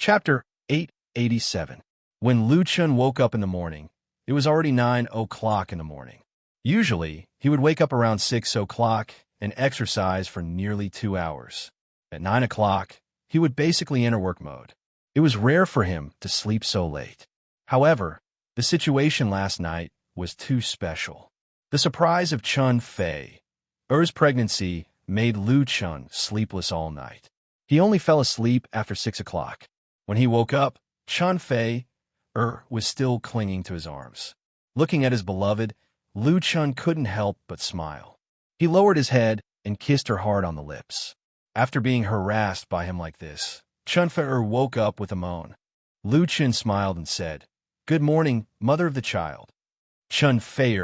Chapter 887. When Lu Chun woke up in the morning, it was already 9 o'clock in the morning. Usually, he would wake up around 6 o'clock and exercise for nearly 2 hours. At 9 o'clock, he would basically enter work mode. It was rare for him to sleep so late. However, the situation last night was too special. The surprise of Chun Fei's pregnancy made Lu Chun sleepless all night. He only fell asleep after 6 o'clock. When he woke up, Chun Fei was still clinging to his arms. Looking at his beloved, Lu Chun couldn't help but smile. He lowered his head and kissed her hard on the lips. After being harassed by him like this, Chun Fei woke up with a moan. Lu Chun smiled and said, "Good morning, mother of the child." Chun Fei,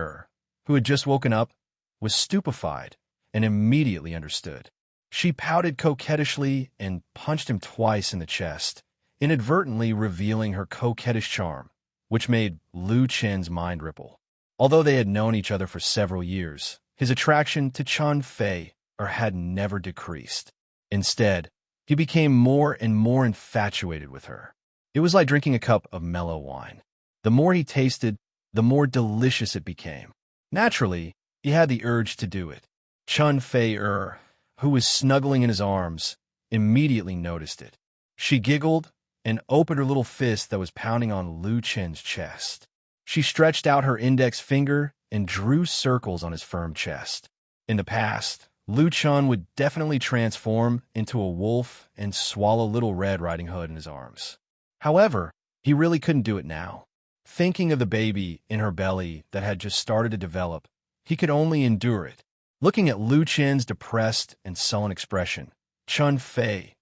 who had just woken up, was stupefied and immediately understood. She pouted coquettishly and punched him twice in the chest, inadvertently revealing her coquettish charm, which made Lu Chun's mind ripple. Although they had known each other for several years, his attraction to Chun Fei had never decreased. Instead, he became more and more infatuated with her. It was like drinking a cup of mellow wine. The more he tasted, the more delicious it became. Naturally, he had the urge to do it. Chun Fei, who was snuggling in his arms, immediately noticed it. She giggled and opened her little fist that was pounding on Lu Chun's chest. She stretched out her index finger and drew circles on his firm chest. In the past, Lu Chun would definitely transform into a wolf and swallow Little Red Riding Hood in his arms. However, he really couldn't do it now. Thinking of the baby in her belly that had just started to develop, he could only endure it. Looking at Lu Chun's depressed and sullen expression, Chun Fei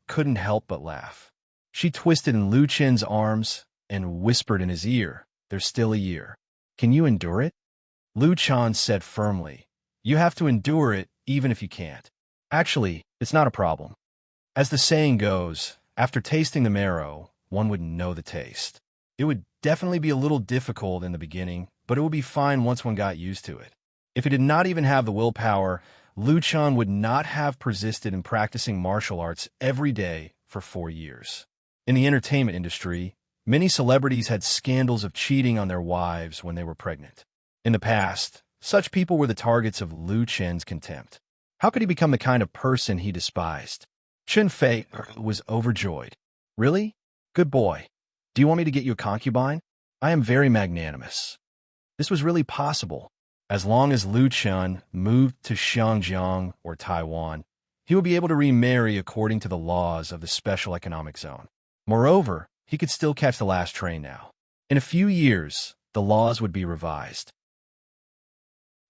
couldn't help but laugh. She twisted in Lu Chun's arms and whispered in his ear, "There's still a year. Can you endure it?" Lu Chun said firmly, "You have to endure it even if you can't. Actually, it's not a problem. As the saying goes, after tasting the marrow, one would know the taste. It would definitely be a little difficult in the beginning, but it would be fine once one got used to it." If he did not even have the willpower, Lu Chun would not have persisted in practicing martial arts every day for 4 years. In the entertainment industry, many celebrities had scandals of cheating on their wives when they were pregnant. In the past, such people were the targets of Lu Chun's contempt. How could he become the kind of person he despised? Chun Fei was overjoyed. "Really? Good boy. Do you want me to get you a concubine? I am very magnanimous." This was really possible. As long as Lu Chun moved to Xinjiang or Taiwan, he would be able to remarry according to the laws of the Special Economic Zone. Moreover, he could still catch the last train now. In a few years, the laws would be revised.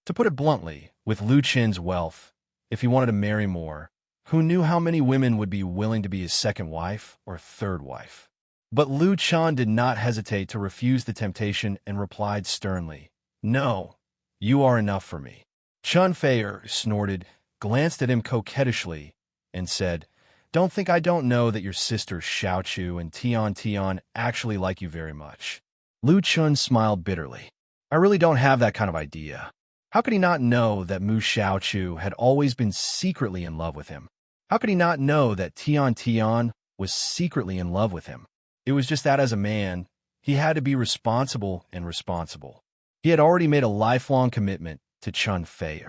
To put it bluntly, with Lu Chun's wealth, if he wanted to marry more, who knew how many women would be willing to be his second wife or third wife? But Lu Chun did not hesitate to refuse the temptation and replied sternly, "No, you are enough for me." Chun Fei snorted, glanced at him coquettishly, and said, "Don't think I don't know that your sisters Xiao Chu and Tian actually like you very much." Lu Chun smiled bitterly. "I really don't have that kind of idea." How could he not know that Mu Xiao Chu had always been secretly in love with him? How could he not know that Tian was secretly in love with him? It was just that as a man, he had to be responsible and responsible. He had already made a lifelong commitment to Chun Fei.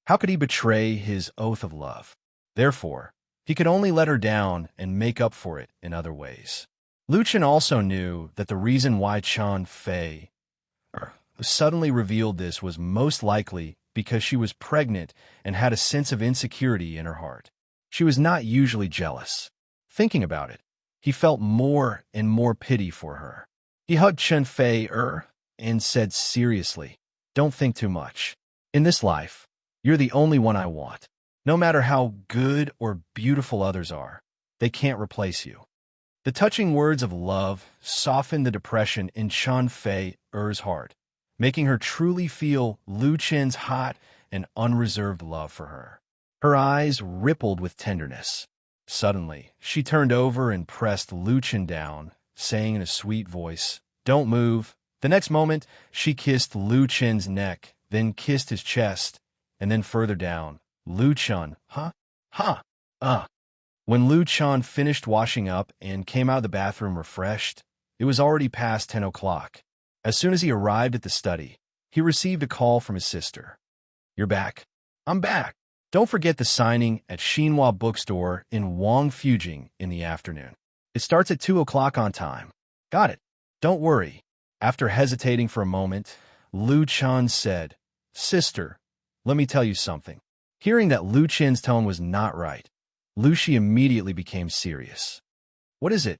How could he betray his oath of love? Therefore, he could only let her down and make up for it in other ways. Lu Chun also knew that the reason why Chun Fei suddenly revealed this was most likely because she was pregnant and had a sense of insecurity in her heart. She was not usually jealous. Thinking about it, he felt more and more pity for her. He hugged Chun Fei and said seriously, "Don't think too much. In this life, you're the only one I want. No matter how good or beautiful others are, they can't replace you." The touching words of love softened the depression in Chun Fei's heart, making her truly feel Lu Chun's hot and unreserved love for her. Her eyes rippled with tenderness. Suddenly, she turned over and pressed Lu Chun down, saying in a sweet voice, "Don't move." The next moment, she kissed Lu Chun's neck, then kissed his chest, and then further down, Lu Chun, When Lu Chan finished washing up and came out of the bathroom refreshed, it was already past 10 o'clock. As soon as he arrived at the study, he received a call from his sister. "You're back." "I'm back. Don't forget the signing at Xinhua Bookstore in Wangfujing in the afternoon. It starts at 2 o'clock on time." "Got it. Don't worry." After hesitating for a moment, Lu Chan said, "Sister, let me tell you something." Hearing that Lu Chen's tone was not right, Lu Shi immediately became serious. "What is it?"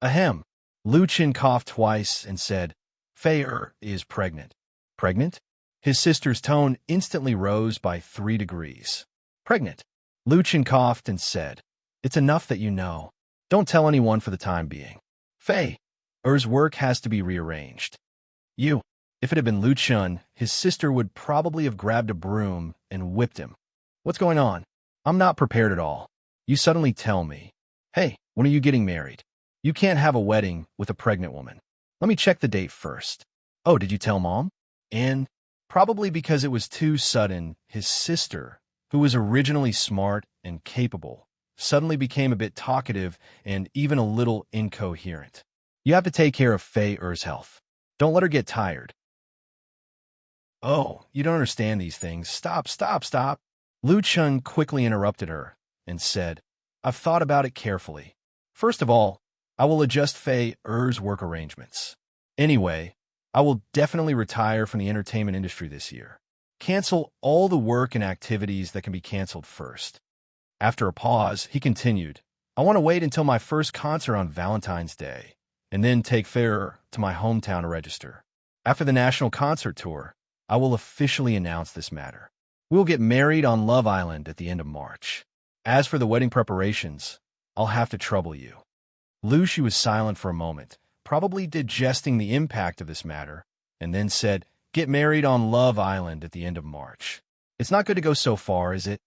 "Ahem." Lu Chen coughed twice and said, "Fei is pregnant." "Pregnant?" His sister's tone instantly rose by 3 degrees. "Pregnant." Lu Chen coughed and said, "It's enough that you know. Don't tell anyone for the time being. Fei Er's work has to be rearranged." "You." If it had been Lu Chen, his sister would probably have grabbed a broom and whipped him. "What's going on? I'm not prepared at all. You suddenly tell me, 'Hey, when are you getting married?' You can't have a wedding with a pregnant woman. Let me check the date first." "Oh, did you tell Mom?" And probably because it was too sudden, his sister, who was originally smart and capable, suddenly became a bit talkative and even a little incoherent. "You have to take care of Fei Er's health. Don't let her get tired." "Oh, you don't understand these things. Stop, stop, stop." Lu Chen quickly interrupted her and said, "I've thought about it carefully. First of all, I will adjust Fei Er's work arrangements. Anyway, I will definitely retire from the entertainment industry this year. Cancel all the work and activities that can be canceled first." After a pause, he continued, "I want to wait until my first concert on Valentine's Day, and then take Fei to my hometown to register. After the national concert tour, I will officially announce this matter. We will get married on Love Island at the end of March. As for the wedding preparations, I'll have to trouble you." Lu Shi was silent for a moment, probably digesting the impact of this matter, and then said, "Get married on Love Island at the end of March. It's not good to go so far, is it?"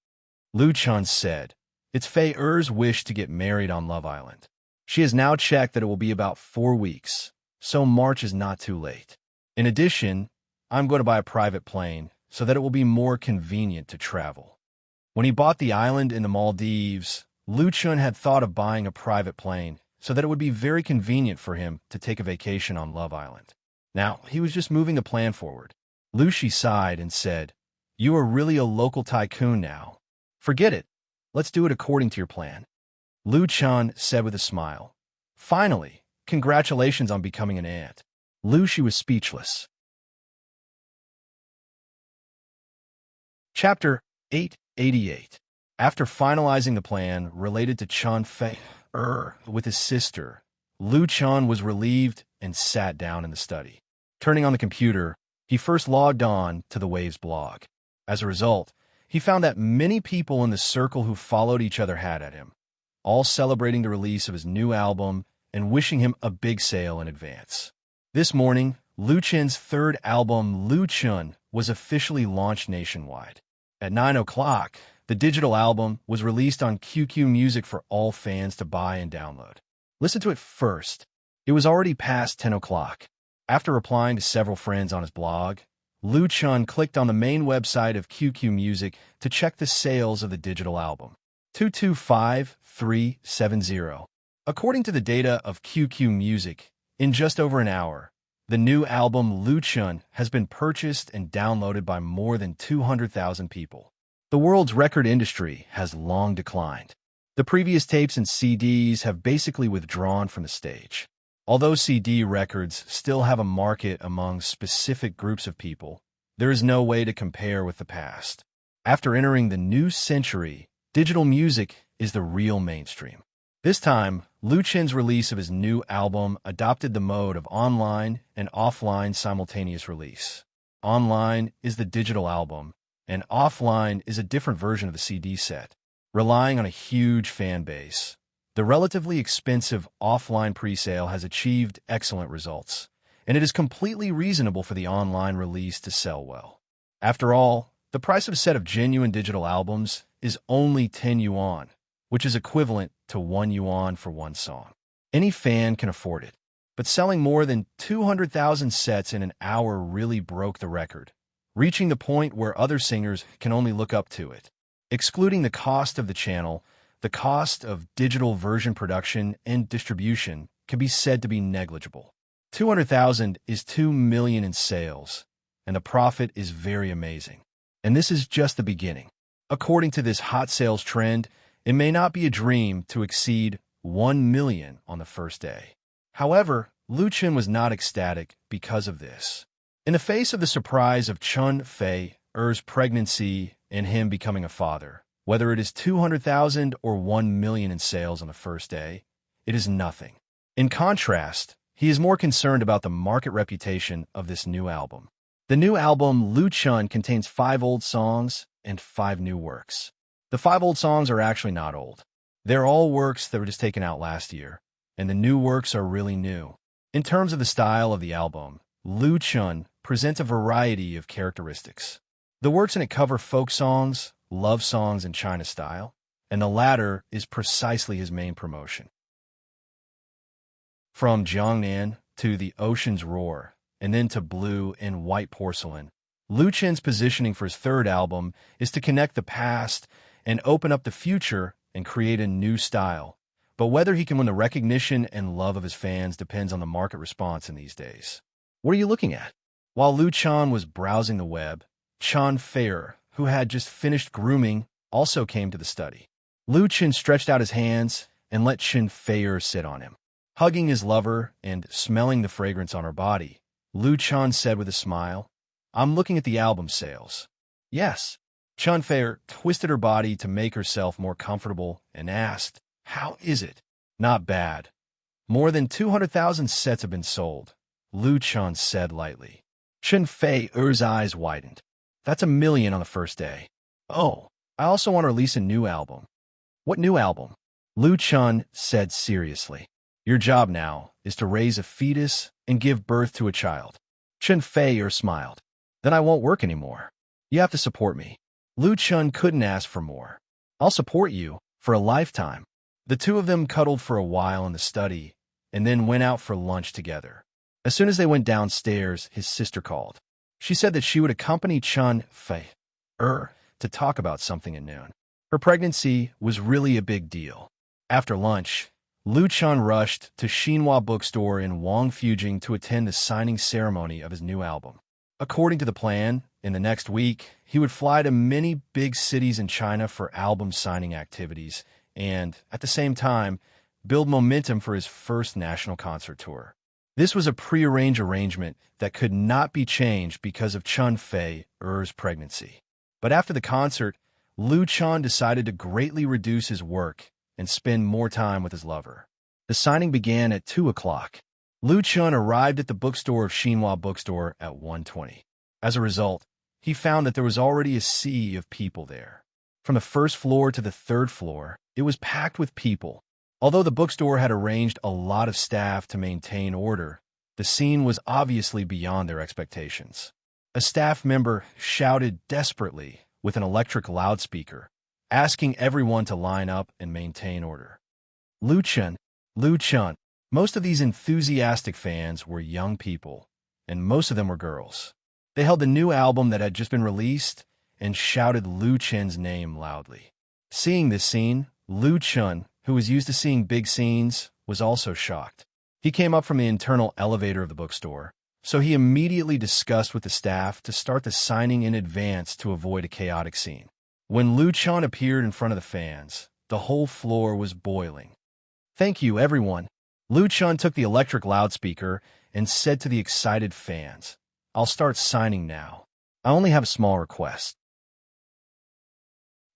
Lu Chan said, "It's Fei Er's wish to get married on Love Island. She has now checked that it will be about 4 weeks, so March is not too late. In addition, I'm going to buy a private plane so that it will be more convenient to travel." When he bought the island in the Maldives, Lu Chan had thought of buying a private plane so that it would be very convenient for him to take a vacation on Love Island. Now, he was just moving the plan forward. Lu Shi sighed and said, "You are really a local tycoon now. Forget it. Let's do it according to your plan." Lu Chan said with a smile, "Finally, congratulations on becoming an aunt." Lu Shi was speechless. Chapter 888. After finalizing the plan related to Chan Fei with his sister, Lu Chan was relieved and sat down in the study. Turning on the computer, he first logged on to the Waves blog. As a result, he found that many people in the circle who followed each other had at him, all celebrating the release of his new album and wishing him a big sale in advance. This morning, Lu Chen's third album, Lu Chun, was officially launched nationwide. At 9 o'clock, the digital album was released on QQ Music for all fans to buy and download. Listen to it first. It was already past 10 o'clock. After replying to several friends on his blog, Lu Chan clicked on the main website of QQ Music to check the sales of the digital album. 225,370. According to the data of QQ Music, in just over an hour, the new album Lu Chun has been purchased and downloaded by more than 200,000 people. The world's record industry has long declined. The previous tapes and CDs have basically withdrawn from the stage. Although CD records still have a market among specific groups of people, there is no way to compare with the past. After entering the new century, digital music is the real mainstream. This time, Lu Chen's release of his new album adopted the mode of online and offline simultaneous release. Online is the digital album, and offline is a different version of the CD set. Relying on a huge fan base, the relatively expensive offline presale has achieved excellent results, and it is completely reasonable for the online release to sell well. After all, the price of a set of genuine digital albums is only 10 yuan, which is equivalent to 1 yuan for one song. Any fan can afford it, but selling more than 200,000 sets in an hour really broke the record, reaching the point where other singers can only look up to it. Excluding the cost of the channel, The cost of digital version production and distribution can be said to be negligible. 200,000 is 2 million in sales, and the profit is very amazing. And this is just the beginning. According to this hot sales trend, it may not be a dream to exceed 1 million on the first day. However, Lu Chen was not ecstatic because of this. In the face of the surprise of Chun Fei-er's pregnancy and him becoming a father, whether it is 200,000 or 1 million in sales on the first day, it is nothing. In contrast, he is more concerned about the market reputation of this new album. The new album, Lu Chen, contains 5 old songs and 5 new works. The 5 old songs are actually not old. They're all works that were just taken out last year, and the new works are really new. In terms of the style of the album, Lu Chen presents a variety of characteristics. The works in it cover folk songs, love songs in China style, and the latter is precisely his main promotion. From Jiangnan to the Ocean's Roar, and then to Blue and White Porcelain, Lu Chen's positioning for his third album is to connect the past and open up the future and create a new style. But whether he can win the recognition and love of his fans depends on the market response in these days. What are you looking at? While Lu Chen was browsing the web, Chun Fei, who had just finished grooming, also came to the study. Lu Chen stretched out his hands and let Chun Fei sit on him. Hugging his lover and smelling the fragrance on her body, Lu Chen said with a smile, "I'm looking at the album sales." "Yes." Chun Fei twisted her body to make herself more comfortable and asked, "How is it?" "Not bad. More than 200,000 sets have been sold," Lu Chen said lightly. Chun Fei's eyes widened. "That's 1 million on the first day." "Oh, I also want to release a new album." "What new album?" Lu Chen said seriously. "Your job now is to raise a fetus and give birth to a child." Chun Fei smiled. "Then I won't work anymore. You have to support me." Lu Chen couldn't ask for more. "I'll support you for a lifetime." The two of them cuddled for a while in the study and then went out for lunch together. As soon as they went downstairs, his sister called. She said that she would accompany Chun Fei to talk about something at noon. Her pregnancy was really a big deal. After lunch, Lu Chen rushed to Xinhua bookstore in Wangfujing to attend the signing ceremony of his new album. According to the plan, in the next week, he would fly to many big cities in China for album signing activities and, at the same time, build momentum for his first national concert tour. This was a prearranged arrangement that could not be changed because of Chun Fei's pregnancy. But after the concert, Lu Chen decided to greatly reduce his work and spend more time with his lover. The signing began at 2 o'clock. Lu Chen arrived at the bookstore of Xinhua Bookstore at 1:20. As a result, he found that there was already a sea of people there. From the first floor to the third floor, it was packed with people. Although the bookstore had arranged a lot of staff to maintain order, the scene was obviously beyond their expectations. A staff member shouted desperately with an electric loudspeaker, asking everyone to line up and maintain order. Lu Chen. Most of these enthusiastic fans were young people, and most of them were girls. They held the new album that had just been released and shouted Lu Chen's name loudly. Seeing this scene, Lu Chen, who was used to seeing big scenes, was also shocked. He came up from the internal elevator of the bookstore, so he immediately discussed with the staff to start the signing in advance to avoid a chaotic scene. When Lu Chen appeared in front of the fans, the whole floor was boiling. "Thank you, everyone." Lu Chen took the electric loudspeaker and said to the excited fans, "I'll start signing now. I only have a small request.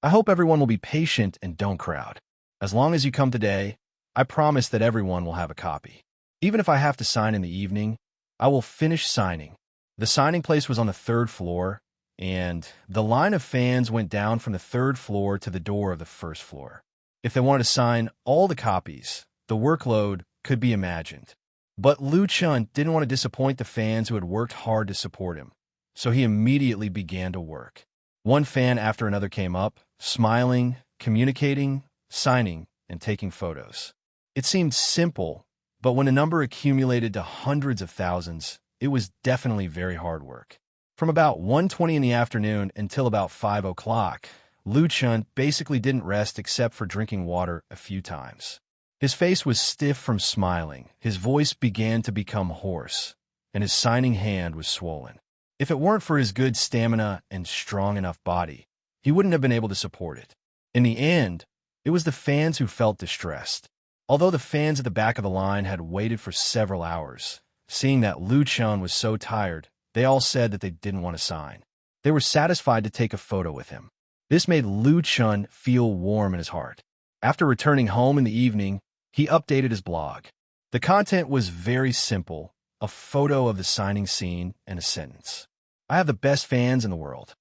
I hope everyone will be patient and don't crowd. As long as you come today, I promise that everyone will have a copy. Even if I have to sign in the evening, I will finish signing." The signing place was on the 3rd floor, and the line of fans went down from the 3rd floor to the door of the 1st floor. If they wanted to sign all the copies, the workload could be imagined. But Lu Chen didn't want to disappoint the fans who had worked hard to support him, so he immediately began to work. One fan after another came up, smiling, communicating, signing, and taking photos. It seemed simple, but when a number accumulated to hundreds of thousands, it was definitely very hard work. From about 1:20 in the afternoon until about 5 o'clock, Lu Chun basically didn't rest except for drinking water a few times. His face was stiff from smiling, his voice began to become hoarse, and his signing hand was swollen. If it weren't for his good stamina and strong enough body, he wouldn't have been able to support it. In the end, it was the fans who felt distressed. Although the fans at the back of the line had waited for several hours, seeing that Lu Chun was so tired, they all said that they didn't want to sign. They were satisfied to take a photo with him. This made Lu Chun feel warm in his heart. After returning home in the evening, he updated his blog. The content was very simple, a photo of the signing scene and a sentence. "I have the best fans in the world."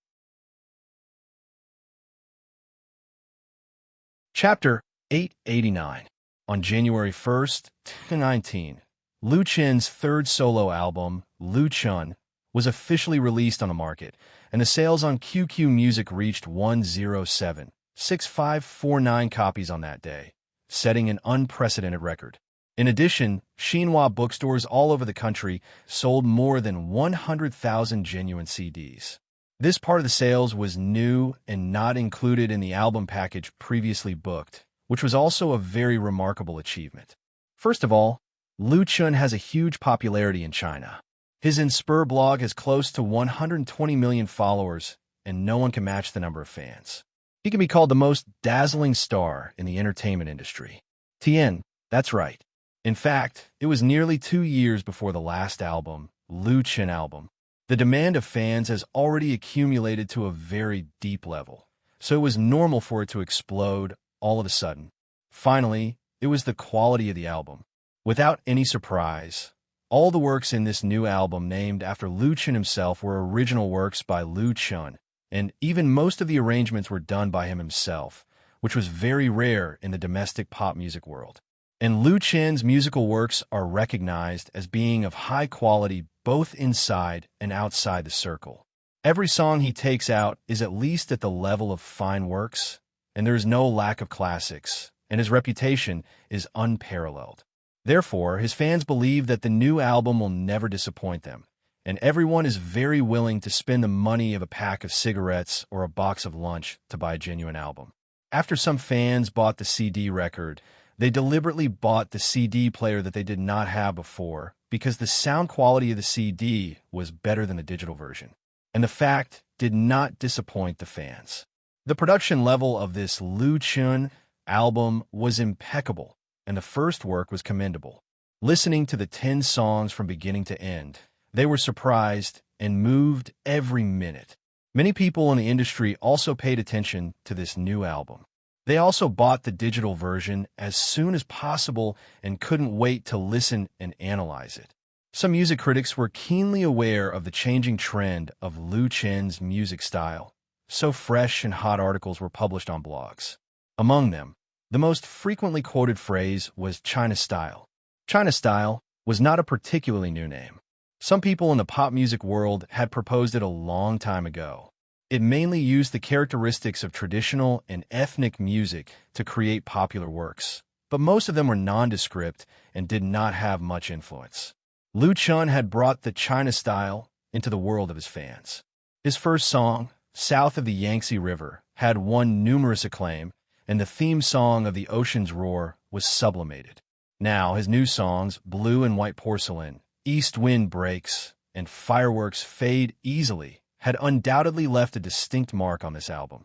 Chapter 889. On January 1st, 2019, Lu Chun's third solo album, Lu Chun, was officially released on the market, and the sales on QQ Music reached 107,6549 copies on that day, setting an unprecedented record. In addition, Xinhua bookstores all over the country sold more than 100,000 genuine CDs. This part of the sales was new and not included in the album package previously booked, which was also a very remarkable achievement. First of all, Lu Chun has a huge popularity in China. His Immerse blog has close to 120 million followers, and no one can match the number of fans. He can be called the most dazzling star in the entertainment industry. Tien, that's right. In fact, it was nearly 2 years before the last album, Lu Chun album. The demand of fans has already accumulated to a very deep level, so it was normal for it to explode all of a sudden. Finally, it was the quality of the album. Without any surprise, all the works in this new album named after Lu Chun himself were original works by Lu Chun, and even most of the arrangements were done by him himself, which was very rare in the domestic pop music world. And Lu Chun's musical works are recognized as being of high quality both inside and outside the circle. Every song he takes out is at least at the level of fine works, and there is no lack of classics, and his reputation is unparalleled. Therefore, his fans believe that the new album will never disappoint them, and everyone is very willing to spend the money of a pack of cigarettes or a box of lunch to buy a genuine album. After some fans bought the CD record, they deliberately bought the CD player that they did not have before because the sound quality of the CD was better than the digital version. And the fact did not disappoint the fans. The production level of this Lu Chun album was impeccable, and the first work was commendable. Listening to the 10 songs from beginning to end, they were surprised and moved every minute. Many people in the industry also paid attention to this new album. They also bought the digital version as soon as possible and couldn't wait to listen and analyze it. Some music critics were keenly aware of the changing trend of Lu Chun's music style, so fresh and hot articles were published on blogs. Among them, the most frequently quoted phrase was China style. China style was not a particularly new name. Some people in the pop music world had proposed it a long time ago. It mainly used the characteristics of traditional and ethnic music to create popular works, but most of them were nondescript and did not have much influence. Lu Chun had brought the China style into the world of his fans. His first song, South of the Yangtze River, had won numerous acclaim, and the theme song of The Ocean's Roar was sublimated. Now, his new songs, Blue and White Porcelain, East Wind Breaks, and Fireworks Fade Easily, had undoubtedly left a distinct mark on this album.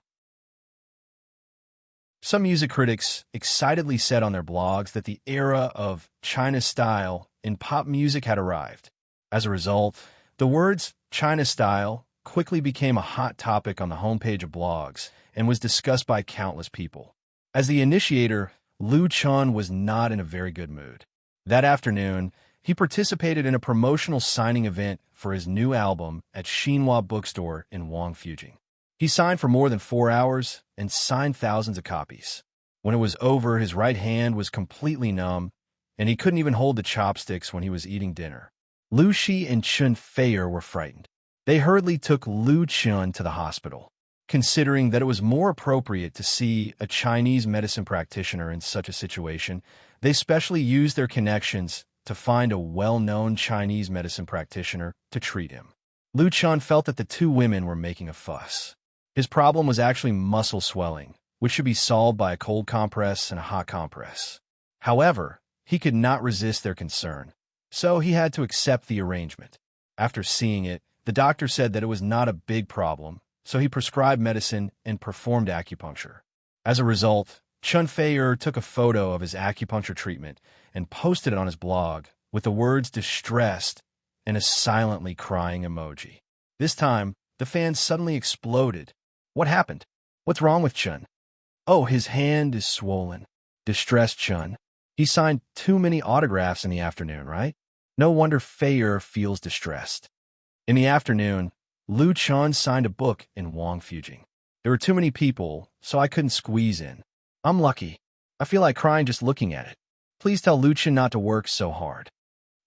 Some music critics excitedly said on their blogs that the era of China style in pop music had arrived. As a result, the words China style quickly became a hot topic on the homepage of blogs and was discussed by countless people. As the initiator, Lu Chun was not in a very good mood. That afternoon, he participated in a promotional signing event for his new album at Xinhua bookstore in Wangfujing. He signed for more than 4 hours and signed thousands of copies. When it was over, his right hand was completely numb, and he couldn't even hold the chopsticks when he was eating dinner. Lu Shi and Chun Feier were frightened. They hurriedly took Lu Chun to the hospital, considering that it was more appropriate to see a Chinese medicine practitioner in such a situation. They specially used their connections to find a well-known Chinese medicine practitioner to treat him. Lu Chun felt that the two women were making a fuss. His problem was actually muscle swelling, which should be solved by a cold compress and a hot compress. However, he could not resist their concern, so he had to accept the arrangement. After seeing it, the doctor said that it was not a big problem, so he prescribed medicine and performed acupuncture. As a result, Chun Fei-er took a photo of his acupuncture treatment and posted it on his blog with the words "distressed" and a silently crying emoji. This time, the fans suddenly exploded. What happened? What's wrong with Chun? Oh, his hand is swollen. Distressed Chun. He signed too many autographs in the afternoon, right? No wonder Fei-er feels distressed. In the afternoon, Lu Chun signed a book in Wangfujing. There were too many people, so I couldn't squeeze in. I'm lucky. I feel like crying just looking at it. Please tell Lu Chun not to work so hard.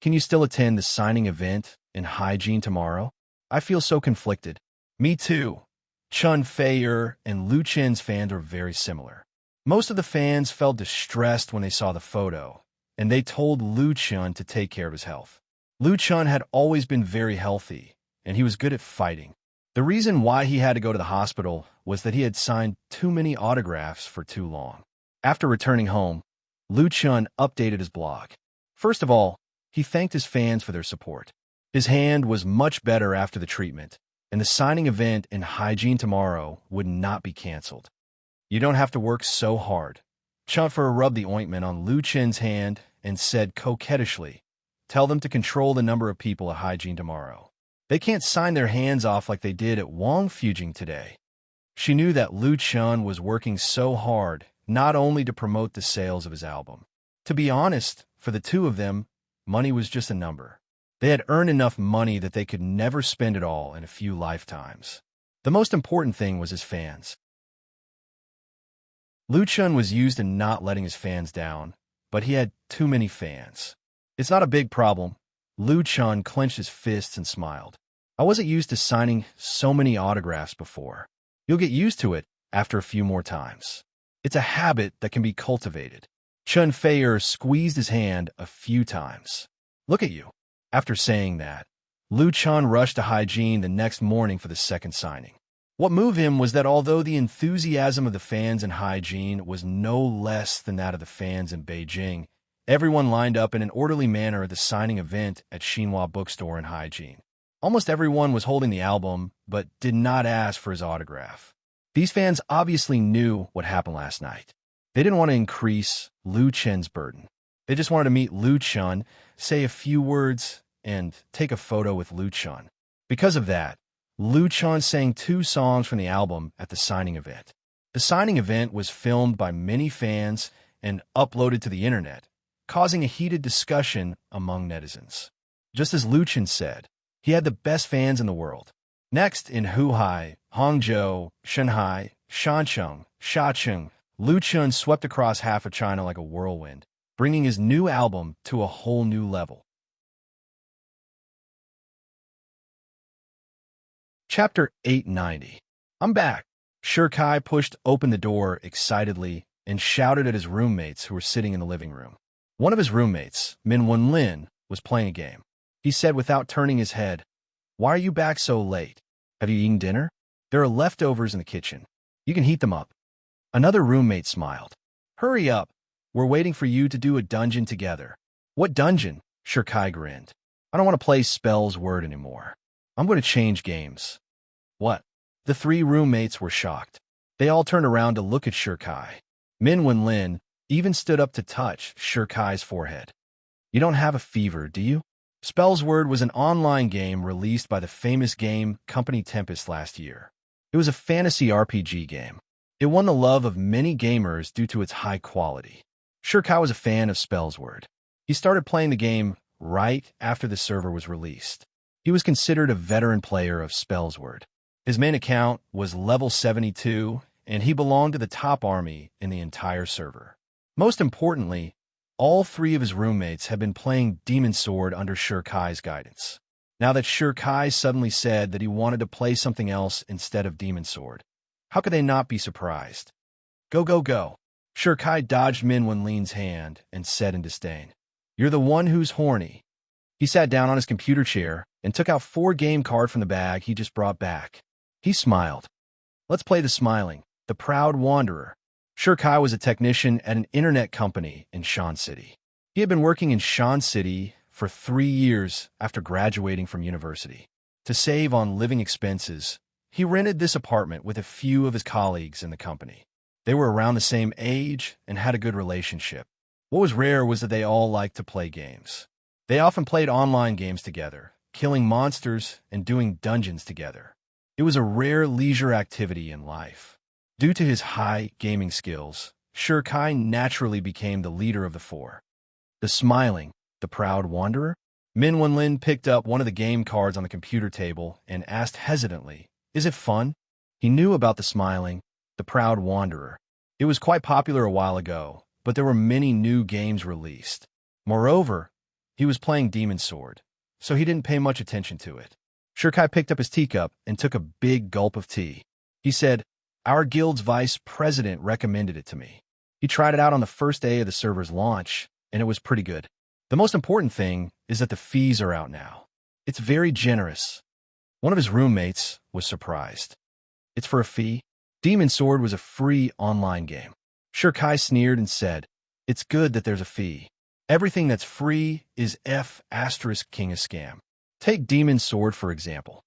Can you still attend the signing event in hygiene tomorrow? I feel so conflicted. Me too. Chun Fei-er and Lu Chun's fans are very similar. Most of the fans felt distressed when they saw the photo, and they told Lu Chun to take care of his health. Lu Chun had always been very healthy, and he was good at fighting. The reason why he had to go to the hospital was that he had signed too many autographs for too long. After returning home, Lu Chun updated his blog. First of all, he thanked his fans for their support. His hand was much better after the treatment, and the signing event in hygiene tomorrow would not be canceled. You don't have to work so hard. Chun Fei rubbed the ointment on Lu Chun's hand and said coquettishly, "Tell them to control the number of people at hygiene tomorrow. They can't sign their hands off like they did at Wangfujing today." She knew that Lu Chun was working so hard not only to promote the sales of his album. To be honest, for the two of them, money was just a number. They had earned enough money that they could never spend it all in a few lifetimes. The most important thing was his fans. Lu Chun was used to not letting his fans down, but he had too many fans. It's not a big problem. Lu Chun clenched his fists and smiled. I wasn't used to signing so many autographs before. You'll get used to it after a few more times. It's a habit that can be cultivated. Chun Fei-er squeezed his hand a few times. Look at you. After saying that, Lu Chun rushed to hygiene the next morning for the second signing. What moved him was that although the enthusiasm of the fans in hygiene was no less than that of the fans in Beijing, everyone lined up in an orderly manner at the signing event at Xinhua Bookstore in hygiene. Almost everyone was holding the album, but did not ask for his autograph. These fans obviously knew what happened last night. They didn't want to increase Lu Chun's burden. They just wanted to meet Lu Chun, say a few words, and take a photo with Lu Chun. Because of that, Lu Chun sang 2 songs from the album at the signing event. The signing event was filmed by many fans and uploaded to the internet, causing a heated discussion among netizens. Just as Lu Chun said, he had the best fans in the world. Next, in Huhai, Hangzhou, Shanghai, Shancheng, Shacheng, Lu Chun swept across half of China like a whirlwind, bringing his new album to a whole new level. Chapter 890. I'm back. Shirkai pushed open the door excitedly and shouted at his roommates who were sitting in the living room. One of his roommates, Min Wenlin, was playing a game. He said without turning his head, "Why are you back so late? Have you eaten dinner? There are leftovers in the kitchen. You can heat them up." Another roommate smiled. "Hurry up. We're waiting for you to do a dungeon together." "What dungeon?" Shirkai grinned. "I don't want to play Spell's Word anymore. I'm going to change games." "What?" The 3 roommates were shocked. They all turned around to look at Shirkai. Min Wenlin even stood up to touch Shirkai's forehead. "You don't have a fever, do you?" Spell's Word was an online game released by the famous game company Tempest last year. It was a fantasy RPG game. It won the love of many gamers due to its high quality. Shirkai was a fan of Spell's Word. He started playing the game right after the server was released. He was considered a veteran player of Spell's Word. His main account was level 72, and he belonged to the top army in the entire server. Most importantly, all 3 of his roommates had been playing Demon Sword under Shirkai's guidance. Now that Shirkai suddenly said that he wanted to play something else instead of Demon Sword, how could they not be surprised? "Go, go, go." Shirkai dodged Min Wenlin's hand and said in disdain, "You're the one who's horny." He sat down on his computer chair and took out 4 game cards from the bag he just brought back. He smiled. Let's play the smiling, the proud wanderer. Shirkai was a technician at an internet company in Shan City. He had been working in Shan City for 3 years after graduating from university. To save on living expenses, he rented this apartment with a few of his colleagues in the company. They were around the same age and had a good relationship. What was rare was that they all liked to play games. They often played online games together, killing monsters and doing dungeons together. It was a rare leisure activity in life. Due to his high gaming skills, Shirkai naturally became the leader of the four. The smiling, the proud wanderer? Min Wenlin picked up one of the game cards on the computer table and asked hesitantly, "Is it fun?" He knew about the smiling, the proud wanderer. It was quite popular a while ago, but there were many new games released. Moreover, he was playing Demon Sword, so he didn't pay much attention to it. Shirkai picked up his teacup and took a big gulp of tea. He said, "Our guild's vice president recommended it to me. He tried it out on the first day of the server's launch, and it was pretty good. The most important thing is that the fees are out now. It's very generous." One of his roommates was surprised. "It's for a fee?" Demon Sword was a free online game. Shirkai sneered and said, "It's good that there's a fee. Everything that's free is King a scam. Take Demon Sword, for example.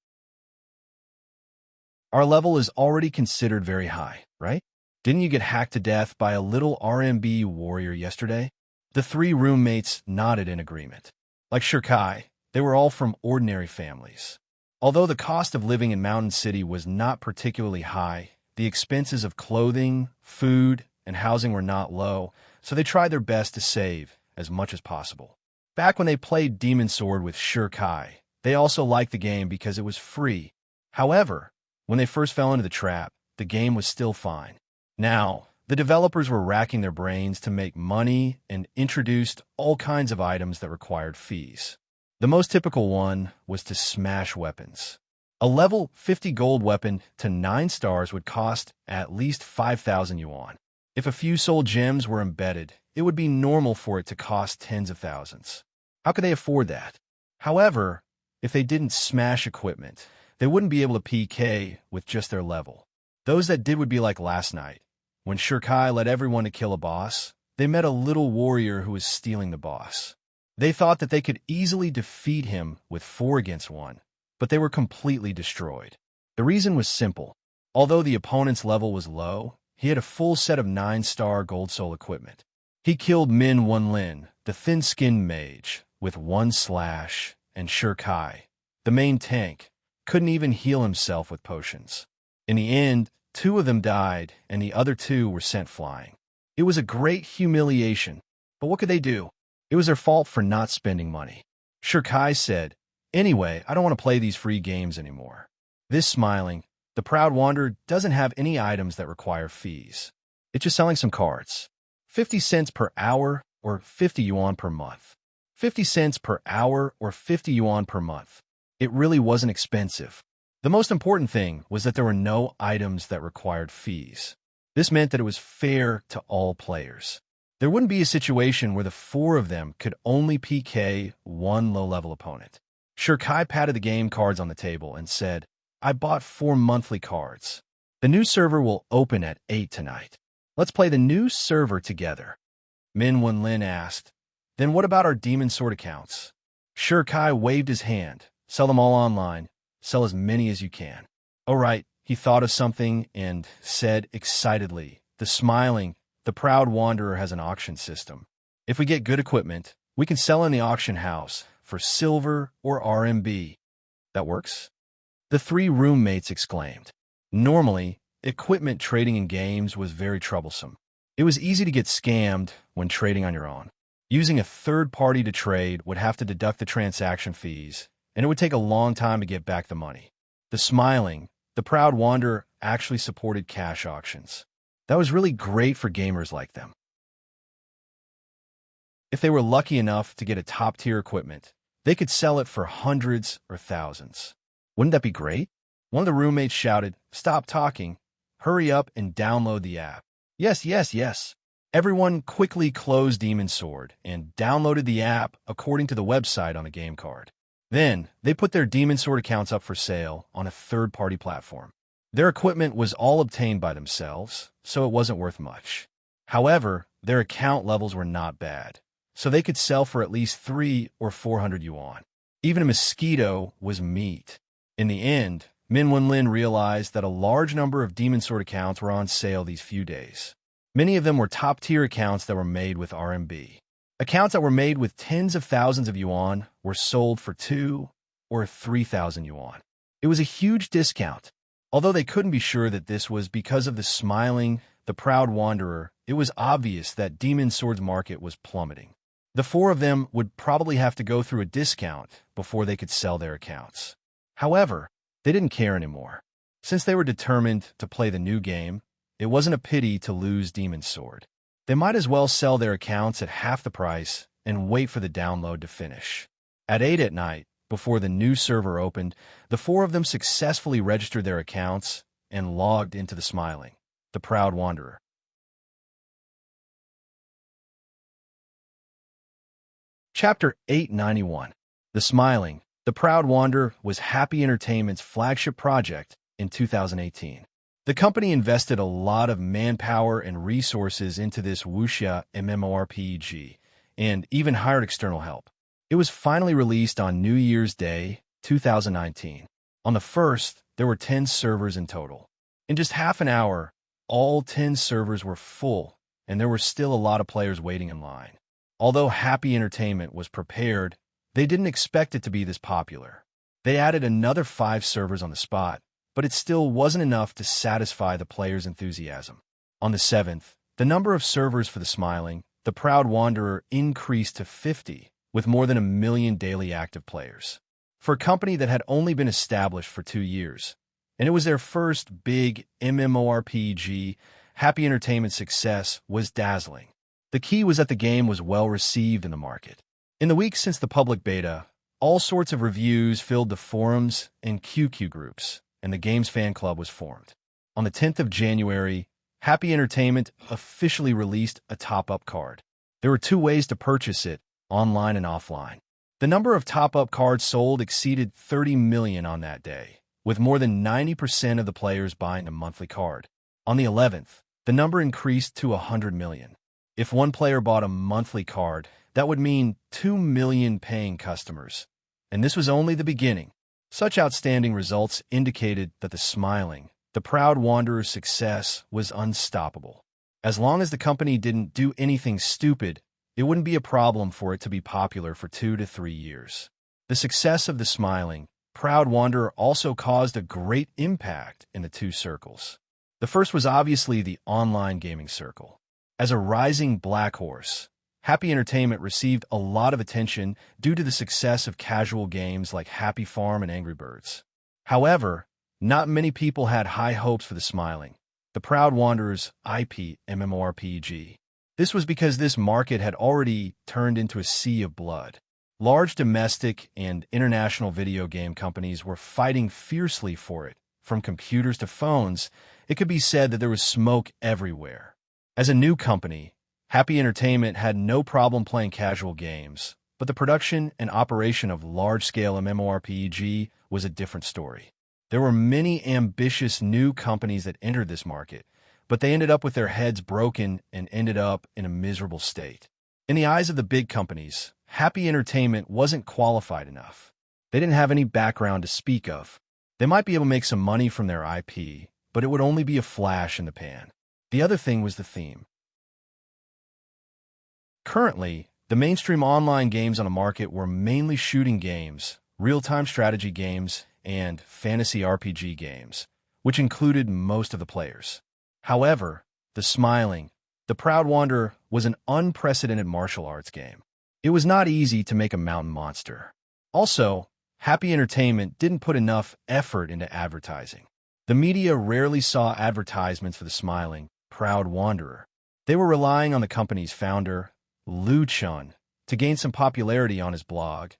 Our level is already considered very high, right? Didn't you get hacked to death by a little RMB warrior yesterday?" The 3 roommates nodded in agreement. Like Shirkai, they were all from ordinary families. Although the cost of living in Mountain City was not particularly high, the expenses of clothing, food, and housing were not low, so they tried their best to save as much as possible. Back when they played Demon Sword with Shirkai, they also liked the game because it was free. However, when they first fell into the trap, the game was still fine. Now, the developers were racking their brains to make money and introduced all kinds of items that required fees. The most typical one was to smash weapons. A level 50 gold weapon to 9 stars would cost at least 5,000 yuan. If a few soul gems were embedded, it would be normal for it to cost tens of thousands. How could they afford that? However, if they didn't smash equipment, they wouldn't be able to PK with just their level. Those that did would be like last night. When Shirkai led everyone to kill a boss, they met a little warrior who was stealing the boss. They thought that they could easily defeat him with 4 against 1, but they were completely destroyed. The reason was simple. Although the opponent's level was low, he had a full set of 9-star gold soul equipment. He killed Min Wenlin, the thin-skinned mage, with 1 slash, and Shirkai, the main tank, couldn't even heal himself with potions. In the end, 2 of them died, and the other 2 were sent flying. It was a great humiliation, but what could they do? It was their fault for not spending money. Shirkai said, "Anyway, I don't want to play these free games anymore." This smiling, the proud wanderer doesn't have any items that require fees. It's just selling some cards. 50 cents per hour or 50 yuan per month. 50 cents per hour or 50 yuan per month. It really wasn't expensive. The most important thing was that there were no items that required fees. This meant that it was fair to all players. There wouldn't be a situation where the 4 of them could only PK one low-level opponent. Shirkai patted the game cards on the table and said, "I bought 4 monthly cards. The new server will open at 8 tonight. Let's play the new server together." Min Wenlin asked, "Then what about our Demon Sword accounts?" Shirkai waved his hand. "Sell them all online. Sell as many as you can." "All right," he thought of something and said excitedly, "The smiling, the proud wanderer has an auction system. If we get good equipment, we can sell in the auction house for silver or RMB. That works?" The 3 roommates exclaimed. Normally, equipment trading in games was very troublesome. It was easy to get scammed when trading on your own. Using a third party to trade would have to deduct the transaction fees, and it would take a long time to get back the money. The smiling, the proud wanderer actually supported cash auctions. That was really great for gamers like them. If they were lucky enough to get a top-tier equipment, they could sell it for hundreds or thousands. Wouldn't that be great? One of the roommates shouted, "Stop talking. Hurry up and download the app." Yes, yes, yes. Everyone quickly closed Demon Sword and downloaded the app according to the website on the game card. Then, they put their Demon Sword accounts up for sale on a third-party platform. Their equipment was all obtained by themselves, so it wasn't worth much. However, their account levels were not bad, so they could sell for at least 3 or 400 yuan. Even a mosquito was meat. In the end, Min Wenlin realized that a large number of Demon Sword accounts were on sale these few days. Many of them were top-tier accounts that were made with RMB. Accounts that were made with tens of thousands of yuan were sold for 2 or 3,000 yuan. It was a huge discount. Although they couldn't be sure that this was because of the smiling, the proud wanderer, it was obvious that Demon Sword's market was plummeting. The 4 of them would probably have to go through a discount before they could sell their accounts. However, they didn't care anymore. Since they were determined to play the new game, it wasn't a pity to lose Demon Sword. They might as well sell their accounts at half the price and wait for the download to finish. At 8 at night, before the new server opened, the 4 of them successfully registered their accounts and logged into the smiling, the proud wanderer. Chapter 891. The Smiling, the Proud Wanderer was Happy Entertainment's flagship project in 2018. The company invested a lot of manpower and resources into this wuxia MMORPG and even hired external help. It was finally released on New Year's Day, 2019. On the 1st, there were 10 servers in total. In just half an hour, all 10 servers were full, and there were still a lot of players waiting in line. Although Happy Entertainment was prepared, they didn't expect it to be this popular. They added another 5 servers on the spot, but it still wasn't enough to satisfy the players' enthusiasm. On the 7th, the number of servers for the Smiling, the Proud Wanderer increased to 50, with more than 1 million daily active players. For a company that had only been established for 2 years, and it was their first big MMORPG, Happy Entertainment's success was dazzling. The key was that the game was well received in the market. In the weeks since the public beta, all sorts of reviews filled the forums and QQ groups, and the game's fan club was formed. On the 10th of January, Happy Entertainment officially released a top-up card. There were 2 ways to purchase it, online and offline. The number of top-up cards sold exceeded 30 million on that day, with more than 90% of the players buying a monthly card. On the 11th, the number increased to 100 million. If one player bought a monthly card, that would mean 2 million paying customers. And this was only the beginning. Such outstanding results indicated that the Smiling, the Proud Wanderer's success was unstoppable. As long as the company didn't do anything stupid, it wouldn't be a problem for it to be popular for 2 to 3 years. The success of the Smiling, Proud Wanderer also caused a great impact in the 2 circles. The first was obviously the online gaming circle. As a rising black horse, Happy Entertainment received a lot of attention due to the success of casual games like Happy Farm and Angry Birds. However, not many people had high hopes for the Smiling, the Proud Wanderer's IP MMORPG. This was because this market had already turned into a sea of blood. Large domestic and international video game companies were fighting fiercely for it. From computers to phones, it could be said that there was smoke everywhere. As a new company, Happy Entertainment had no problem playing casual games, but the production and operation of large-scale MMORPG was a different story. There were many ambitious new companies that entered this market, but they ended up with their heads broken and ended up in a miserable state. In the eyes of the big companies, Happy Entertainment wasn't qualified enough. They didn't have any background to speak of. They might be able to make some money from their IP, but it would only be a flash in the pan. The other thing was the theme. Currently, the mainstream online games on the market were mainly shooting games, real-time strategy games, and fantasy RPG games, which included most of the players. However, the Smiling, the Proud Wanderer was an unprecedented martial arts game. It was not easy to make a mountain monster. Also, Happy Entertainment didn't put enough effort into advertising. The media rarely saw advertisements for the Smiling, Proud Wanderer. They were relying on the company's founder, Lu Chun, to gain some popularity on his blog,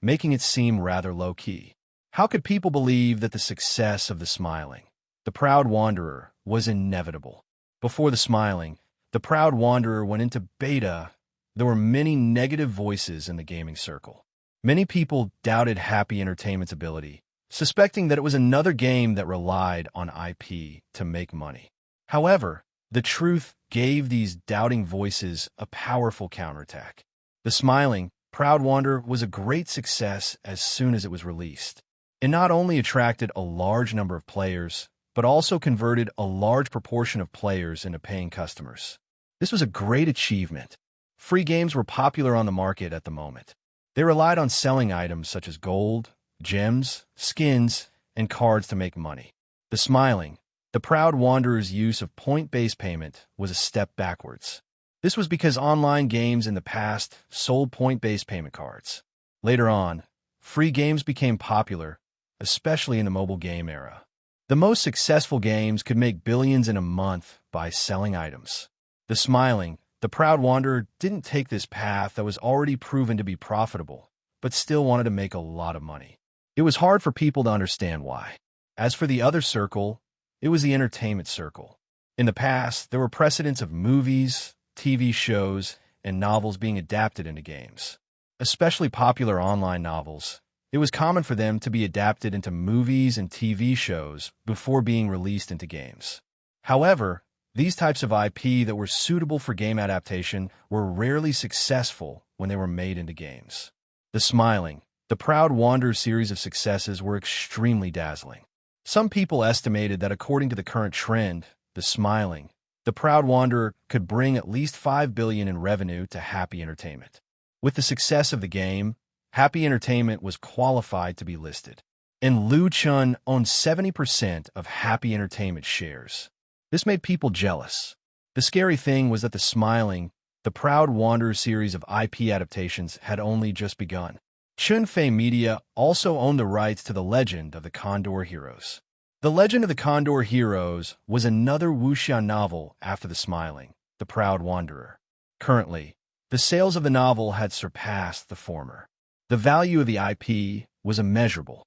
making it seem rather low-key. How could people believe that the success of the Smiling, the Proud Wanderer, was inevitable? Before the Smiling, the Proud Wanderer went into beta, there were many negative voices in the gaming circle. Many people doubted Happy Entertainment's ability, suspecting that it was another game that relied on IP to make money. However, the truth gave these doubting voices a powerful counterattack. The smiling, proud wanderer was a great success as soon as it was released. It not only attracted a large number of players, but also converted a large proportion of players into paying customers. This was a great achievement. Free games were popular on the market at the moment. They relied on selling items such as gold, gems, skins, and cards to make money. The smiling, the proud wanderer's use of point-based payment was a step backwards. This was because online games in the past sold point-based payment cards. Later on, free games became popular, especially in the mobile game era. The most successful games could make billions in a month by selling items. The smiling, the proud wanderer didn't take this path that was already proven to be profitable, but still wanted to make a lot of money. It was hard for people to understand why. As for the other circle, it was the entertainment circle. In the past, there were precedents of movies, TV shows, and novels being adapted into games. Especially popular online novels, it was common for them to be adapted into movies and TV shows before being released into games. However, these types of IP that were suitable for game adaptation were rarely successful when they were made into games. The smiling, the proud wanderer series of successes were extremely dazzling. Some people estimated that according to the current trend, the smiling, the proud wanderer could bring at least $5 billion in revenue to Happy Entertainment. With the success of the game, Happy Entertainment was qualified to be listed, and Liu Chun owned 70% of Happy Entertainment shares. This made people jealous. The scary thing was that the smiling, the proud wanderer series of IP adaptations had only just begun. Chunfei Media also owned the rights to The Legend of the Condor Heroes. The Legend of the Condor Heroes was another wuxia novel after The Smiling, the Proud Wanderer. Currently, the sales of the novel had surpassed the former. The value of the IP was immeasurable.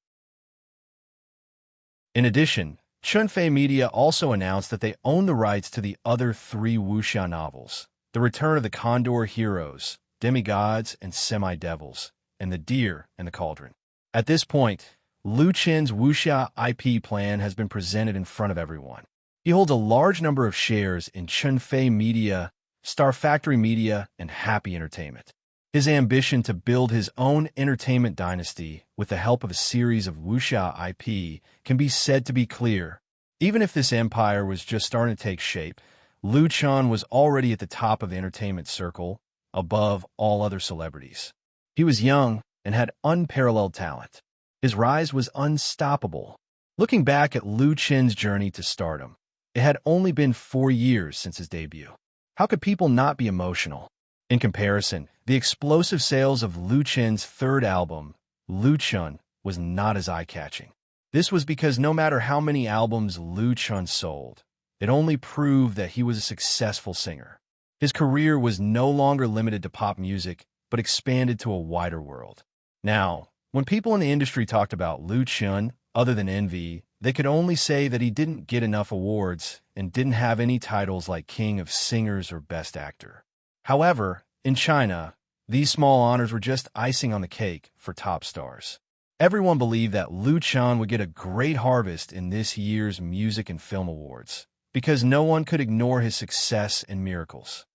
In addition, Chunfei Media also announced that they own the rights to the other 3 wuxia novels, The Return of the Condor Heroes, Demigods and Semi-Devils, and The Deer and the Cauldron. At this point, Liu Chen's wuxia IP plan has been presented in front of everyone. He holds a large number of shares in Chunfei Media, Star Factory Media, and Happy Entertainment. His ambition to build his own entertainment dynasty with the help of a series of wuxia IP can be said to be clear. Even if this empire was just starting to take shape, Liu Chen was already at the top of the entertainment circle, above all other celebrities. He was young and had unparalleled talent. His rise was unstoppable. Looking back at Liu Chen's journey to stardom, it had only been 4 years since his debut. How could people not be emotional? In comparison, the explosive sales of Liu Chen's third album, Liu Chen, was not as eye-catching. This was because no matter how many albums Liu Chen sold, it only proved that he was a successful singer. His career was no longer limited to pop music, but expanded to a wider world. Now, when people in the industry talked about Liu Chen, other than envy, they could only say that he didn't get enough awards and didn't have any titles like King of Singers or Best Actor. However, in China, these small honors were just icing on the cake for top stars. Everyone believed that Liu Chen would get a great harvest in this year's Music and Film Awards, because no one could ignore his success and miracles.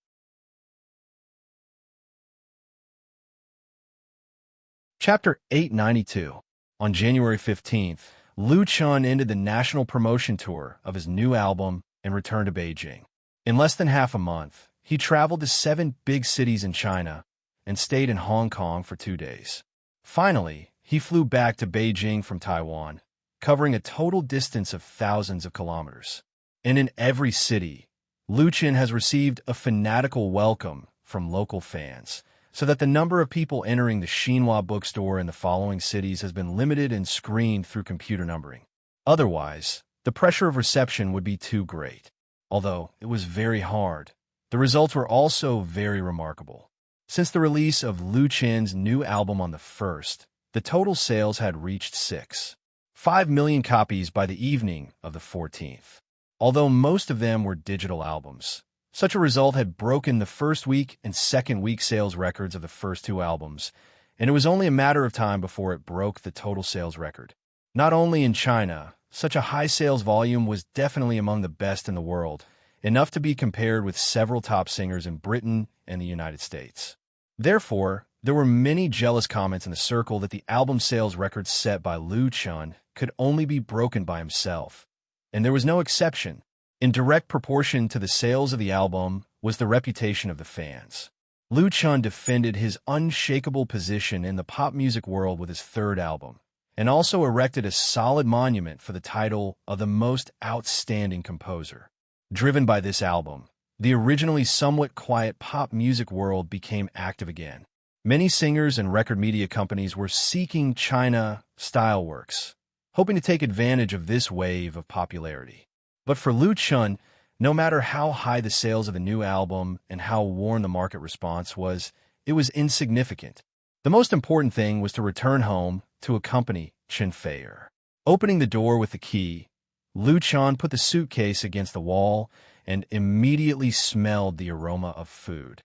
Chapter 892. On January 15th, Liu Chen ended the national promotion tour of his new album and returned to Beijing. In less than half a month, he traveled to 7 big cities in China and stayed in Hong Kong for 2 days. Finally, he flew back to Beijing from Taiwan, covering a total distance of thousands of kilometers. And in every city, Liu Chen has received a fanatical welcome from local fans, so that the number of people entering the Xinhua bookstore in the following cities has been limited and screened through computer numbering. Otherwise, the pressure of reception would be too great. Although it was very hard, the results were also very remarkable. Since the release of Liu Chen's new album on the 1st, the total sales had reached 6.5 million copies by the evening of the 14th. Although most of them were digital albums, such a result had broken the first week and second week sales records of the first 2 albums, and it was only a matter of time before it broke the total sales record. Not only in China, such a high sales volume was definitely among the best in the world, enough to be compared with several top singers in Britain and the United States. Therefore, there were many jealous comments in the circle that the album sales record set by Liu Chun could only be broken by himself. And there was no exception. In direct proportion to the sales of the album was the reputation of the fans. Liu Chun defended his unshakable position in the pop music world with his third album, and also erected a solid monument for the title of the most outstanding composer. Driven by this album, the originally somewhat quiet pop music world became active again. Many singers and record media companies were seeking China-style works, hoping to take advantage of this wave of popularity. But for Liu Chun, no matter how high the sales of a new album and how warm the market response was, it was insignificant. The most important thing was to return home to accompany Chen Feier. Opening the door with the key, Liu Chun put the suitcase against the wall and immediately smelled the aroma of food.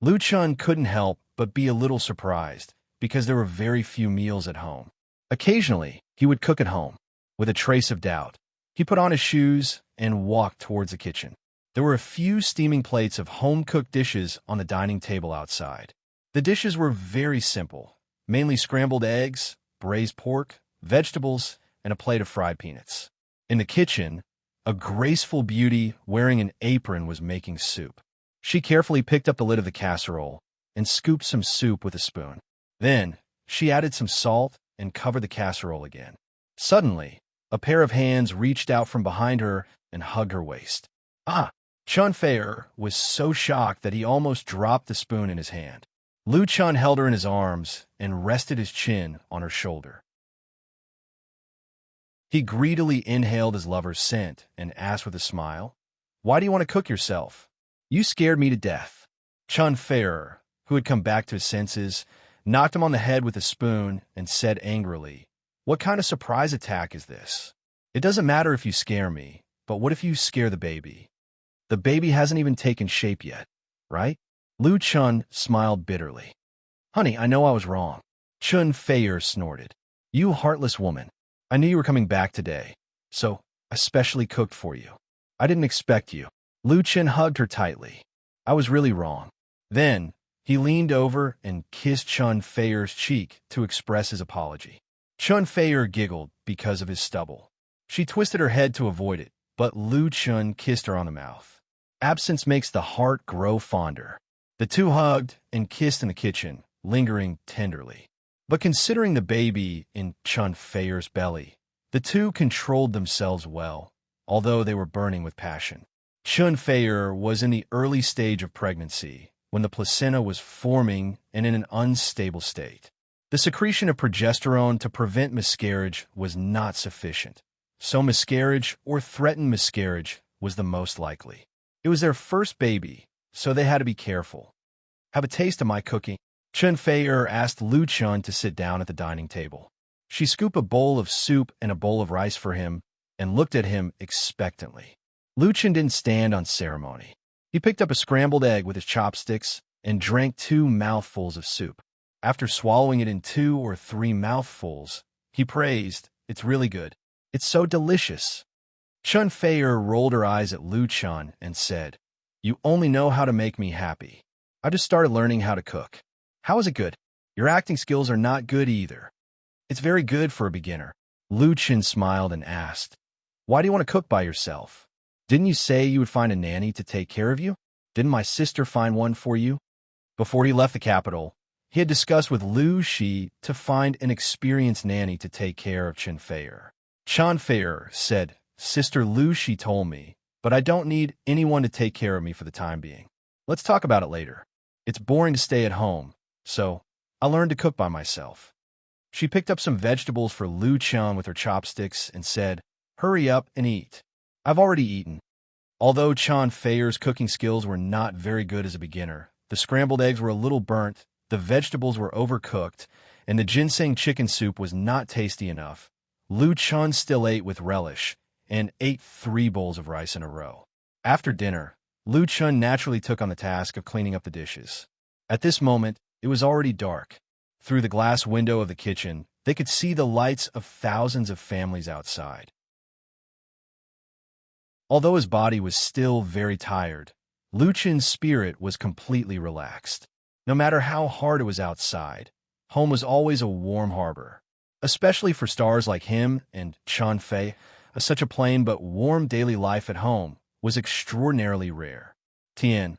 Liu Chun couldn't help but be a little surprised, because there were very few meals at home. Occasionally, he would cook at home. With a trace of doubt, he put on his shoes and walked towards the kitchen. There were a few steaming plates of home-cooked dishes on the dining table outside. The dishes were very simple, mainly scrambled eggs, braised pork, vegetables, and a plate of fried peanuts. In the kitchen, a graceful beauty wearing an apron was making soup. She carefully picked up the lid of the casserole and scooped some soup with a spoon. Then, she added some salt and covered the casserole again. Suddenly, a pair of hands reached out from behind her and hugged her waist. Chen Feier was so shocked that he almost dropped the spoon in his hand. Liu Chun held her in his arms and rested his chin on her shoulder. He greedily inhaled his lover's scent and asked with a smile, "Why do you want to cook yourself? You scared me to death." Chen Feier, who had come back to his senses, knocked him on the head with a spoon and said angrily, "What kind of surprise attack is this? It doesn't matter if you scare me, but what if you scare the baby? The baby hasn't even taken shape yet, right?" Liu Chun smiled bitterly. "Honey, I know I was wrong." Chen Feier snorted. "You heartless woman. I knew you were coming back today, so I specially cooked for you. I didn't expect you." Liu Chun hugged her tightly. "I was really wrong." Then, he leaned over and kissed Chen Feier's cheek to express his apology. Chen Feier giggled because of his stubble. She twisted her head to avoid it, but Liu Chun kissed her on the mouth. Absence makes the heart grow fonder. The two hugged and kissed in the kitchen, lingering tenderly. But considering the baby in Chen Feier's belly, the two controlled themselves well, although they were burning with passion. Chen Feier was in the early stage of pregnancy, when the placenta was forming and in an unstable state. The secretion of progesterone to prevent miscarriage was not sufficient, so miscarriage or threatened miscarriage was the most likely. It was their first baby, so they had to be careful. "Have a taste of my cooking?" Chen Feier asked Liu Chun to sit down at the dining table. She scooped a bowl of soup and a bowl of rice for him and looked at him expectantly. Liu Chun didn't stand on ceremony. He picked up a scrambled egg with his chopsticks and drank 2 mouthfuls of soup. After swallowing it in 2 or 3 mouthfuls, he praised, "It's really good. It's so delicious." Chen Feier rolled her eyes at Liu Chun and said, "You only know how to make me happy. I just started learning how to cook. How is it good? Your acting skills are not good either." "It's very good for a beginner." Liu Chun smiled and asked, "Why do you want to cook by yourself? Didn't you say you would find a nanny to take care of you? Didn't my sister find one for you?" Before he left the capital, he had discussed with Liu Shi to find an experienced nanny to take care of Chen Feier. Chen Feier said, "Sister Liu Shi told me, but I don't need anyone to take care of me for the time being. Let's talk about it later. It's boring to stay at home, so I learned to cook by myself." She picked up some vegetables for Liu Chun with her chopsticks and said, "Hurry up and eat. I've already eaten." Although Chen Feier's cooking skills were not very good as a beginner, the scrambled eggs were a little burnt, the vegetables were overcooked, and the ginseng chicken soup was not tasty enough, Liu Chun still ate with relish and ate 3 bowls of rice in a row. After dinner, Liu Chun naturally took on the task of cleaning up the dishes. At this moment, it was already dark. Through the glass window of the kitchen, They could see the lights of thousands of families outside. Although his body was still very tired, Lu Chen's spirit was completely relaxed. No matter how hard it was outside, home was always a warm harbor. Especially for stars like him and Chen Fei, such a plain but warm daily life at home was extraordinarily rare. Tian,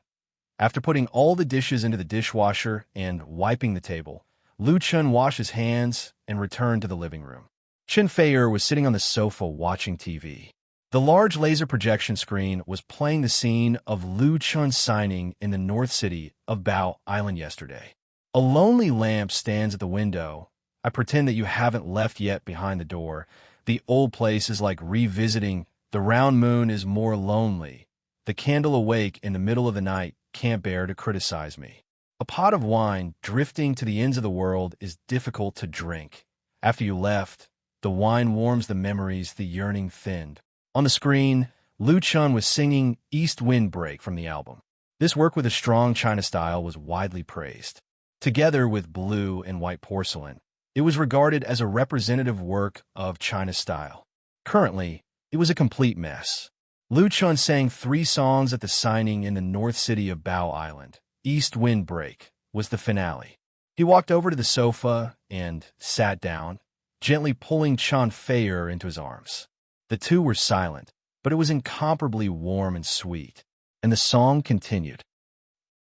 after putting all the dishes into the dishwasher and wiping the table, Lu Chen washed his hands and returned to the living room. Chen Fei was sitting on the sofa watching TV. The large laser projection screen was playing the scene of Lu Chen's signing in the North City of Bao Island yesterday. A lonely lamp stands at the window. I pretend that you haven't left yet behind the door. The old place is like revisiting. The round moon is more lonely. The candle awake in the middle of the night can't bear to criticize me. A pot of wine drifting to the ends of the world is difficult to drink. After you left, the wine warms the memories the yearning thinned. On the screen, Lu Chen was singing East Wind Break from the album. This work with a strong China style was widely praised. Together with blue and white porcelain, it was regarded as a representative work of China style. Currently, it was a complete mess. Lu Chen sang 3 songs at the signing in the North City of Bao Island. East Wind Break was the finale. He walked over to the sofa and sat down, gently pulling Chen Fei into his arms. The two were silent, but it was incomparably warm and sweet, and the song continued.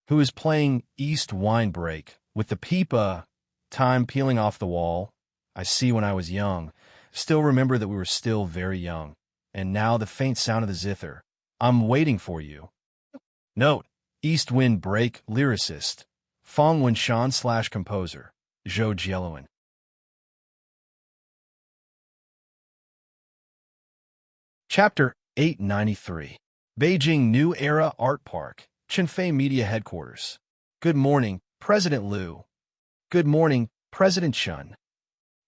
Who is playing East Wind Break with the pipa, time peeling off the wall. I see when I was young, still remember that we were still very young, and now the faint sound of the zither. I'm waiting for you. Note, East Wind Break lyricist, Fong Wenshan / composer, Zhou Jieluan. Chapter 893. Beijing New Era Art Park, Chenfei Media Headquarters. Good morning, President Liu. Good morning, President Chen.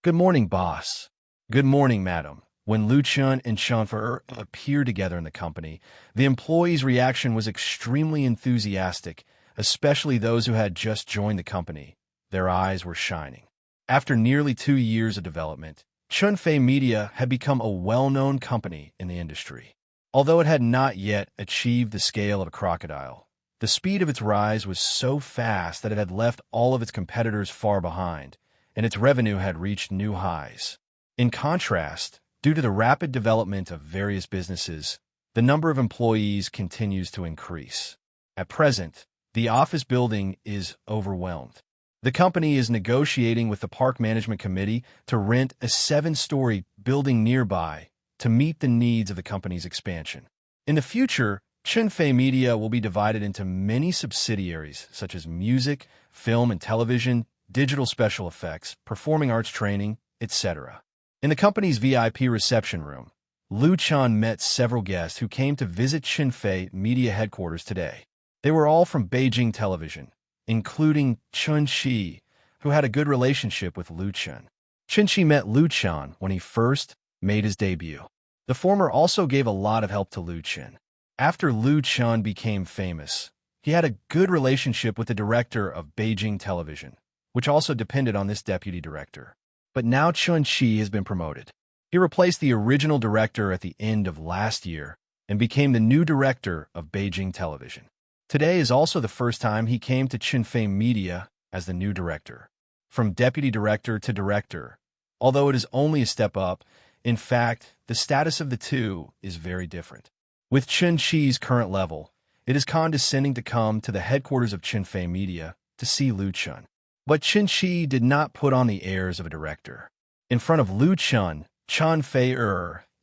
Good morning, boss. Good morning, madam. When Lu Chen and Chen Fei appeared together in the company, the employees' reaction was extremely enthusiastic, especially those who had just joined the company. Their eyes were shining. After nearly 2 years of development, Chenfei Media had become a well-known company in the industry. Although it had not yet achieved the scale of a crocodile, the speed of its rise was so fast that it had left all of its competitors far behind, and its revenue had reached new highs. In contrast, due to the rapid development of various businesses, the number of employees continues to increase. At present, the office building is overwhelmed. The company is negotiating with the Park Management Committee to rent a 7-story building nearby to meet the needs of the company's expansion. In the future, Chenfei Media will be divided into many subsidiaries such as music, film and television, digital special effects, performing arts training, etc. In the company's VIP reception room, Lu Chen met several guests who came to visit Chenfei Media headquarters today. They were all from Beijing Television, including Chen Shi, who had a good relationship with Lu Chen. Chen Shi met Lu Chen when he first made his debut. The former also gave a lot of help to Lu Chen. After Lu Chen became famous, he had a good relationship with the director of Beijing Television, which also depended on this deputy director. But now Chen Shi has been promoted. He replaced the original director at the end of last year and became the new director of Beijing Television. Today is also the first time he came to Chenfei Media as the new director. From deputy director to director, although it is only a step up, in fact, the status of the two is very different. With Chen Shi's current level, it is condescending to come to the headquarters of Chenfei Media to see Lu Chen. But Chen Shi did not put on the airs of a director. In front of Lu Chen, Chen Fei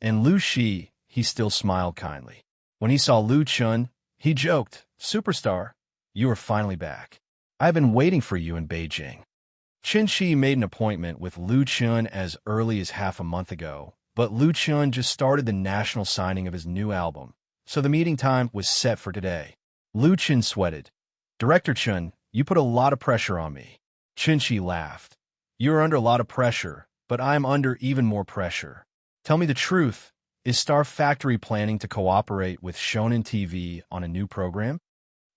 and Lu Shi, he still smiled kindly. When he saw Lu Chen, he joked, "Superstar, you are finally back. I have been waiting for you in Beijing." Chen Shi made an appointment with Lu Chen as early as half a month ago, but Lu Chen just started the national signing of his new album, so the meeting time was set for today. Lu Chen sweated. "Director Chen, you put a lot of pressure on me." Chen Shi laughed. "You are under a lot of pressure, but I am under even more pressure. Tell me the truth. Is Star Factory planning to cooperate with Shonen TV on a new program?"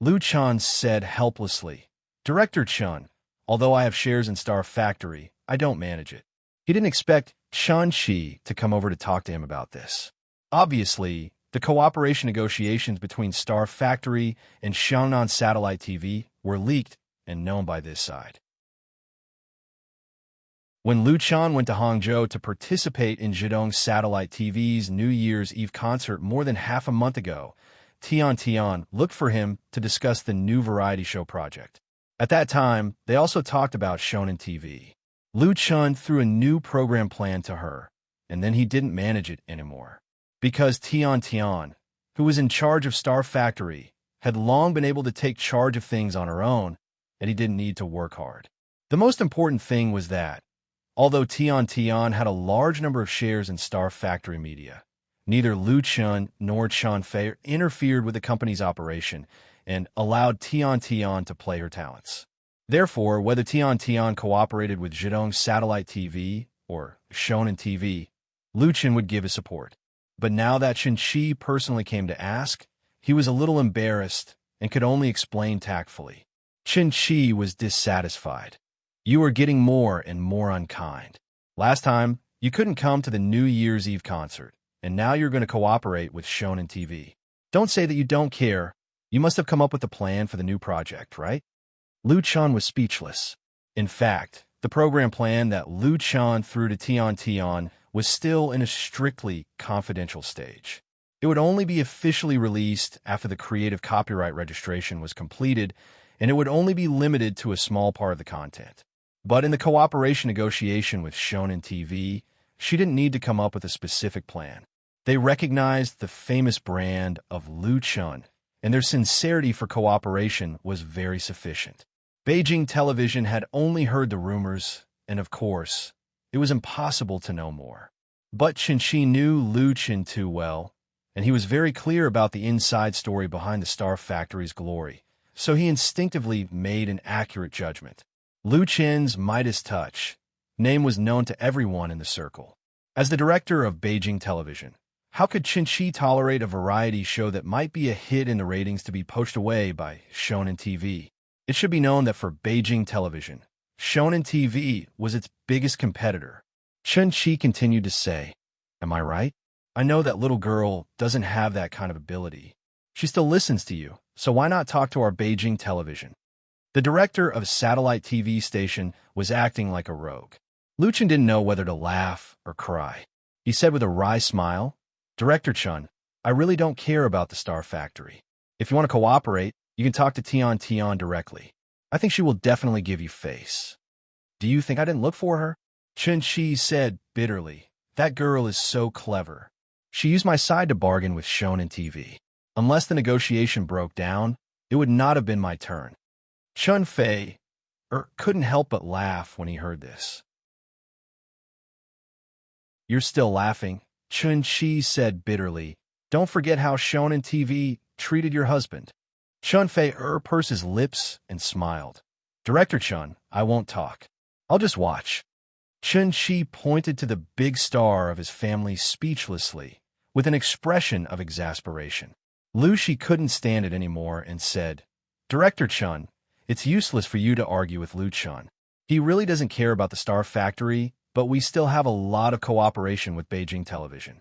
Lu Chen said helplessly. "Director Chen, although I have shares in Star Factory, I don't manage it." He didn't expect Chen-Chi to come over to talk to him about this. Obviously, the cooperation negotiations between Star Factory and Shannon Satellite TV were leaked and known by this side. When Lu Chan went to Hangzhou to participate in Zhidong Satellite TV's New Year's Eve concert more than half a month ago, Tian looked for him to discuss the new variety show project. At that time, they also talked about Shonen TV. Lu Chan threw a new program plan to her, and then he didn't manage it anymore. Because Tian, who was in charge of Star Factory, had long been able to take charge of things on her own, and he didn't need to work hard. The most important thing was that, although Tian had a large number of shares in Star Factory Media, neither Lu Chan nor Chan Fei interfered with the company's operation and allowed Tian to play her talents. Therefore, whether Tian cooperated with Zhidong Satellite TV or Shonen TV, Lu Chan would give his support. But now that Chen-Chi personally came to ask, he was a little embarrassed and could only explain tactfully. Chen-Chi was dissatisfied. You are getting more and more unkind. Last time, you couldn't come to the New Year's Eve concert, and now you're going to cooperate with Shonen TV. Don't say that you don't care. You must have come up with a plan for the new project, right? Lu Chan was speechless. In fact, the program plan that Lu Chan threw to Tian was still in a strictly confidential stage. It would only be officially released after the creative copyright registration was completed, and it would only be limited to a small part of the content. But in the cooperation negotiation with Shonen TV, she didn't need to come up with a specific plan. They recognized the famous brand of Lu Chan, and their sincerity for cooperation was very sufficient. Beijing television had only heard the rumors, and of course, it was impossible to know more. But Chen-Chi knew Lu Chan too well, and he was very clear about the inside story behind the Star Factory's glory, so he instinctively made an accurate judgment. Lu Chan's Midas touch name was known to everyone in the circle. As the director of Beijing television, how could Chen-Chi tolerate a variety show that might be a hit in the ratings to be poached away by Shonen TV? It should be known that for Beijing television, Shonen TV was its biggest competitor. Chen-Chi continued to say, "Am I right? I know that little girl doesn't have that kind of ability. She still listens to you, so why not talk to our Beijing television?" The director of a satellite TV station was acting like a rogue. Lu Chan didn't know whether to laugh or cry. He said with a wry smile, "Director Chun, I really don't care about the Star Factory. If you want to cooperate, you can talk to Tian directly. I think she will definitely give you face." "Do you think I didn't look for her?" Chen-Chi said bitterly. "That girl is so clever. She used my side to bargain with Shonen TV. Unless the negotiation broke down, it would not have been my turn." Chun Fei couldn't help but laugh when he heard this. "You're still laughing," Chen-Chi said bitterly. "Don't forget how Shonen TV treated your husband." Chun Fei pursed his lips and smiled. "Director Chun, I won't talk. I'll just watch." Chen-Chi pointed to the big star of his family speechlessly, with an expression of exasperation. Lu Shi couldn't stand it anymore and said, "Director Chun, it's useless for you to argue with Lu Chan. He really doesn't care about the Star Factory, but we still have a lot of cooperation with Beijing television."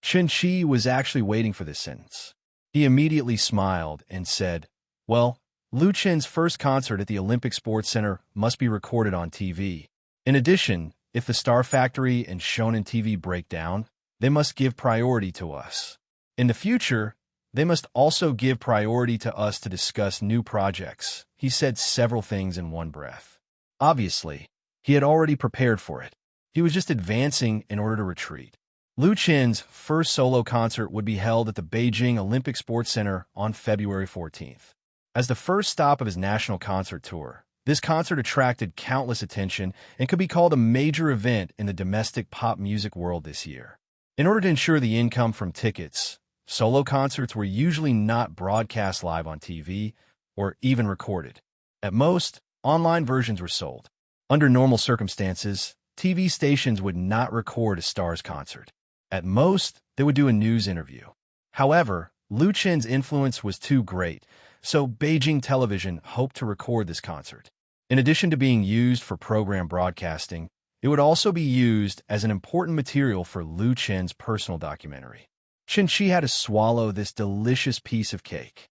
Chen-Chi was actually waiting for this sentence. He immediately smiled and said, "Well, Lu Chen's first concert at the Olympic Sports Center must be recorded on TV. In addition, if the Star Factory and Shonen TV break down, they must give priority to us. In the future, they must also give priority to us to discuss new projects." He said several things in one breath. Obviously, he had already prepared for it. He was just advancing in order to retreat. Lu Chen's first solo concert would be held at the Beijing Olympic Sports Center on February 14th. As the first stop of his national concert tour, this concert attracted countless attention and could be called a major event in the domestic pop music world this year. In order to ensure the income from tickets, solo concerts were usually not broadcast live on TV or even recorded. At most, online versions were sold. Under normal circumstances, TV stations would not record a star's concert. At most, they would do a news interview. However, Lu Chen's influence was too great, so Beijing television hoped to record this concert. In addition to being used for program broadcasting, It would also be used as an important material for Lu Chen's personal documentary. Shi had to swallow this delicious piece of cake.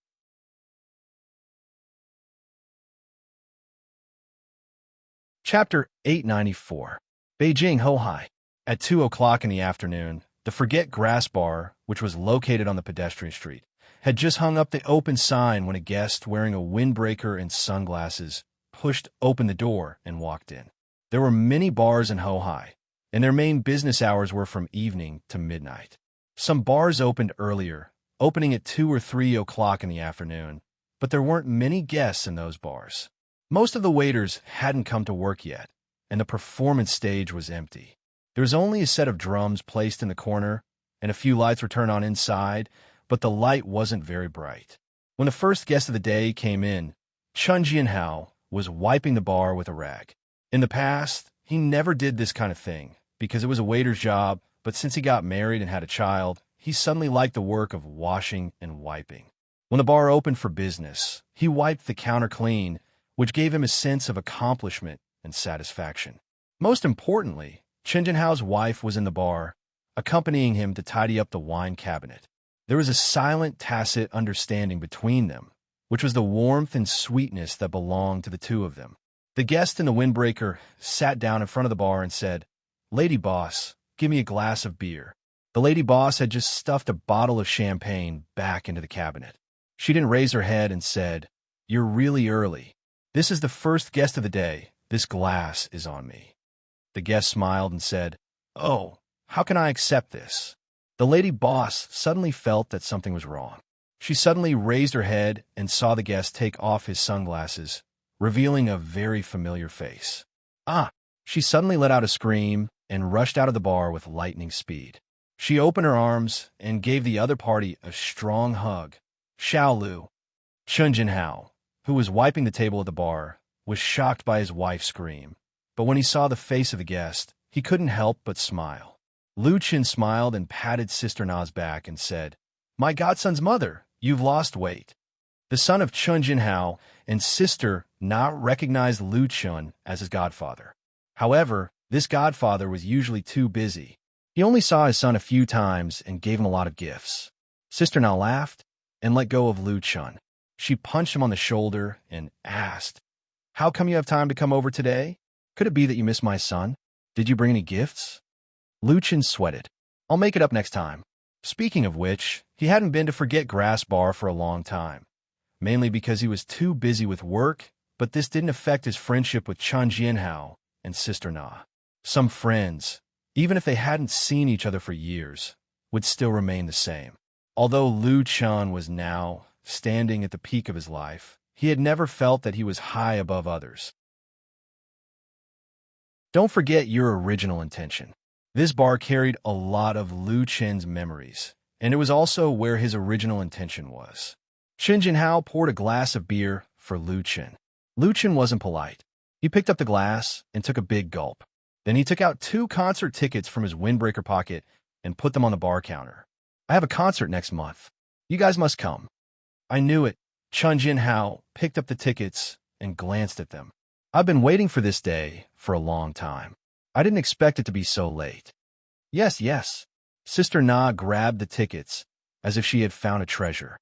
Chapter 894. Beijing Hohai. At 2 o'clock in the afternoon, the Forget Grass Bar, which was located on the pedestrian street, had just hung up the open sign when a guest wearing a windbreaker and sunglasses pushed open the door and walked in. There were many bars in Hohai, and their main business hours were from evening to midnight. Some bars opened earlier, opening at 2 or 3 o'clock in the afternoon, but there weren't many guests in those bars. Most of the waiters hadn't come to work yet, and the performance stage was empty. There was only a set of drums placed in the corner, and a few lights were turned on inside, but the light wasn't very bright. When the first guest of the day came in, Chun Jianhao was wiping the bar with a rag. In the past, he never did this kind of thing, because it was a waiter's job, but since he got married and had a child, he suddenly liked the work of washing and wiping. When the bar opened for business, he wiped the counter clean, which gave him a sense of accomplishment and satisfaction. Most importantly, Chen Jinhao's wife was in the bar, accompanying him to tidy up the wine cabinet. There was a silent, tacit understanding between them, which was the warmth and sweetness that belonged to the two of them. The guest in the windbreaker sat down in front of the bar and said, "Lady boss, give me a glass of beer." The lady boss had just stuffed a bottle of champagne back into the cabinet. She didn't raise her head and said, "You're really early. This is the first guest of the day. This glass is on me." The guest smiled and said, "Oh, how can I accept this?" The lady boss suddenly felt that something was wrong. She suddenly raised her head and saw the guest take off his sunglasses, revealing a very familiar face. "Ah!" She suddenly let out a scream and rushed out of the bar with lightning speed. She opened her arms and gave the other party a strong hug. Xiao Lu, Chun Jinhao, who was wiping the table at the bar, was shocked by his wife's scream, but when he saw the face of the guest, he couldn't help but smile. Lu Chen smiled and patted Sister Na's back and said, "My godson's mother, you've lost weight." The son of Chun Jinhao and Sister Na recognized Lu Chun as his godfather. However, this godfather was usually too busy. He only saw his son a few times and gave him a lot of gifts. Sister Na laughed and let go of Lu Chun. She punched him on the shoulder and asked, "How come you have time to come over today? Could it be that you miss my son? Did you bring any gifts?" Lu Chen sweated. "I'll make it up next time." Speaking of which, he hadn't been to Forget Grass Bar for a long time, mainly because he was too busy with work, but this didn't affect his friendship with Chun Jianhao and Sister Na. Some friends, even if they hadn't seen each other for years, would still remain the same. Although Lu Chun was now standing at the peak of his life, he had never felt that he was high above others. Don't forget your original intention. This bar carried a lot of Lu Chen's memories, and it was also where his original intention was. Chen Jinhao poured a glass of beer for Lu Chen. Lu Chen wasn't polite. He picked up the glass and took a big gulp. Then he took out 2 concert tickets from his windbreaker pocket and put them on the bar counter. "I have a concert next month. You guys must come." "I knew it." Chun Jinhao picked up the tickets and glanced at them. "I've been waiting for this day for a long time. I didn't expect it to be so late." Yes, yes." Sister Na grabbed the tickets as if she had found a treasure.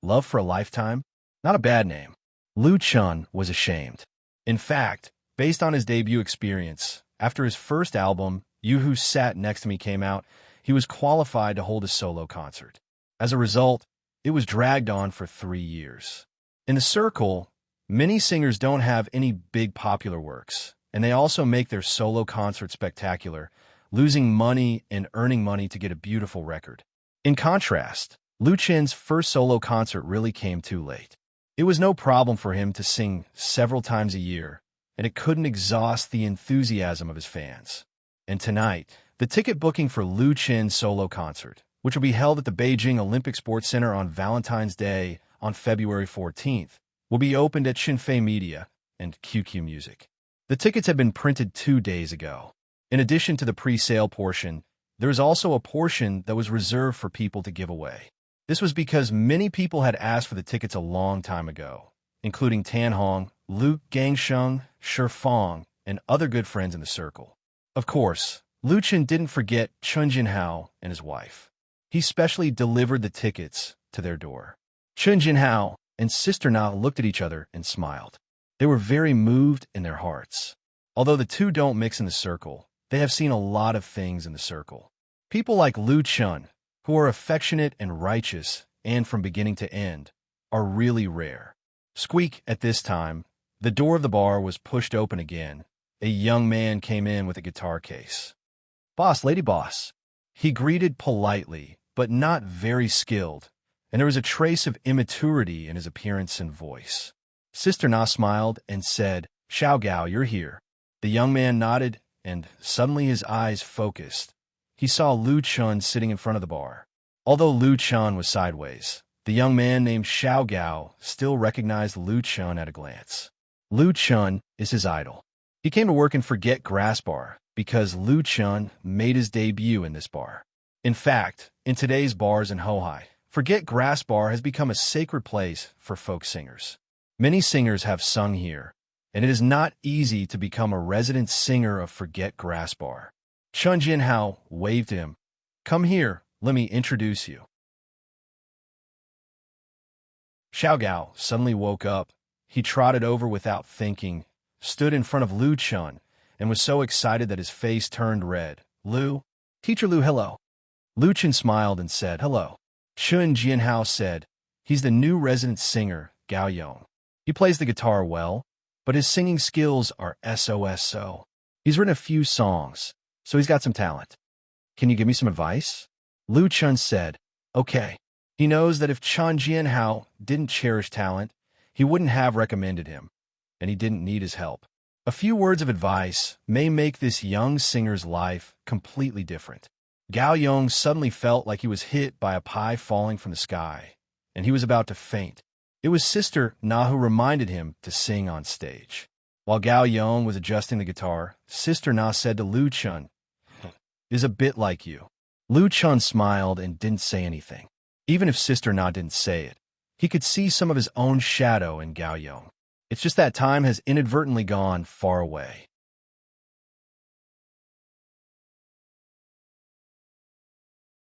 Love for a lifetime? Not a bad name. Lu Chun was ashamed. In fact, based on his debut experience, after his first album, You Who Sat Next to Me came out, he was qualified to hold a solo concert. As a result, it was dragged on for 3 years. In the circle, many singers don't have any big popular works, and they also make their solo concert spectacular, losing money and earning money to get a beautiful record. In contrast, Lu Chen's first solo concert really came too late. It was no problem for him to sing several times a year, and it couldn't exhaust the enthusiasm of his fans. And tonight, the ticket booking for Lu Chen's solo concert, which will be held at the Beijing Olympic Sports Center on Valentine's Day on February 14th, will be opened at Xinfei Media and QQ Music. The tickets had been printed 2 days ago. In addition to the pre-sale portion, there is also a portion that was reserved for people to give away. This was because many people had asked for the tickets a long time ago, including Tan Hong, Luke Gangsheng, Shi Fong, and other good friends in the circle. Of course, Lu Chen didn't forget Chun Jinhao and his wife. He specially delivered the tickets to their door. Chun Jinhao and Sister Na looked at each other and smiled. They were very moved in their hearts. Although the two don't mix in the circle, they have seen a lot of things in the circle. People like Lu Chun, who are affectionate and righteous and from beginning to end, are really rare. Squeak, at this time, the door of the bar was pushed open again. A young man came in with a guitar case. "Boss, lady boss." He greeted politely, but not very skilled, and there was a trace of immaturity in his appearance and voice. Sister Na smiled and said, "Xiao Gao, you're here." The young man nodded, and suddenly his eyes focused. He saw Lu Chun sitting in front of the bar. Although Lu Chun was sideways, the young man named Xiao Gao still recognized Lu Chun at a glance. Lu Chun is his idol. He came to work in Forget Grass Bar because Lu Chun made his debut in this bar. In fact, in today's bars in Hohai, Forget Grass Bar has become a sacred place for folk singers. Many singers have sung here, and it is not easy to become a resident singer of Forget Grass Bar. Chun Jinhao waved to him. "Come here, let me introduce you." Xiao Gao suddenly woke up. He trotted over without thinking, stood in front of Lu Chun, and was so excited that his face turned red. "Lu? Teacher Lu, hello." Lu Chun smiled and said, "Hello." Chun Jinhao said, "He's the new resident singer, Gao Yong. He plays the guitar well, but his singing skills are SOSO. He's written a few songs, so he's got some talent. Can you give me some advice?" Lu Chun said, "Okay." He knows that if Chun Jinhao didn't cherish talent, he wouldn't have recommended him, and he didn't need his help. A few words of advice may make this young singer's life completely different. Gao Yong suddenly felt like he was hit by a pie falling from the sky, and he was about to faint. It was Sister Na who reminded him to sing on stage. While Gao Yong was adjusting the guitar, Sister Na said to Lu Chun, "Is a bit like you." Lu Chun smiled and didn't say anything. Even if Sister Na didn't say it, he could see some of his own shadow in Gao Yong. It's just that time has inadvertently gone far away.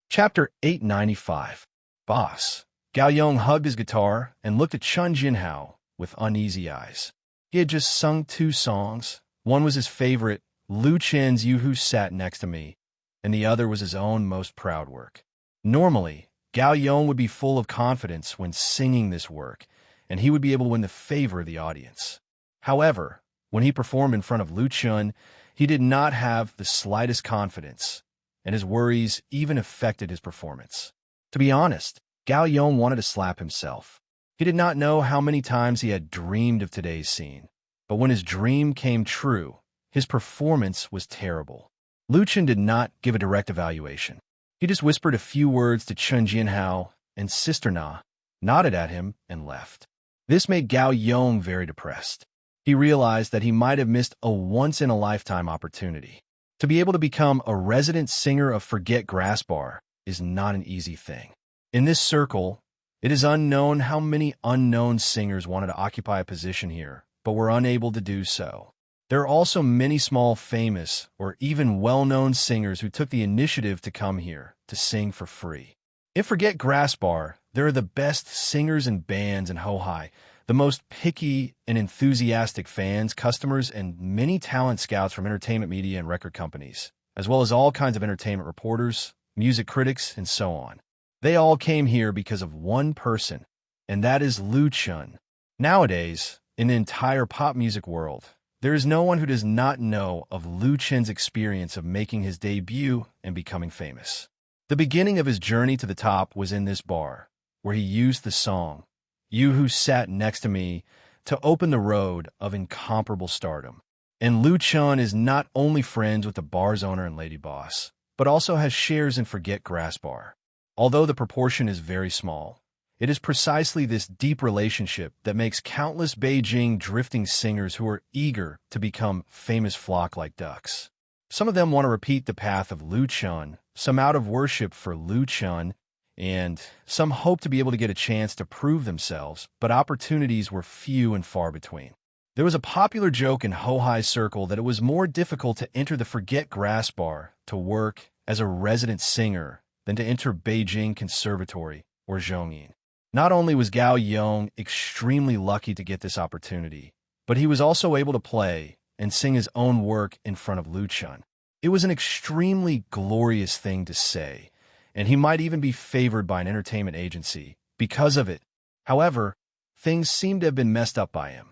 Chapter 895. Boss. Gao Yong hugged his guitar and looked at Chun Jinhao with uneasy eyes. He had just sung 2 songs. One was his favorite, Lu Chen's "You Who Sat Next to Me," and the other was his own most proud work. Normally, Gao Yong would be full of confidence when singing this work, and he would be able to win the favor of the audience. However, when he performed in front of Lu Chun, he did not have the slightest confidence, and his worries even affected his performance. To be honest, Gao Yong wanted to slap himself. He did not know how many times he had dreamed of today's scene, but when his dream came true, his performance was terrible. Lu Chun did not give a direct evaluation. He just whispered a few words to Chun Jinhao, and Sister Na nodded at him and left. This made Gao Yong very depressed. He realized that he might have missed a once-in-a-lifetime opportunity. To be able to become a resident singer of Forget Grass Bar is not an easy thing. In this circle, it is unknown how many unknown singers wanted to occupy a position here, but were unable to do so. There are also many small famous or even well-known singers who took the initiative to come here to sing for free. In Forget Grass Bar, there are the best singers and bands in Hohai, the most picky and enthusiastic fans, customers, and many talent scouts from entertainment media and record companies, as well as all kinds of entertainment reporters, music critics, and so on. They all came here because of one person, and that is Lu Chun. Nowadays, in the entire pop music world, there is no one who does not know of Lu Chun's experience of making his debut and becoming famous. The beginning of his journey to the top was in this bar, where he used the song, "You Who Sat Next to Me," to open the road of incomparable stardom. And Lu Chun is not only friends with the bar's owner and lady boss, but also has shares in Forget Grass Bar. Although the proportion is very small, it is precisely this deep relationship that makes countless Beijing drifting singers who are eager to become famous flock like ducks. Some of them want to repeat the path of Lu Chun, some out of worship for Lu Chun, and some hope to be able to get a chance to prove themselves, but opportunities were few and far between. There was a popular joke in Hohai Circle that it was more difficult to enter the Forget Grass Bar to work as a resident singer than to enter Beijing Conservatory or Zhongyin. Not only was Gao Yong extremely lucky to get this opportunity, but he was also able to play and sing his own work in front of Lu Chun. It was an extremely glorious thing to say, and he might even be favored by an entertainment agency because of it. However, things seemed to have been messed up by him.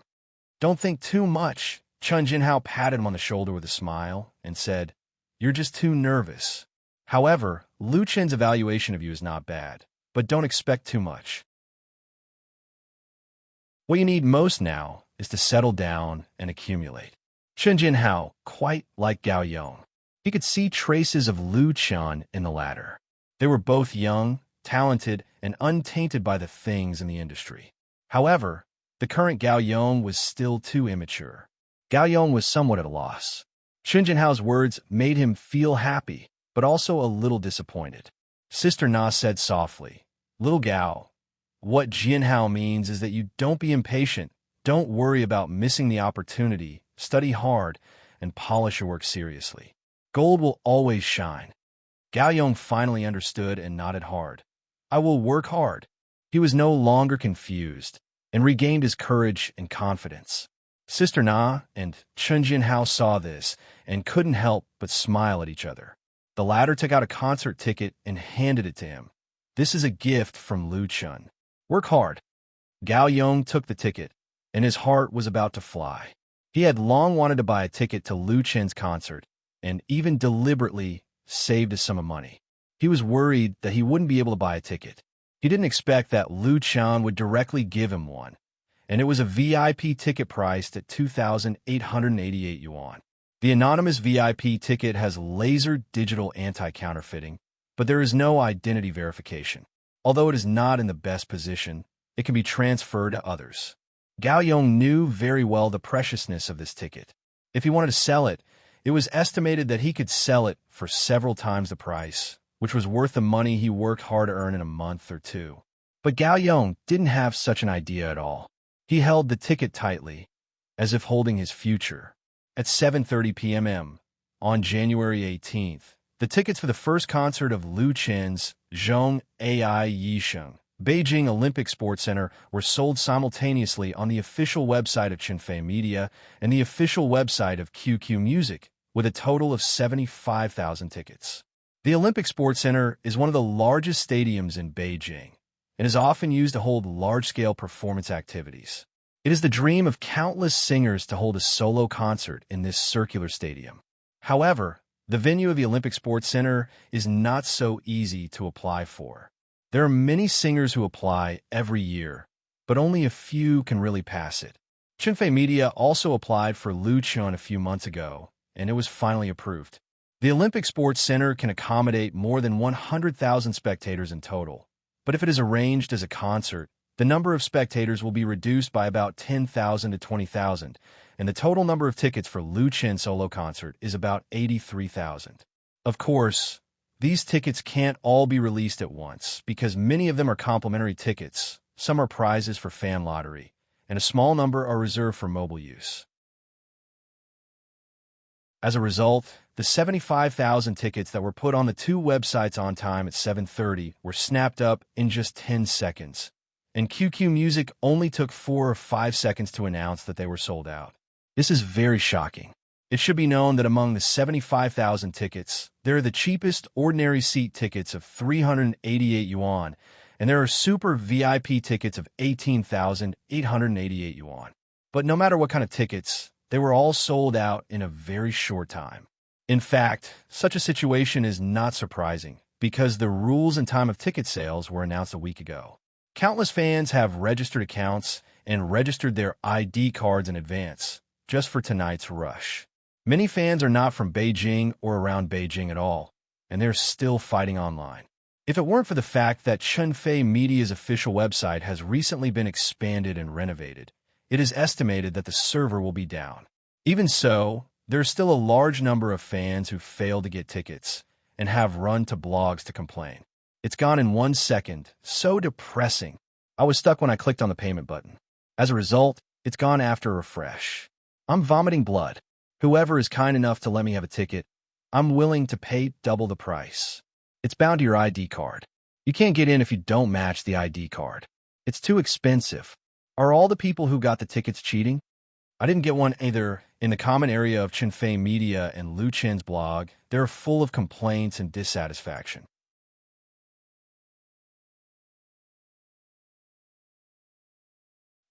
"Don't think too much." Chun Jinhao patted him on the shoulder with a smile and said, "You're just too nervous." However, Lu Chen's evaluation of you is not bad, but don't expect too much. What you need most now is to settle down and accumulate. Chun Jinhao, quite like Gao Yong. He could see traces of Lu Chun in the latter. They were both young, talented, and untainted by the things in the industry. However, the current Gao Yong was still too immature. Gao Yong was somewhat at a loss. Chun Jinhao's words made him feel happy, but also a little disappointed. Sister Na said softly, "Little Gao, what Jinhao means is that you don't be impatient, don't worry about missing the opportunity, study hard, and polish your work seriously. Gold will always shine." Gao Yong finally understood and nodded hard. "I will work hard." He was no longer confused and regained his courage and confidence. Sister Na and Chun Jinhao saw this and couldn't help but smile at each other. The latter took out a concert ticket and handed it to him. "This is a gift from Lu Chun. Work hard." Gao Yong took the ticket, and his heart was about to fly. He had long wanted to buy a ticket to Lu Chen's concert, and even deliberately saved a sum of money. He was worried that he wouldn't be able to buy a ticket. He didn't expect that Lu Chun would directly give him one, and it was a VIP ticket priced at 2,888 yuan. The anonymous VIP ticket has laser digital anti-counterfeiting, but there is no identity verification. Although it is not in the best position, it can be transferred to others. Gao Yong knew very well the preciousness of this ticket. If he wanted to sell it, it was estimated that he could sell it for several times the price, which was worth the money he worked hard to earn in a month or two. But Gao Yong didn't have such an idea at all. He held the ticket tightly, as if holding his future. At 7:30 p.m. on January 18th, the tickets for the first concert of Lu Chen's Zhong Ai Yisheng Beijing Olympic Sports Center were sold simultaneously on the official website of Qinfei Media and the official website of QQ Music, with a total of 75,000 tickets. The Olympic Sports Center is one of the largest stadiums in Beijing and is often used to hold large-scale performance activities. It is the dream of countless singers to hold a solo concert in this circular stadium. However, the venue of the Olympic Sports Center is not so easy to apply for. There are many singers who apply every year, but only a few can really pass it. Qinfei Media also applied for Lu Chun a few months ago, and it was finally approved. The Olympic Sports Center can accommodate more than 100,000 spectators in total, but if it is arranged as a concert, the number of spectators will be reduced by about 10,000 to 20,000, and the total number of tickets for Lu Chen's solo concert is about 83,000. Of course, these tickets can't all be released at once because many of them are complimentary tickets, some are prizes for fan lottery, and a small number are reserved for mobile use. As a result, the 75,000 tickets that were put on the two websites on time at 7:30 were snapped up in just 10 seconds, and QQ Music only took 4 or 5 seconds to announce that they were sold out. This is very shocking. It should be known that among the 75,000 tickets, there are the cheapest ordinary seat tickets of 388 yuan, and there are super VIP tickets of 18,888 yuan. But no matter what kind of tickets, they were all sold out in a very short time. In fact, such a situation is not surprising because the rules and time of ticket sales were announced a week ago. Countless fans have registered accounts and registered their ID cards in advance, just for tonight's rush. Many fans are not from Beijing or around Beijing at all, and they're still fighting online. If it weren't for the fact that Qinfei Media's official website has recently been expanded and renovated, it is estimated that the server will be down. Even so, there's still a large number of fans who fail to get tickets and have run to blogs to complain. It's gone in 1 second. So depressing. I was stuck when I clicked on the payment button. As a result, It's gone after a fresh. I'm vomiting blood. Whoever is kind enough to let me have a ticket, I'm willing to pay double the price. It's bound to your ID card. You can't get in if you don't match the ID card. It's too expensive. Are all the people who got the tickets cheating? I didn't get one either. In the common area of Chenfei Media and Lu Chen's blog, they're full of complaints and dissatisfaction.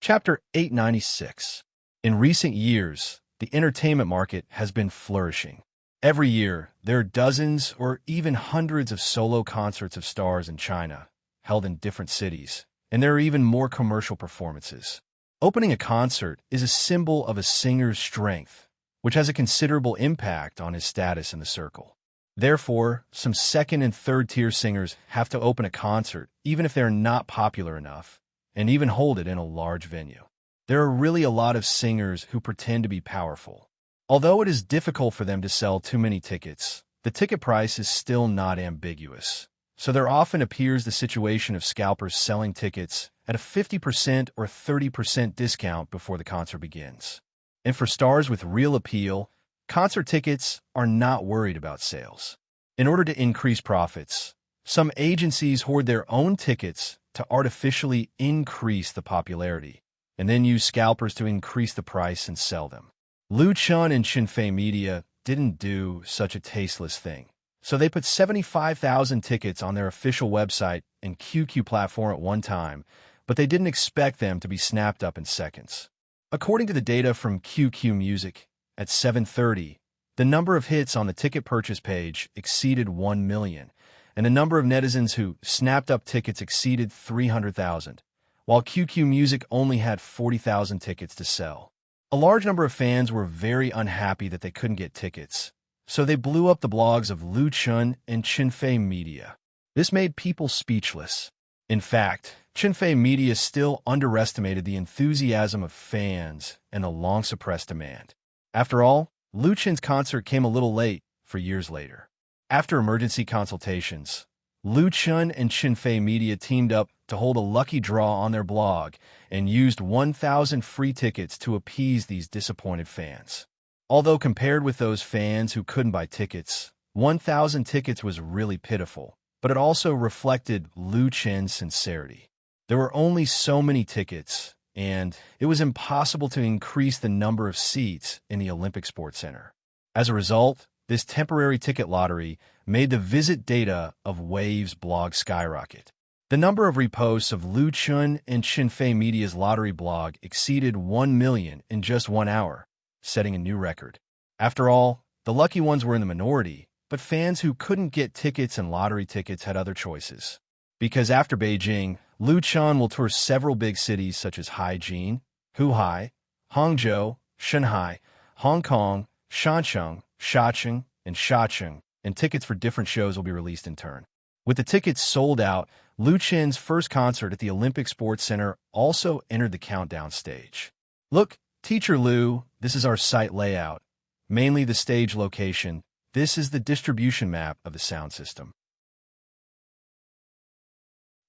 Chapter 896. In recent years, the entertainment market has been flourishing. Every year, there are dozens or even hundreds of solo concerts of stars in China, held in different cities, and there are even more commercial performances. Opening a concert is a symbol of a singer's strength, which has a considerable impact on his status in the circle. Therefore, some second- and third-tier singers have to open a concert even if they're not popular enough, and even hold it in a large venue. There are really a lot of singers who pretend to be powerful. Although it is difficult for them to sell too many tickets, the ticket price is still not ambiguous. So there often appears the situation of scalpers selling tickets at a 50% or 30% discount before the concert begins. And for stars with real appeal, concert tickets are not worried about sales. In order to increase profits, some agencies hoard their own tickets to artificially increase the popularity, and then use scalpers to increase the price and sell them. Lu Chun and Chenfei Media didn't do such a tasteless thing, so they put 75,000 tickets on their official website and QQ platform at one time, but they didn't expect them to be snapped up in seconds. According to the data from QQ Music, at 7:30, the number of hits on the ticket purchase page exceeded 1 million, and the number of netizens who snapped up tickets exceeded 300,000, while QQ Music only had 40,000 tickets to sell. A large number of fans were very unhappy that they couldn't get tickets, so they blew up the blogs of Lu Chun and Chenfei Media. This made people speechless. In fact, Chenfei Media still underestimated the enthusiasm of fans and the long-suppressed demand. After all, Lu Chen's concert came a little late for years later. After emergency consultations, Lu Chun and Chenfei Media teamed up to hold a lucky draw on their blog and used 1,000 free tickets to appease these disappointed fans. Although compared with those fans who couldn't buy tickets, 1,000 tickets was really pitiful, but it also reflected Lu Chen's sincerity. There were only so many tickets, and it was impossible to increase the number of seats in the Olympic Sports Center. As a result, this temporary ticket lottery made the visit data of Wave's blog skyrocket. The number of reposts of Lu Chun and Chenfei Media's lottery blog exceeded 1 million in just 1 hour, setting a new record. After all, the lucky ones were in the minority, but fans who couldn't get tickets and lottery tickets had other choices. Because after Beijing, Lu Chun will tour several big cities such as Haijin, Huhai, Hangzhou, Shanghai, Hong Kong, Shancheng, Shacheng, and Shacheng, and tickets for different shows will be released in turn. With the tickets sold out, Lu Chen's first concert at the Olympic Sports Center also entered the countdown stage. Look, Teacher Lu, this is our site layout. Mainly the stage location. This is the distribution map of the sound system.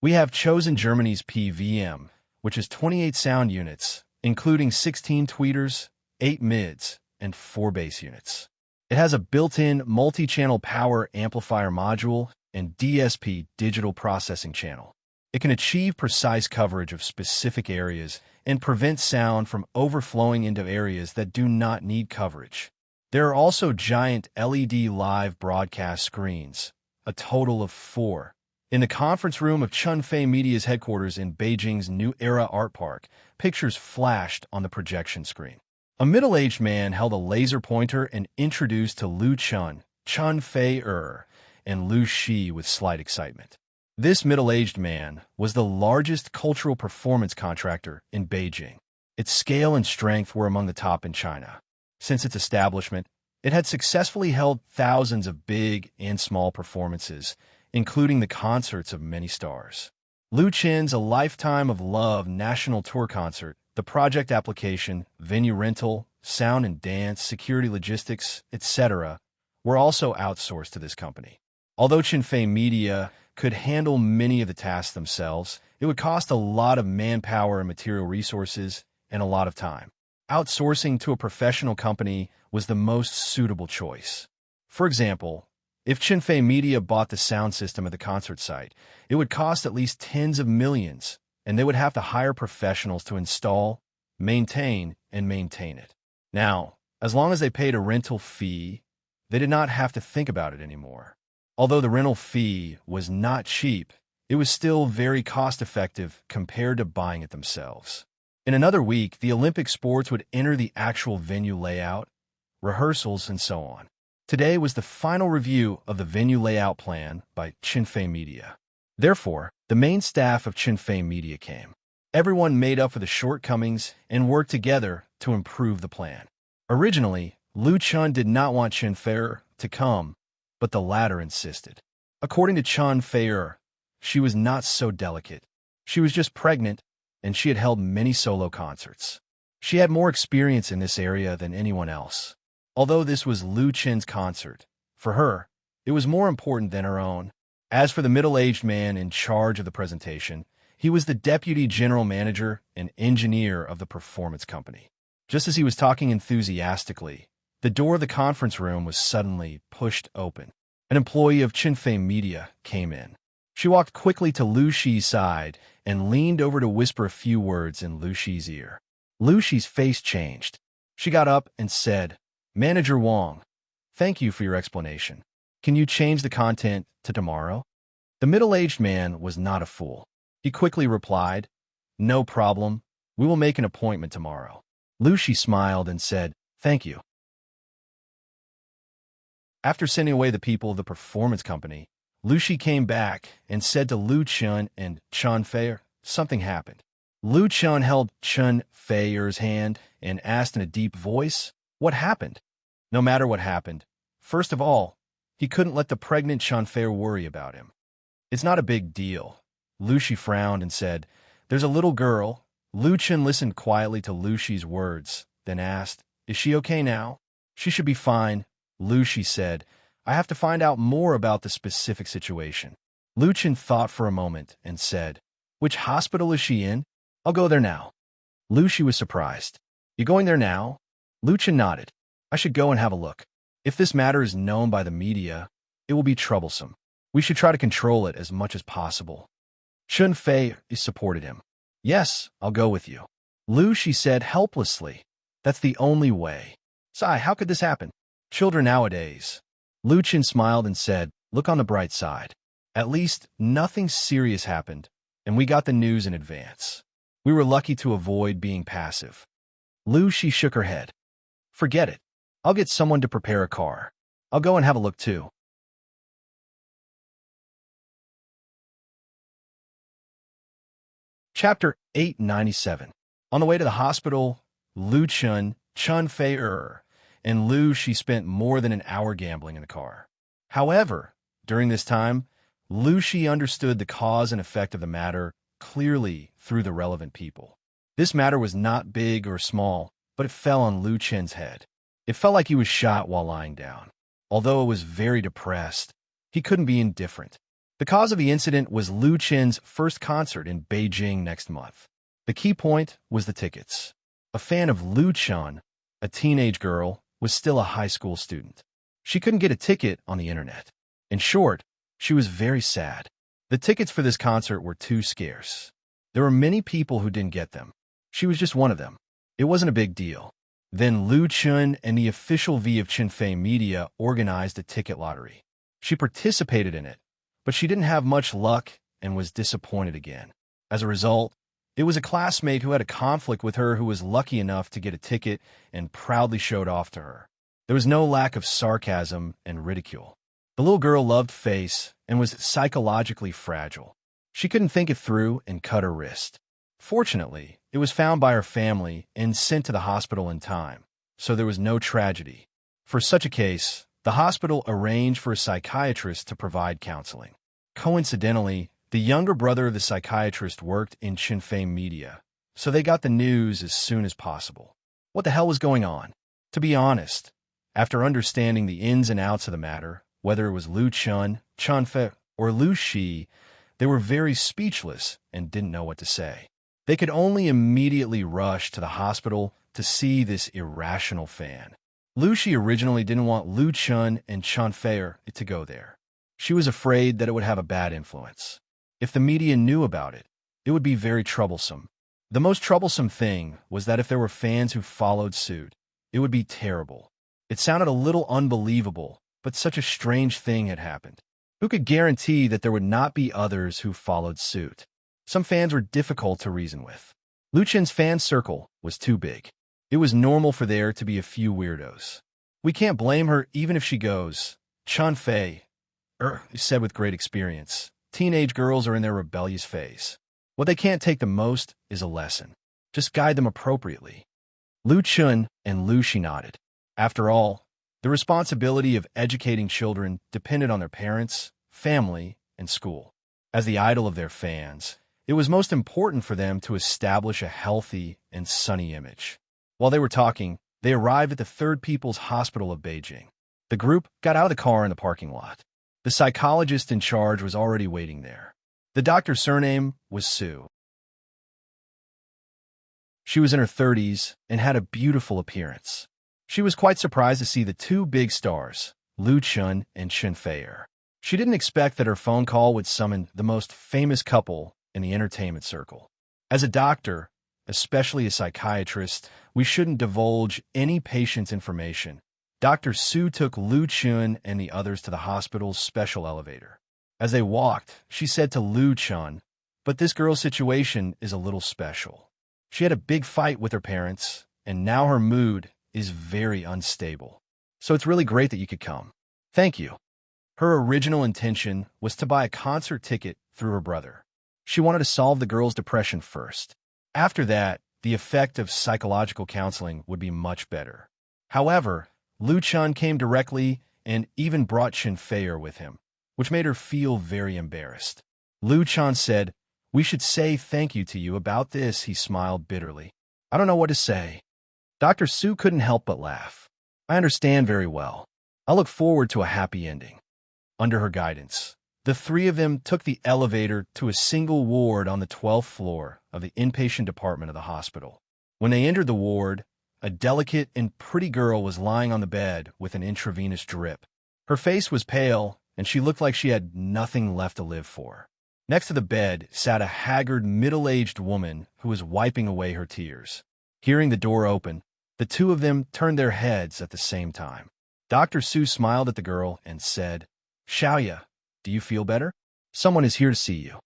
We have chosen Germany's PVM, which is 28 sound units, including 16 tweeters, 8 mids, and 4 bass units. It has a built-in multi-channel power amplifier module and DSP digital processing channel. It can achieve precise coverage of specific areas and prevent sound from overflowing into areas that do not need coverage. There are also giant LED live broadcast screens, a total of 4. In the conference room of Chenfei Media's headquarters in Beijing's New Era Art Park, pictures flashed on the projection screen. A middle-aged man held a laser pointer and introduced to Lu Chun, Chenfei and Lu Shi with slight excitement. This middle-aged man was the largest cultural performance contractor in Beijing. Its scale and strength were among the top in China. Since its establishment, it had successfully held thousands of big and small performances, including the concerts of many stars. Lu Chen's A Lifetime of Love national tour concert, the project application, venue rental, sound and dance, security logistics, etc., were also outsourced to this company. Although Chenfei Media could handle many of the tasks themselves, it would cost a lot of manpower and material resources, and a lot of time. Outsourcing to a professional company was the most suitable choice. For example, if Chinfei Media bought the sound system at the concert site, it would cost at least tens of millions, and they would have to hire professionals to install, maintain it. Now, as long as they paid a rental fee, they did not have to think about it anymore. Although the rental fee was not cheap, it was still very cost-effective compared to buying it themselves. In another week, the Olympic sports would enter the actual venue layout, rehearsals, and so on. Today was the final review of the venue layout plan by Chinfei Media. Therefore, the main staff of Chinfei Media came. Everyone made up for the shortcomings and worked together to improve the plan. Originally, Lu Chun did not want Chinfei to come, but the latter insisted. According to Chinfei, she was not so delicate. She was just pregnant, and she had held many solo concerts. She had more experience in this area than anyone else. Although this was Lu Chen's concert, for her, it was more important than her own. As for the middle-aged man in charge of the presentation, he was the deputy general manager and engineer of the performance company. Just as he was talking enthusiastically, the door of the conference room was suddenly pushed open. An employee of Chinfei Media came in. She walked quickly to Lu Shi's side and leaned over to whisper a few words in Lu Shi's ear. Lu Shi's face changed. She got up and said, "Manager Wang, thank you for your explanation. Can you change the content to tomorrow?" The middle-aged man was not a fool. He quickly replied, "No problem. We will make an appointment tomorrow." Lu Shi smiled and said, "Thank you." After sending away the people of the performance company, Lu Shi came back and said to Lu Chun and Chinfei, something happened. Lu Chun held Chinfei's hand and asked in a deep voice, "What happened?" No matter what happened, first of all, he couldn't let the pregnant Chinfei worry about him. "It's not a big deal." Lu Shi frowned and said, "There's a little girl." Lu Chun listened quietly to Lu Shi's words, then asked, "Is she okay now?" "She should be fine," Lu Shi said. "I have to find out more about the specific situation." Lu Chun thought for a moment and said, "Which hospital is she in? I'll go there now." Lu Shi was surprised. "You going there now?" Lu Chun nodded. "I should go and have a look. If this matter is known by the media, it will be troublesome. We should try to control it as much as possible." Chinfei supported him. "Yes, I'll go with you." Lu Shi said helplessly, "That's the only way." "Sai, how could this happen? Children nowadays." Lu Chun smiled and said, "Look on the bright side. At least nothing serious happened, and we got the news in advance. We were lucky to avoid being passive." Lu Shi shook her head. "Forget it. I'll get someone to prepare a car. I'll go and have a look too." Chapter 897. On the way to the hospital, Lu Chun, Chinfei, and Lu Shi spent more than an hour gambling in the car. However, during this time, Lu Shi understood the cause and effect of the matter clearly through the relevant people. This matter was not big or small, but it fell on Lu Chen's head. It felt like he was shot while lying down. Although it was very depressed, he couldn't be indifferent. The cause of the incident was Lu Chen's first concert in Beijing next month. The key point was the tickets. A fan of Lu Chun, a teenage girl, was still a high school student. She couldn't get a ticket on the internet. In short, she was very sad. The tickets for this concert were too scarce. There were many people who didn't get them. She was just one of them. It wasn't a big deal. Then Lu Chun and the official V of Chinfei Media organized a ticket lottery. She participated in it, but she didn't have much luck and was disappointed again. As a result, it was a classmate who had a conflict with her who was lucky enough to get a ticket and proudly showed off to her. There was no lack of sarcasm and ridicule. The little girl loved face and was psychologically fragile. She couldn't think it through and cut her wrist. Fortunately, it was found by her family and sent to the hospital in time, so there was no tragedy. For such a case, the hospital arranged for a psychiatrist to provide counseling. Coincidentally, the younger brother of the psychiatrist worked in Chinfei Media, so they got the news as soon as possible. What the hell was going on? To be honest, after understanding the ins and outs of the matter, whether it was Lu Chun, Chinfei, or Lu Shi, they were very speechless and didn't know what to say. They could only immediately rush to the hospital to see this irrational fan. Lucy originally didn't want Lu Chun and Chanfei to go there. She was afraid that it would have a bad influence. If the media knew about it, it would be very troublesome. The most troublesome thing was that if there were fans who followed suit, it would be terrible. It sounded a little unbelievable, but such a strange thing had happened. Who could guarantee that there would not be others who followed suit? Some fans were difficult to reason with. Lu Chen's fan circle was too big. It was normal for there to be a few weirdos. We can't blame her even if she goes. Chanfei said with great experience. Teenage girls are in their rebellious phase. What they can't take the most is a lesson. Just guide them appropriately. Lu Chun and Lu Shi nodded. After all, the responsibility of educating children depended on their parents, family, and school. As the idol of their fans, it was most important for them to establish a healthy and sunny image. While they were talking, they arrived at the Third People's Hospital of Beijing. The group got out of the car in the parking lot. The psychologist in charge was already waiting there. The doctor's surname was Su. She was in her 30s and had a beautiful appearance. She was quite surprised to see the two big stars, Lu Chun and Chanfei. She didn't expect that her phone call would summon the most famous couple in the entertainment circle. As a doctor, especially a psychiatrist, we shouldn't divulge any patient's information. Dr. Su took Lu Chun and the others to the hospital's special elevator. As they walked, she said to Lu Chun, "But this girl's situation is a little special. She had a big fight with her parents, and now her mood is very unstable. So it's really great that you could come. Thank you." Her original intention was to buy a concert ticket through her brother. She wanted to solve the girl's depression first. After that, the effect of psychological counseling would be much better. However, Lu Chun came directly and even brought Chanfei with him, which made her feel very embarrassed. Lu Chun said, "We should say thank you to you about this," he smiled bitterly. "I don't know what to say." Dr. Su couldn't help but laugh. "I understand very well. I look forward to a happy ending." Under her guidance, the three of them took the elevator to a single ward on the 12th floor of the inpatient department of the hospital. When they entered the ward, a delicate and pretty girl was lying on the bed with an intravenous drip. Her face was pale, and she looked like she had nothing left to live for. Next to the bed sat a haggard, middle-aged woman who was wiping away her tears. Hearing the door open, the two of them turned their heads at the same time. Dr. Su smiled at the girl and said, "Xiaoya, do you feel better? Someone is here to see you."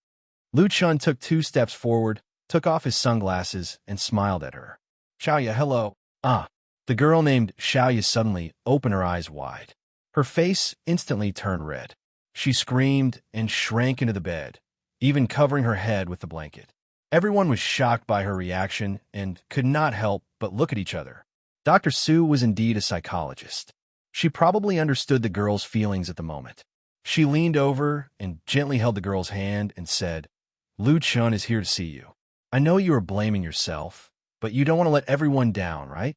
Lu Chun took 2 steps forward, took off his sunglasses, and smiled at her. "Xiaoya, hello." The girl named Xiaoya suddenly opened her eyes wide. Her face instantly turned red. She screamed and shrank into the bed, even covering her head with the blanket. Everyone was shocked by her reaction and could not help but look at each other. Dr. Su was indeed a psychologist. She probably understood the girl's feelings at the moment. She leaned over and gently held the girl's hand and said, "Lu Chun is here to see you. I know you are blaming yourself, but you don't want to let everyone down, right?"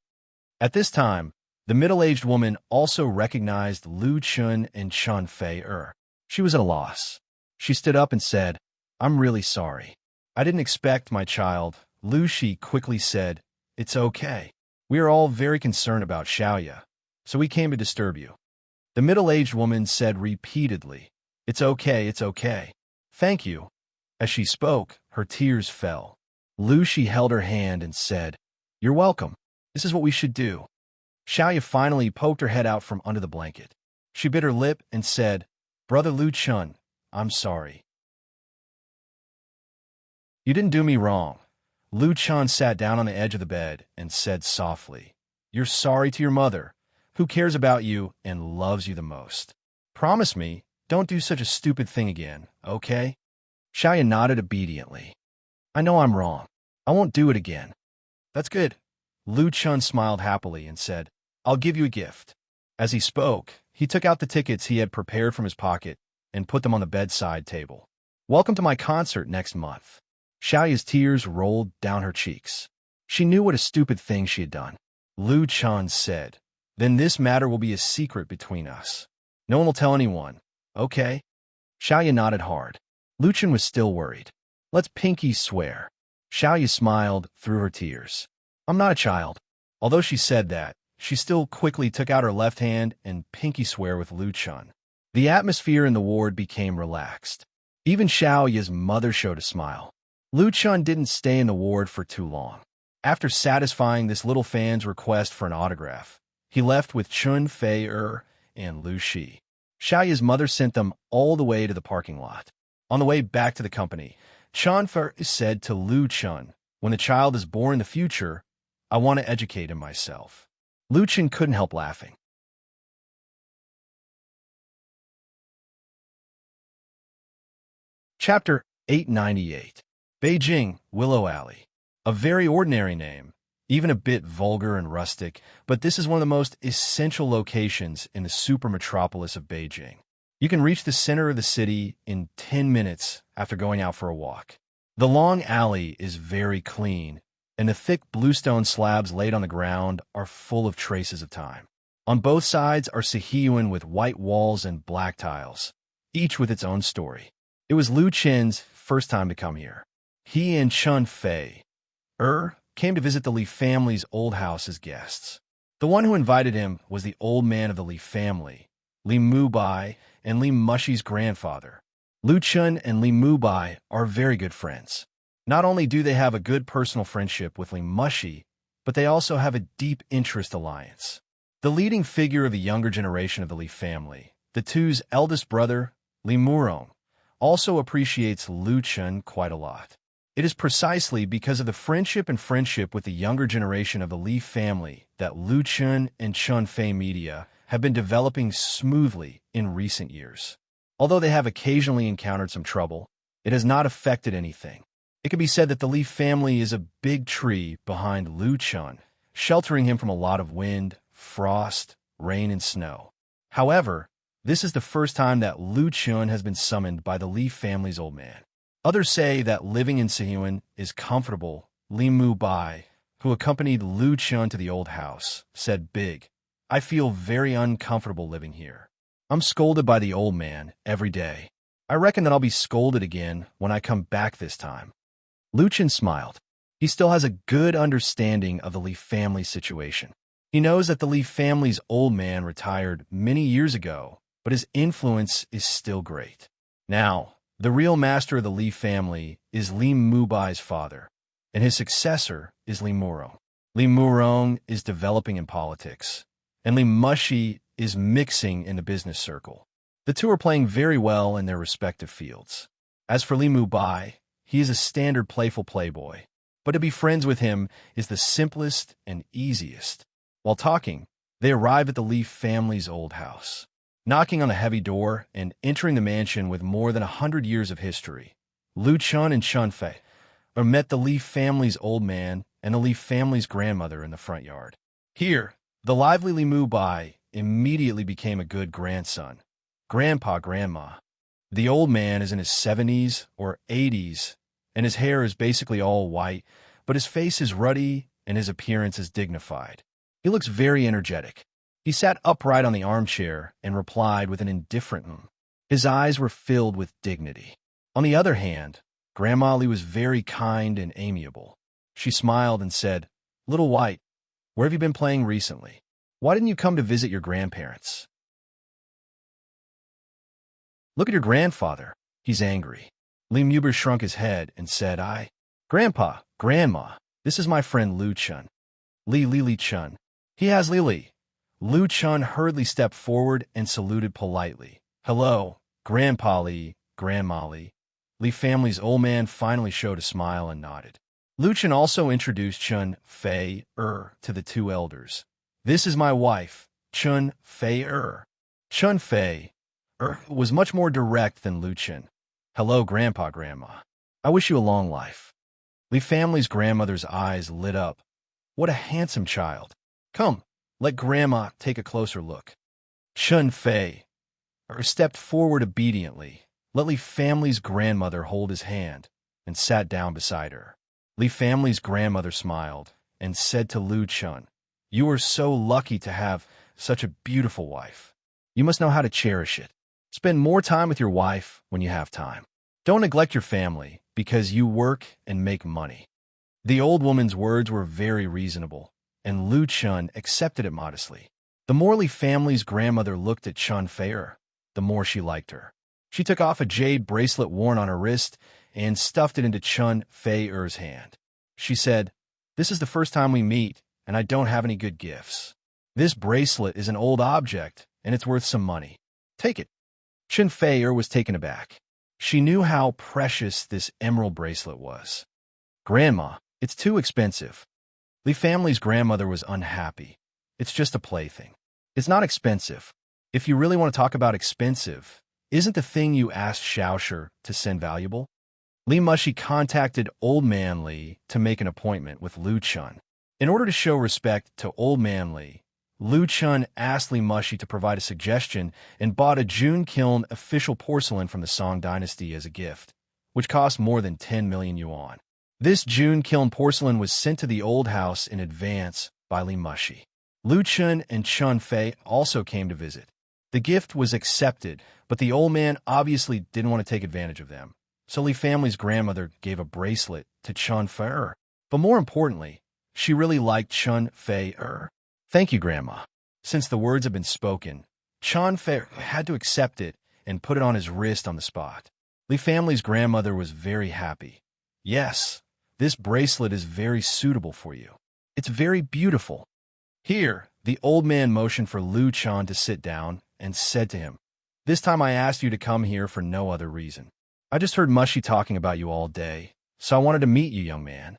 At this time, the middle-aged woman also recognized Lu Chun and Chanfei. She was at a loss. She stood up and said, "I'm really sorry. I didn't expect my child." Lu Shi quickly said, "It's okay. We are all very concerned about Xiaoya, so we came to disturb you." The middle-aged woman said repeatedly, "It's okay, it's okay. Thank you." As she spoke, her tears fell. Lu Shi held her hand and said, "You're welcome. This is what we should do." Xiaoya finally poked her head out from under the blanket. She bit her lip and said, "Brother Lu Chun, I'm sorry." "You didn't do me wrong." Lu Chun sat down on the edge of the bed and said softly, "You're sorry to your mother, who cares about you and loves you the most. Promise me, don't do such a stupid thing again, okay?" Xiaoya nodded obediently. "I know I'm wrong. I won't do it again." "That's good." Lu Chun smiled happily and said, "I'll give you a gift." As he spoke, he took out the tickets he had prepared from his pocket and put them on the bedside table. "Welcome to my concert next month." Xiaoya's tears rolled down her cheeks. She knew what a stupid thing she had done. Lu Chun said, "Then this matter will be a secret between us. No one will tell anyone, okay?" Xiaoya nodded hard. Lu Chun was still worried. "Let's pinky swear." Xiaoyu smiled through her tears. I'm not a child. Although she said that, she still quickly took out her left hand and pinky swear with Lu Chun. The atmosphere in the ward became relaxed. Even Xiaoyu's mother showed a smile. Lu Chun didn't stay in the ward for too long. After satisfying this little fan's request for an autograph, he left with Chun Fei and Lu Shi. Xiaoyu's mother sent them all the way to the parking lot. On the way back to the company, Chun Fei said to Lu Chun, when the child is born in the future, I want to educate him myself. Lu Chun couldn't help laughing. Chapter 898. Beijing, Willow Alley. A very ordinary name, even a bit vulgar and rustic, but this is one of the most essential locations in the super metropolis of Beijing. You can reach the center of the city in 10 minutes after going out for a walk. The long alley is very clean, and the thick bluestone slabs laid on the ground are full of traces of time. On both sides are Sihiyuan with white walls and black tiles, each with its own story. It was Lu Chen's first time to come here. He and Chun Fei came to visit the Li family's old house as guests. The one who invited him was the old man of the Li family, Li Mubai, and Li Mushi's grandfather. Lu Chun and Li Mubai are very good friends. Not only do they have a good personal friendship with Li Mushi, but they also have a deep interest alliance. The leading figure of the younger generation of the Li family, the two's eldest brother, Li Murong, also appreciates Lu Chun quite a lot. It is precisely because of the friendship with the younger generation of the Li family that Lu Chun and Chun Fei media have been developing smoothly in recent years. Although they have occasionally encountered some trouble, it has not affected anything. It can be said that the Li family is a big tree behind Lu Chun, sheltering him from a lot of wind, frost, rain, and snow. However, this is the first time that Lu Chun has been summoned by the Li family's old man. Others say that living in Sihiyuan is comfortable. Li Mubai, who accompanied Lu Chun to the old house, said big, I feel very uncomfortable living here. I'm scolded by the old man every day. I reckon that I'll be scolded again when I come back this time. Lu Chun smiled. He still has a good understanding of the Li family situation. He knows that the Li family's old man retired many years ago, but his influence is still great. Now, the real master of the Li family is Li Mubai's father, and his successor is Li Murong. Li Murong is developing in politics, and Li Mushi is mixing in the business circle. The two are playing very well in their respective fields. As for Li Mubai, he is a standard playful playboy, but to be friends with him is the simplest and easiest. While talking, they arrive at the Li family's old house. Knocking on a heavy door and entering the mansion with more than 100 years of history, Lu Chun and Chun Fei met the Li family's old man and the Li family's grandmother in the front yard. Here, the lively Li Mubai immediately became a good grandson. Grandpa, Grandma. The old man is in his 70s or 80s, and his hair is basically all white, but his face is ruddy and his appearance is dignified. He looks very energetic. He sat upright on the armchair and replied with an indifferent His eyes were filled with dignity. On the other hand, Grandma Li was very kind and amiable. She smiled and said, Little White, where have you been playing recently? Why didn't you come to visit your grandparents? Look at your grandfather. He's angry. Li Muber shrunk his head and said, Grandpa, Grandma, this is my friend Lu Chun. Li Chun. He has Lily. Lu Chun hurriedly stepped forward and saluted politely. Hello, Grandpa Li, Grandma Li. Li family's old man finally showed a smile and nodded. Lu Chun also introduced Chun Fei to the two elders. This is my wife, Chun Fei Chun Fei was much more direct than Lu Chun. Hello, Grandpa, Grandma. I wish you a long life. Li family's grandmother's eyes lit up. What a handsome child. Come, let Grandma take a closer look. Chun Fei stepped forward obediently, let Li family's grandmother hold his hand, and sat down beside her. Li family's grandmother smiled and said to Lu Chun, You are so lucky to have such a beautiful wife. You must know how to cherish it. Spend more time with your wife when you have time. Don't neglect your family because you work and make money. The old woman's words were very reasonable, and Lu Chun accepted it modestly. The more Li family's grandmother looked at Chun Fei, the more she liked her. She took off a jade bracelet worn on her wrist and stuffed it into Chun Fei's hand. She said, "This is the first time we meet, and I don't have any good gifts. This bracelet is an old object, and it's worth some money. Take it." Chun Fei was taken aback. She knew how precious this emerald bracelet was. "Grandma, it's too expensive." Li family's grandmother was unhappy. "It's just a plaything. It's not expensive. If you really want to talk about expensive, isn't the thing you asked Xiaoshi to send valuable?" Li Mushi contacted Old Man Li to make an appointment with Lu Chun. In order to show respect to Old Man Li, Lu Chun asked Li Mushi to provide a suggestion and bought a June Kiln official porcelain from the Song dynasty as a gift, which cost more than 10 million yuan. This June Kiln porcelain was sent to the old house in advance by Li Mushi. Lu Chun and Chun Fei also came to visit. The gift was accepted, but the old man obviously didn't want to take advantage of them. So Li family's grandmother gave a bracelet to Chun Fei. But more importantly, she really liked Chun Fei. "Thank you, Grandma." Since the words had been spoken, Chun Fei had to accept it and put it on his wrist on the spot. Li family's grandmother was very happy. "Yes, this bracelet is very suitable for you. It's very beautiful." Here, the old man motioned for Lu Chun to sit down and said to him, "This time I asked you to come here for no other reason. I just heard Mushi talking about you all day, so I wanted to meet you, young man."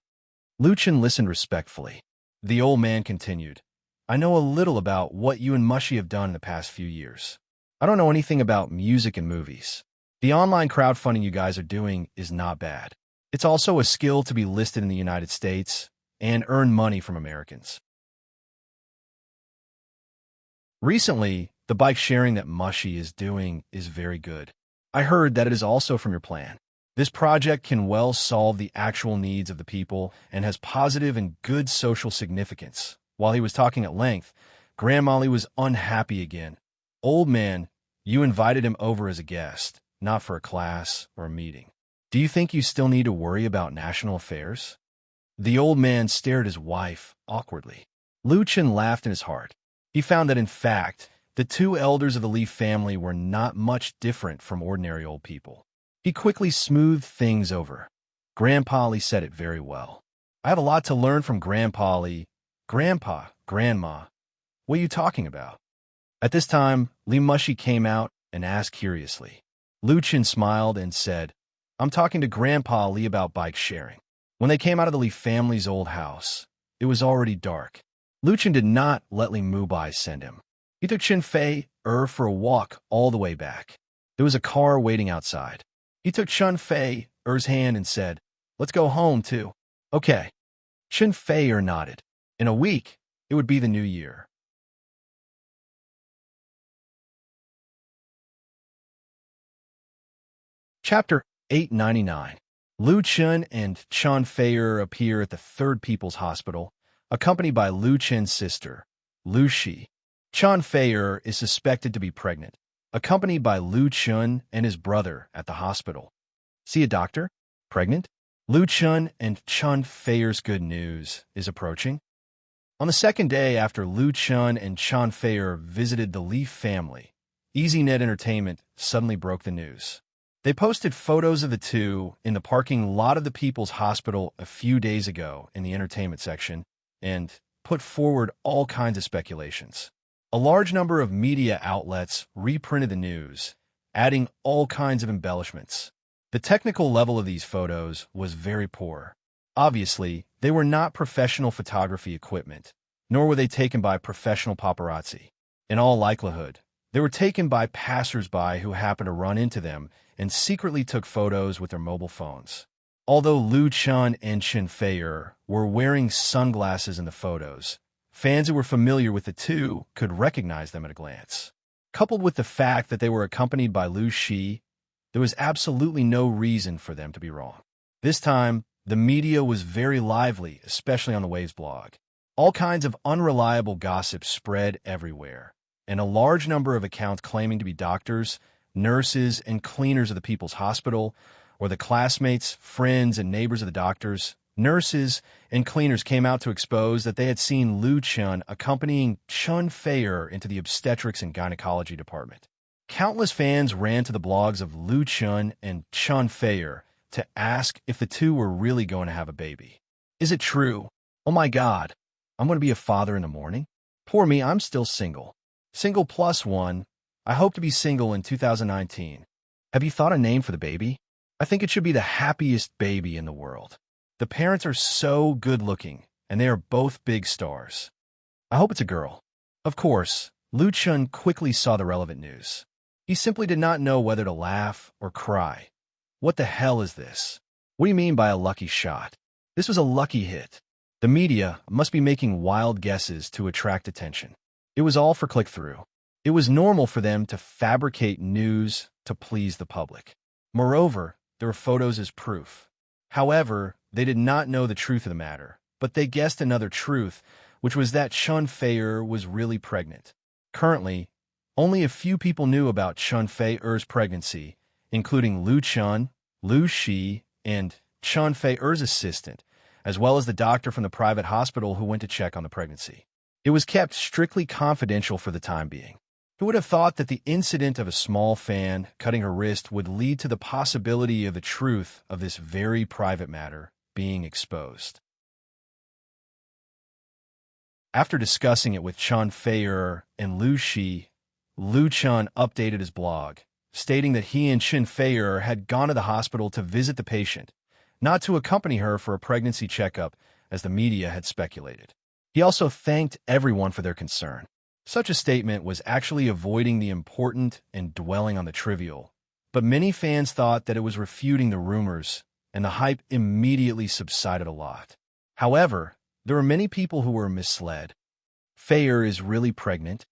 Lu Chun listened respectfully. The old man continued, "I know a little about what you and Mushi have done in the past few years. I don't know anything about music and movies. The online crowdfunding you guys are doing is not bad. It's also a skill to be listed in the United States and earn money from Americans. Recently, the bike sharing that Mushi is doing is very good. I heard that it is also from your plan. This project can well solve the actual needs of the people and has positive and good social significance." While he was talking at length, Grandma Li was unhappy again. "Old man, you invited him over as a guest, not for a class or a meeting. Do you think you still need to worry about national affairs?" The old man stared at his wife awkwardly. Lu Chun laughed in his heart. He found that, in fact, the two elders of the Li family were not much different from ordinary old people. He quickly smoothed things over. "Grandpa Li said it very well. I have a lot to learn from Grandpa Li." "Grandpa, Grandma, what are you talking about?" At this time, Li Mushi came out and asked curiously. Lu Chun smiled and said, "I'm talking to Grandpa Li about bike sharing." When they came out of the Li family's old house, it was already dark. Lu Chun did not let Li Mubai send him. He took Chun Fei for a walk all the way back. There was a car waiting outside. He took Chun Fei's hand and said, "Let's go home, too." "Okay." Chun Fei nodded. In a week, it would be the new year. Chapter 899. Lu Chun and Chun Fei appear at the Third People's Hospital, accompanied by Lu Chun's sister, Lu Shi. Chun Fei is suspected to be pregnant, accompanied by Lu Chun and his brother at the hospital. "See a doctor? Pregnant?" Lu Chun and Chun Fei's good news is approaching. On the second day after Lu Chun and Chun Fei visited the Li family, EasyNet Entertainment suddenly broke the news. They posted photos of the two in the parking lot of the People's Hospital a few days ago in the entertainment section and put forward all kinds of speculations. A large number of media outlets reprinted the news, adding all kinds of embellishments. The technical level of these photos was very poor. Obviously, they were not professional photography equipment, nor were they taken by professional paparazzi. In all likelihood, they were taken by passers-by who happened to run into them and secretly took photos with their mobile phones. Although Lu Chun and Chun Fei were wearing sunglasses in the photos, fans who were familiar with the two could recognize them at a glance. Coupled with the fact that they were accompanied by Lu Shi, there was absolutely no reason for them to be wrong. This time, the media was very lively, especially on the Waves blog. All kinds of unreliable gossip spread everywhere, and a large number of accounts claiming to be doctors, nurses, and cleaners of the People's Hospital, or the classmates, friends, and neighbors of the doctors, Nurses and cleaners came out to expose that they had seen Lu Chun accompanying Chun Fei-er into the obstetrics and gynecology department. Countless fans ran to the blogs of Lu Chun and Chun Fei-er to ask if the two were really going to have a baby. Is it true? Oh my God, I'm going to be a father in the morning? Poor me, I'm still single. Single plus one. I hope to be single in 2019. Have you thought a name for the baby? I think it should be the happiest baby in the world. The parents are so good-looking, and they are both big stars. I hope it's a girl. Of course, Lu Chun quickly saw the relevant news. He simply did not know whether to laugh or cry. What the hell is this? What do you mean by a lucky shot? This was a lucky hit. The media must be making wild guesses to attract attention. It was all for click-through. It was normal for them to fabricate news to please the public. Moreover, there were photos as proof. However, they did not know the truth of the matter, but they guessed another truth, which was that Chun Fei-er was really pregnant. Currently, only a few people knew about Chun Fei-er's pregnancy, including Lu Chun, Lu Shi, and Chun Fei-er's assistant, as well as the doctor from the private hospital who went to check on the pregnancy. It was kept strictly confidential for the time being. Who would have thought that the incident of a small fan cutting her wrist would lead to the possibility of the truth of this very private matter being exposed? After discussing it with Chun Fei-er and Lu Shi, Lu Chun updated his blog, stating that he and Chun Fei-er had gone to the hospital to visit the patient, not to accompany her for a pregnancy checkup as the media had speculated. He also thanked everyone for their concern. Such a statement was actually avoiding the important and dwelling on the trivial, but many fans thought that it was refuting the rumors, and the hype immediately subsided a lot. However, there were many people who were misled. Fei-er is really pregnant.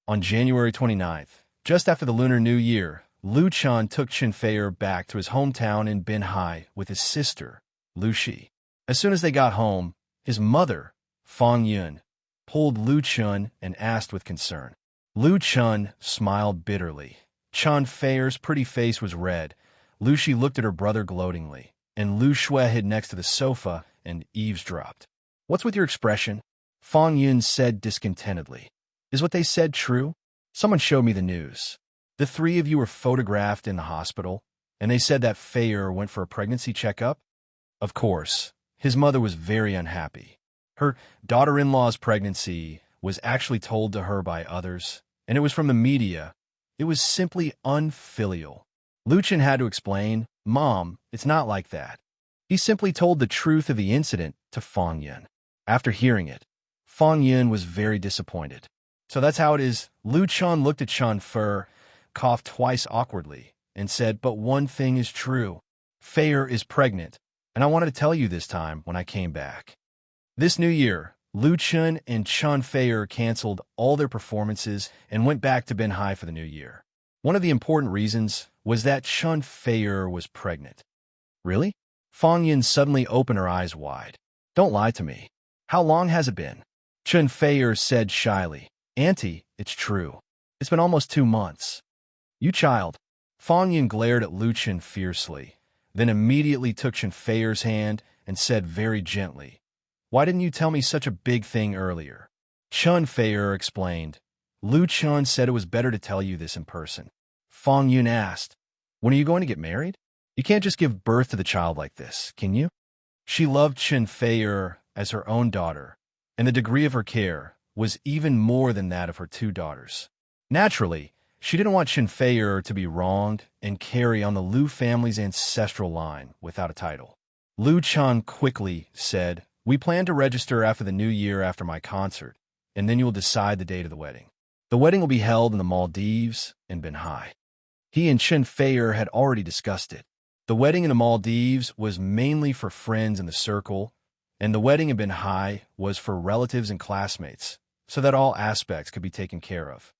On January 29th, just after the Lunar New Year, Lu Chun took Chun Fei-er back to his hometown in Binhai with his sister, Lu Shi. As soon as they got home, his mother, Fang Yun, pulled Lu Chun and asked with concern. Lu Chun smiled bitterly. Chun Fei-er's pretty face was red. Lu Shi looked at her brother gloatingly, and Lu Shui hid next to the sofa and eavesdropped. What's with your expression? Fang Yun said discontentedly. Is what they said true? Someone showed me the news. The three of you were photographed in the hospital, and they said that Fei-er went for a pregnancy checkup? Of course, his mother was very unhappy. Her daughter-in-law's pregnancy was actually told to her by others, and it was from the media. It was simply unfilial. Lu Chun had to explain, Mom, it's not like that. He simply told the truth of the incident to Fang Yun. After hearing it, Fang Yun was very disappointed. So that's how it is. Lu Chun looked at Chun Fei-er, coughed twice awkwardly, and said, but one thing is true. Fei-er is pregnant, and I wanted to tell you this time when I came back. This new year, Lu Chun and Chun Fei-er canceled all their performances and went back to Binhai for the new year. One of the important reasons was that Chun Fei-er was pregnant. Really? Fang Yun suddenly opened her eyes wide. Don't lie to me. How long has it been? Chun Fei-er said shyly. Auntie, it's true. It's been almost 2 months. You child. Fang Yun glared at Lu Chun fiercely, then immediately took Chun Fei-er's hand and said very gently, why didn't you tell me such a big thing earlier? Chun Fei-er explained. Lu Chun said it was better to tell you this in person. Fang Yun asked, when are you going to get married? You can't just give birth to the child like this, can you? She loved Chun Fei-er as her own daughter, and the degree of her care was even more than that of her 2 daughters. Naturally, she didn't want Chun Fei-er to be wronged and carry on the Lu family's ancestral line without a title. Lu Chun quickly said, we plan to register after the new year after my concert, and then you will decide the date of the wedding. The wedding will be held in the Maldives in Binhai. He and Chun Fei-er had already discussed it. The wedding in the Maldives was mainly for friends in the circle, and the wedding in Binhai was for relatives and classmates, so that all aspects could be taken care of.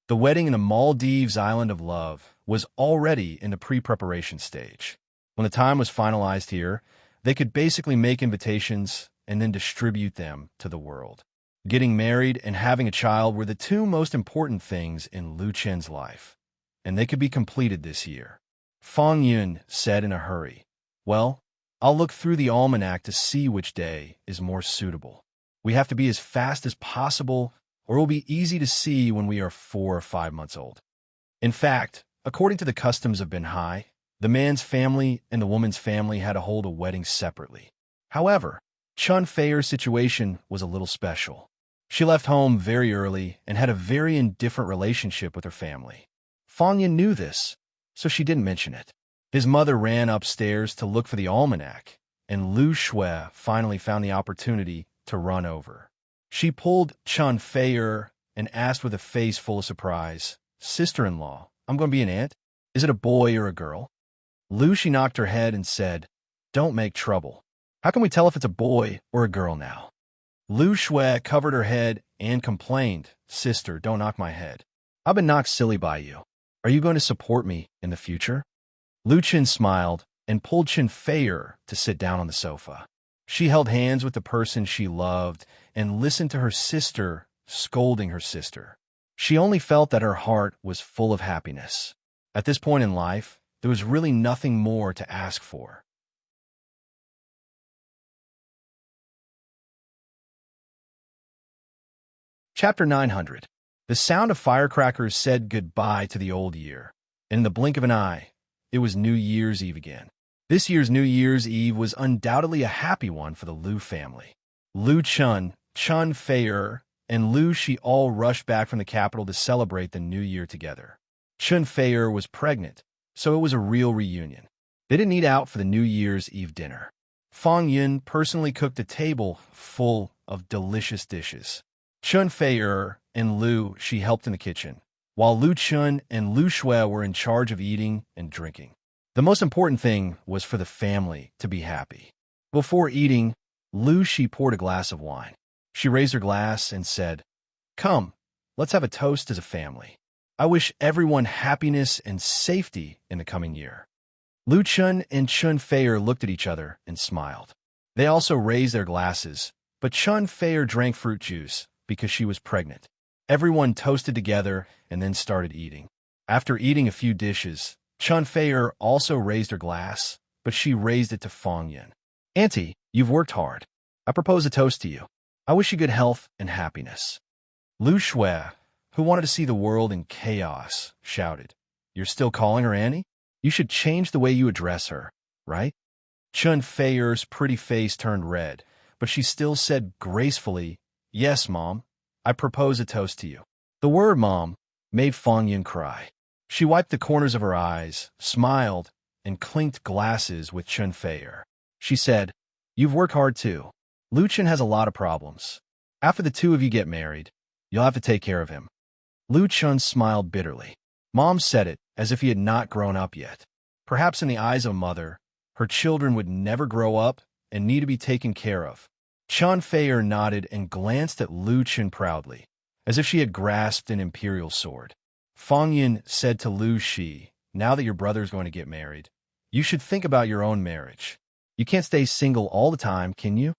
The wedding in the Maldives island of love was already in the pre-preparation stage. When the time was finalized here, they could basically make invitations and then distribute them to the world. Getting married and having a child were the 2 most important things in Lu Chun's life, and they could be completed this year. Fang Yun said in a hurry. Well, I'll look through the almanac to see which day is more suitable. We have to be as fast as possible, or it will be easy to see when we are 4 or 5 months old. In fact, according to the customs of Binhai, the man's family and the woman's family had to hold a wedding separately. However, Chun Feier's situation was a little special. She left home very early and had a very indifferent relationship with her family. Fang Yin knew this, so she didn't mention it. His mother ran upstairs to look for the almanac, and Lu Shui finally found the opportunity to run over. She pulled Chun Feier and asked with a face full of surprise, "Sister-in-law, I'm going to be an aunt? Is it a boy or a girl?" Lu Shi knocked her head and said, "Don't make trouble. How can we tell if it's a boy or a girl now?" Lu Shui covered her head and complained, "Sister, don't knock my head. I've been knocked silly by you. Are you going to support me in the future?" Lu Qin smiled and pulled Chun Feier to sit down on the sofa. She held hands with the person she loved and listened to her sister scolding her sister. She only felt that her heart was full of happiness. At this point in life, there was really nothing more to ask for. Chapter 900. The sound of firecrackers said goodbye to the old year. In the blink of an eye, it was New Year's Eve again. This year's New Year's Eve was undoubtedly a happy one for the Lu family. Lu Chun, Chun Feier, and Lu Shi all rushed back from the capital to celebrate the new year together. Chun Feier was pregnant, so it was a real reunion. They didn't eat out for the New Year's Eve dinner. Fang Yun personally cooked a table full of delicious dishes. Chun Feier and Lu Shi helped in the kitchen, while Lu Chun and Lu Shui were in charge of eating and drinking. The most important thing was for the family to be happy. Before eating, Lu Shi poured a glass of wine. She raised her glass and said, "Come, let's have a toast as a family. I wish everyone happiness and safety in the coming year." Lu Chun and Chun Feier looked at each other and smiled. They also raised their glasses, but Chun Feier drank fruit juice because she was pregnant. Everyone toasted together and then started eating. After eating a few dishes, Chun Feier also raised her glass, but she raised it to Fang Yin. "Auntie, you've worked hard. I propose a toast to you. I wish you good health and happiness." Lu Shui, who wanted to see the world in chaos, shouted, "You're still calling her Annie? You should change the way you address her, right?" Chun Feier's pretty face turned red, but she still said gracefully, "Yes, Mom. I propose a toast to you." The word Mom made Fang Yin cry. She wiped the corners of her eyes, smiled, and clinked glasses with Chun Feier. She said, "You've worked hard too. Lu Chen has a lot of problems. After the two of you get married, you'll have to take care of him." Lu Chun smiled bitterly. Mom said it as if he had not grown up yet. Perhaps in the eyes of a mother, her children would never grow up and need to be taken care of. Chun Feier nodded and glanced at Lu Chen proudly, as if she had grasped an imperial sword. Fang Yin said to Lu Shi, "Now that your brother is going to get married, you should think about your own marriage. You can't stay single all the time, can you?"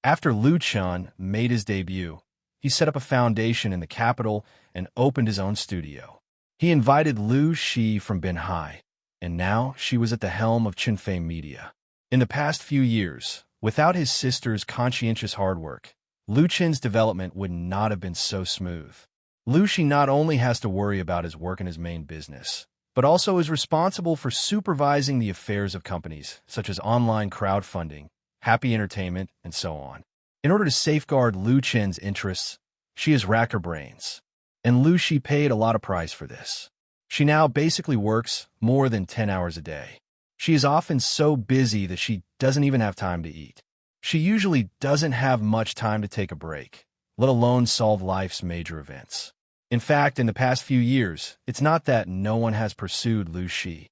After Lu Chun made his debut, he set up a foundation in the capital and opened his own studio. He invited Lu Shi from Binhai, and now she was at the helm of Qinfei Media. In the past few years, without his sister's conscientious hard work, Lu Chen's development would not have been so smooth. Lu Shi not only has to worry about his work in his main business, but also is responsible for supervising the affairs of companies such as online crowdfunding, Happy Entertainment, and so on. In order to safeguard Lu Chen's interests, she has racked her brains, and Lu Shi paid a lot of price for this. She now basically works more than 10 hours a day. She is often so busy that she doesn't even have time to eat. She usually doesn't have much time to take a break, let alone solve life's major events. In fact, in the past few years, it's not that no one has pursued Lu Shi.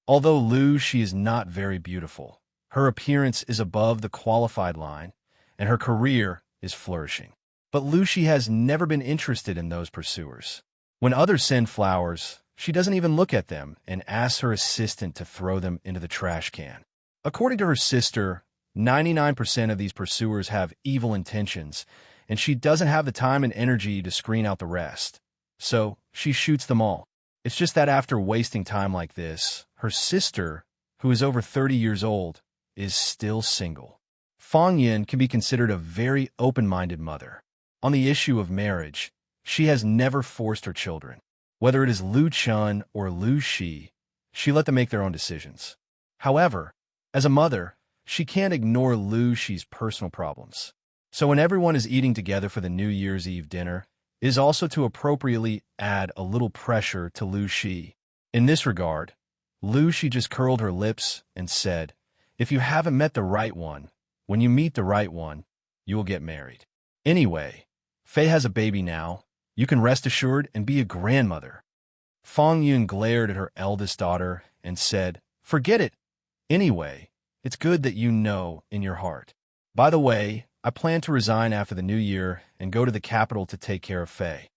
Although Lu Shi is not very beautiful, her appearance is above the qualified line, and her career is flourishing. But Lu Shi has never been interested in those pursuers. When others send flowers, she doesn't even look at them and asks her assistant to throw them into the trash can. According to her sister, 99% of these pursuers have evil intentions, and she doesn't have the time and energy to screen out the rest. So she shoots them all. It's just that after wasting time like this, her sister, who is over 30 years old, is still single. Fang Yun can be considered a very open-minded mother. On the issue of marriage, she has never forced her children. Whether it is Lu Chun or Lu Shi, she let them make their own decisions. However, as a mother, she can't ignore Lu Shi's personal problems. So when everyone is eating together for the New Year's Eve dinner, it is also to appropriately add a little pressure to Lu Shi. In this regard, Lu Shi just curled her lips and said, "If you haven't met the right one, when you meet the right one, you will get married. Anyway, Fei has a baby now. You can rest assured and be a grandmother." Fang Yun glared at her eldest daughter and said, "Forget it. Anyway, it's good that you know in your heart. By the way, I plan to resign after the new year and go to the capital to take care of Fei."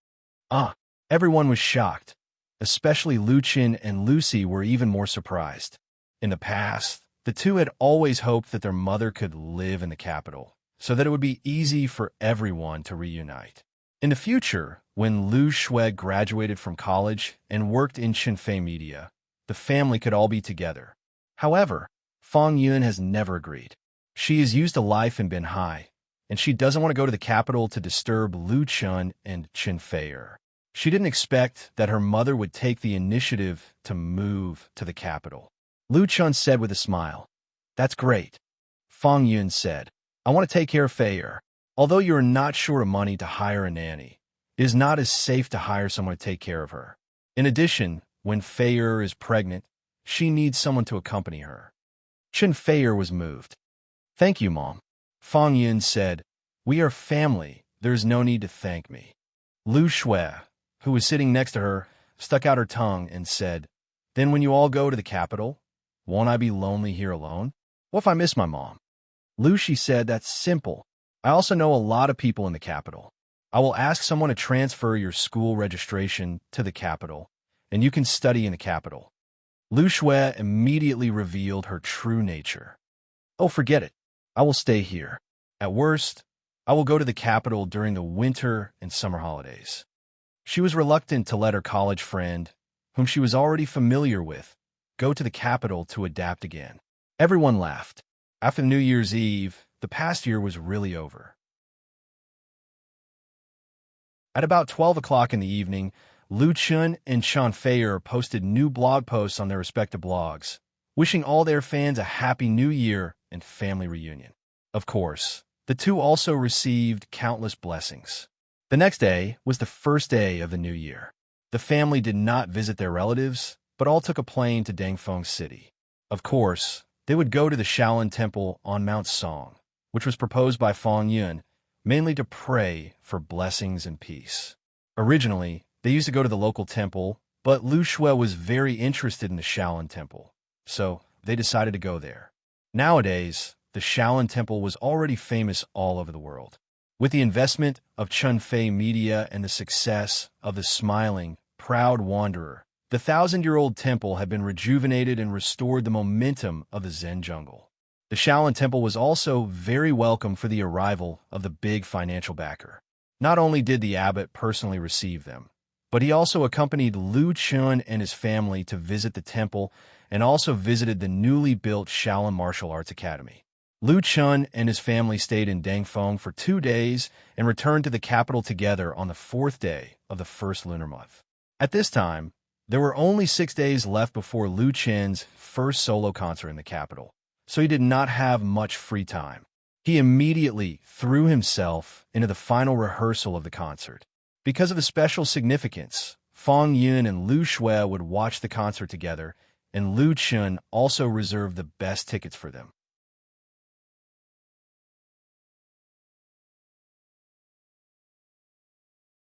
Everyone was shocked. Especially Lu Qin and Lucy were even more surprised. In the past, the two had always hoped that their mother could live in the capital, so that it would be easy for everyone to reunite. In the future, when Lu Shui graduated from college and worked in Xinfei Media, the family could all be together. However, Fang Yun has never agreed. She is used to life in Binhai, and she doesn't want to go to the capital to disturb Lu Chun and Qinfei. She didn't expect that her mother would take the initiative to move to the capital. Lu Chun said with a smile, "That's great." Fang Yun said, "I want to take care of Fei. Although you are not short of money to hire a nanny, it is not as safe to hire someone to take care of her. In addition, when Fei is pregnant, she needs someone to accompany her." Qinfei was moved. "Thank you, Mom." Fang Yun said, "We are family. There is no need to thank me." Lu Shui, who was sitting next to her, stuck out her tongue and said, "Then when you all go to the capital, won't I be lonely here alone? What if I miss my mom?" Lu Shi said, "That's simple. I also know a lot of people in the capital. I will ask someone to transfer your school registration to the capital, and you can study in the capital." Lu Shui immediately revealed her true nature. "Oh, forget it. I will stay here. At worst, I will go to the capital during the winter and summer holidays." She was reluctant to let her college friend, whom she was already familiar with, go to the capital to adapt again. Everyone laughed. After New Year's Eve, the past year was really over. At about 12 o'clock in the evening, Lu Chun and Qinfei posted new blog posts on their respective blogs, wishing all their fans a happy new year and family reunion. Of course, the two also received countless blessings. The next day was the first day of the new year. The family did not visit their relatives, but all took a plane to Dangfeng City. Of course, they would go to the Shaolin Temple on Mount Song, which was proposed by Fang Yun, mainly to pray for blessings and peace. Originally, they used to go to the local temple, but Lu Shui was very interested in the Shaolin Temple, so they decided to go there. Nowadays, the Shaolin Temple was already famous all over the world. With the investment of Xinfei Media and the success of the smiling, proud wanderer, the 1,000-year-old temple had been rejuvenated and restored the momentum of the Zen jungle. The Shaolin Temple was also very welcome for the arrival of the big financial backer. Not only did the abbot personally receive them, but he also accompanied Lu Chun and his family to visit the temple and also visited the newly built Shaolin Martial Arts Academy. Lu Chun and his family stayed in Dangfeng for 2 days and returned to the capital together on the 4th day of the first lunar month. At this time, there were only 6 days left before Lu Chen's first solo concert in the capital, so he did not have much free time. He immediately threw himself into the final rehearsal of the concert. Because of the special significance, Fang Yun and Lu Shui would watch the concert together, and Lu Chun also reserved the best tickets for them.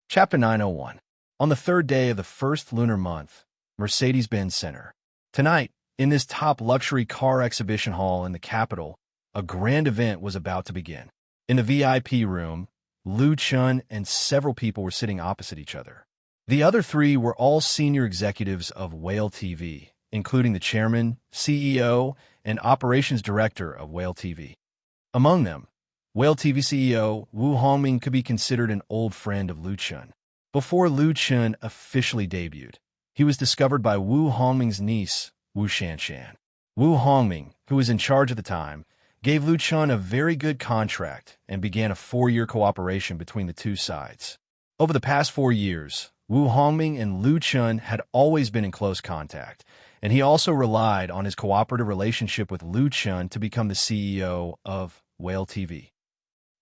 Chapter 901. On the 3rd day of the first lunar month, Mercedes-Benz Center. Tonight, in this top luxury car exhibition hall in the capital, a grand event was about to begin. In the VIP room, Lu Chun and several people were sitting opposite each other. The other 3 were all senior executives of Whale TV, including the chairman, CEO, and operations director of Whale TV. Among them, Whale TV CEO Wu Hongming could be considered an old friend of Lu Chun. Before Lu Chun officially debuted, he was discovered by Wu Hongming's niece, Wu Shanshan. Wu Hongming, who was in charge at the time, gave Lu Chun a very good contract and began a 4-year cooperation between the two sides. Over the past 4 years, Wu Hongming and Lu Chun had always been in close contact, and he also relied on his cooperative relationship with Lu Chun to become the CEO of Whale TV.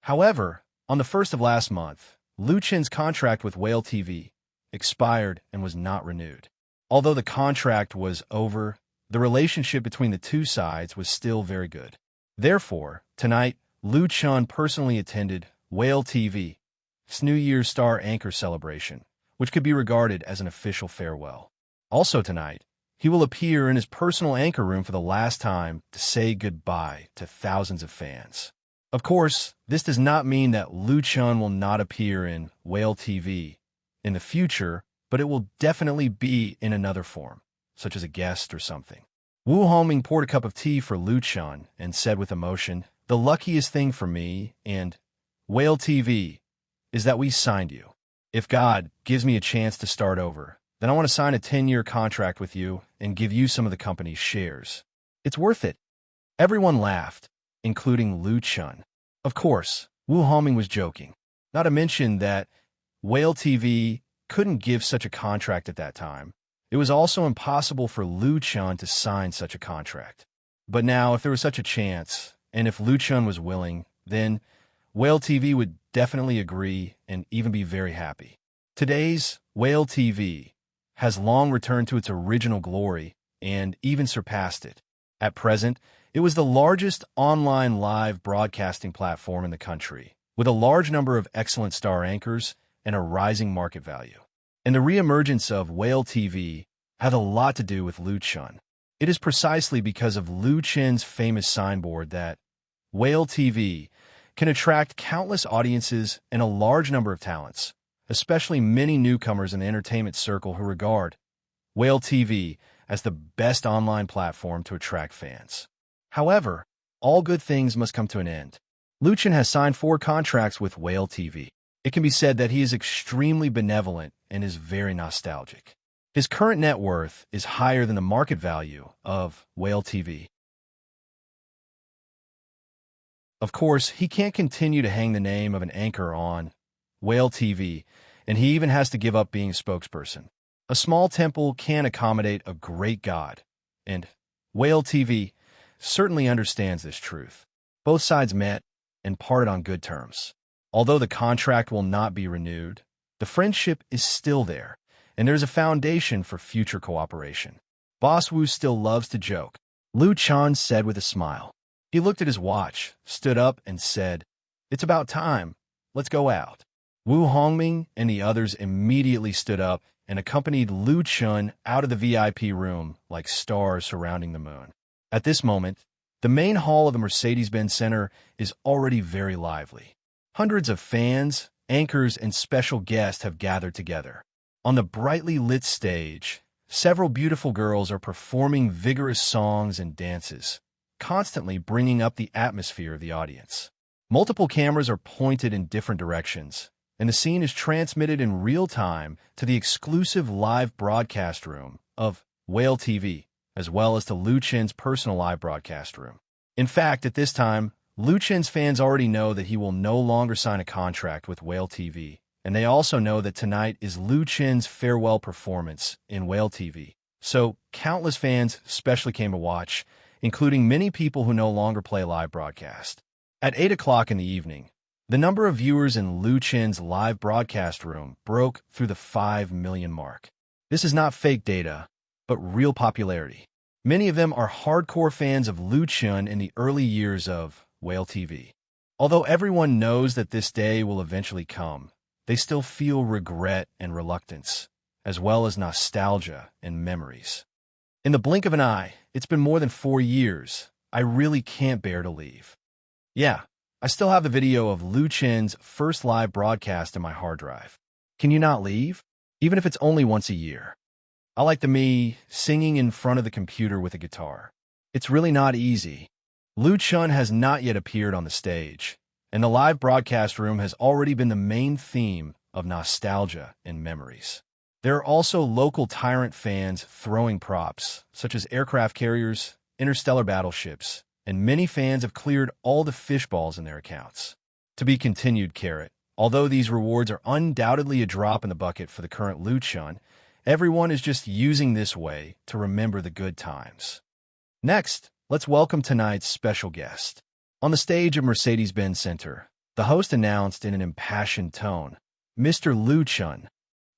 However, on the 1st of last month, Lu Chun's contract with Whale TV expired and was not renewed. Although the contract was over, the relationship between the two sides was still very good. Therefore, tonight, Lu Chun personally attended Whale TV's New Year's Star Anchor celebration, which could be regarded as an official farewell. Also tonight, he will appear in his personal anchor room for the last time to say goodbye to thousands of fans. Of course, this does not mean that Lu Chun will not appear in Whale TV in the future, but it will definitely be in another form, such as a guest or something. Wu Hongming poured a cup of tea for Lu Chun and said with emotion, "The luckiest thing for me and Whale TV is that we signed you. If God gives me a chance to start over, then I want to sign a 10-year contract with you and give you some of the company's shares. It's worth it." Everyone laughed, including Lu Chun. Of course, Wu Hongming was joking, not to mention that Whale TV couldn't give such a contract at that time. It was also impossible for Lu Chun to sign such a contract. But now, if there was such a chance, and if Lu Chun was willing, then Whale TV would definitely agree and even be very happy. Today's Whale TV has long returned to its original glory and even surpassed it. At present, it was the largest online live broadcasting platform in the country, with a large number of excellent star anchors and a rising market value. And the reemergence of Whale TV had a lot to do with Lu Chun. It is precisely because of Lu Chun's famous signboard that Whale TV can attract countless audiences and a large number of talents, especially many newcomers in the entertainment circle who regard Whale TV as the best online platform to attract fans. However, all good things must come to an end. Lu Chun has signed 4 contracts with Whale TV. It can be said that he is extremely benevolent and is very nostalgic. His current net worth is higher than the market value of Whale TV. Of course, he can't continue to hang the name of an anchor on Whale TV, and he even has to give up being a spokesperson. A small temple can accommodate a great god, and Whale TV certainly understands this truth. Both sides met and parted on good terms. Although the contract will not be renewed, the friendship is still there, and there's a foundation for future cooperation. Boss Wu still loves to joke, Lu Chun said with a smile. He looked at his watch, stood up, and said, "It's about time. Let's go out." Wu Hongming and the others immediately stood up and accompanied Lu Chun out of the VIP room like stars surrounding the moon. At this moment, the main hall of the Mercedes-Benz Center is already very lively. Hundreds of fans, anchors, and special guests have gathered together. On the brightly lit stage, several beautiful girls are performing vigorous songs and dances, constantly bringing up the atmosphere of the audience. Multiple cameras are pointed in different directions, and the scene is transmitted in real time to the exclusive live broadcast room of Whale TV, as well as to Lu Chun's personal live broadcast room. In fact, at this time, Lu Chun's fans already know that he will no longer sign a contract with Whale TV, and they also know that tonight is Lu Chun's farewell performance in Whale TV. So, countless fans especially came to watch, including many people who no longer play live broadcast. At 8 o'clock in the evening, the number of viewers in Lu Chun's live broadcast room broke through the 5 million mark. This is not fake data, but real popularity. Many of them are hardcore fans of Lu Chun in the early years of Whale TV. Although everyone knows that this day will eventually come, they still feel regret and reluctance, as well as nostalgia and memories. In the blink of an eye, it's been more than 4 years. I really can't bear to leave. Yeah, I still have the video of Lu Chun's first live broadcast in my hard drive. Can you not leave? Even if it's only once a year. I like the me singing in front of the computer with a guitar. It's really not easy. Lu Chun has not yet appeared on the stage, and the live broadcast room has already been the main theme of nostalgia and memories. There are also local tyrant fans throwing props, such as aircraft carriers, interstellar battleships, and many fans have cleared all the fish balls in their accounts. To be continued, Carrot. Although these rewards are undoubtedly a drop in the bucket for the current Lucian, everyone is just using this way to remember the good times. Next, let's welcome tonight's special guest. On the stage of Mercedes-Benz Center, the host announced in an impassioned tone, Mr. Lucian.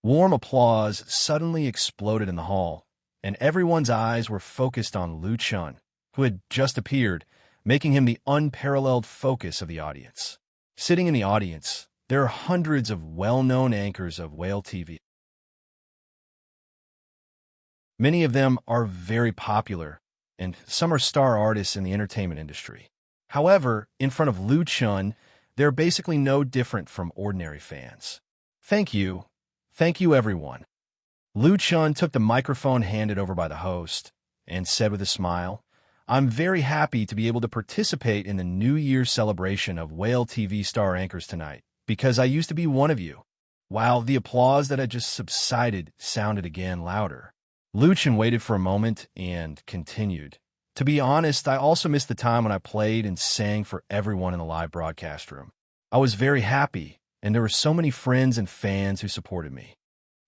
Warm applause suddenly exploded in the hall, and everyone's eyes were focused on Lucian, who had just appeared, making him the unparalleled focus of the audience. Sitting in the audience, there are hundreds of well-known anchors of Whale TV. Many of them are very popular, and some are star artists in the entertainment industry. However, in front of Lucian, they're basically no different from ordinary fans. Thank you. Thank you, everyone. Lucian took the microphone handed over by the host and said with a smile, I'm very happy to be able to participate in the New Year's celebration of Whale TV star anchors tonight, because I used to be one of you. While the applause that had just subsided sounded again louder, Lucian waited for a moment and continued. To be honest, I also missed the time when I played and sang for everyone in the live broadcast room. I was very happy, and there were so many friends and fans who supported me.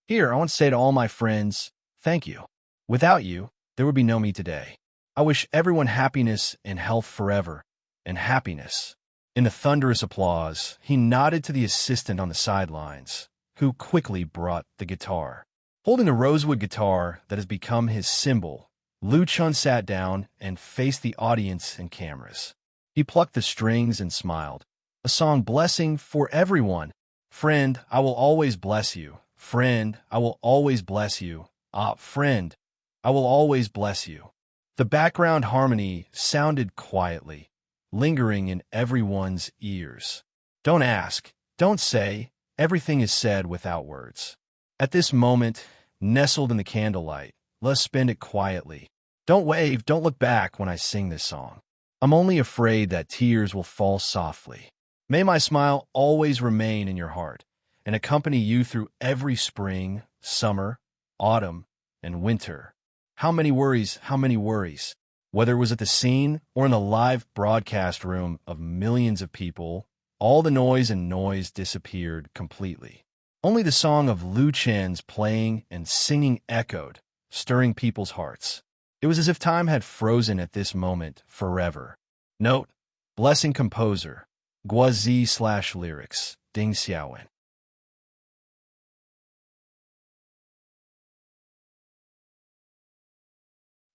Here, I want to say to all my friends, thank you. Without you, there would be no me today. I wish everyone happiness and health forever, and happiness. In the thunderous applause, he nodded to the assistant on the sidelines, who quickly brought the guitar. Holding the rosewood guitar that has become his symbol, Lucian sat down and faced the audience and cameras. He plucked the strings and smiled. A song blessing for everyone. Friend, I will always bless you. Friend, I will always bless you. Ah, friend, I will always bless you. The background harmony sounded quietly, lingering in everyone's ears. Don't ask, don't say, everything is said without words. At this moment, nestled in the candlelight, let's spend it quietly. Don't wave, don't look back when I sing this song. I'm only afraid that tears will fall softly. May my smile always remain in your heart and accompany you through every spring, summer, autumn, and winter. How many worries, how many worries. Whether it was at the scene or in the live broadcast room of millions of people, all the noise and noise disappeared completely. Only the song of Lucian's playing and singing echoed, stirring people's hearts. It was as if time had frozen at this moment forever. Note, blessing composer, Guazi/lyrics, Ding Xiaowen.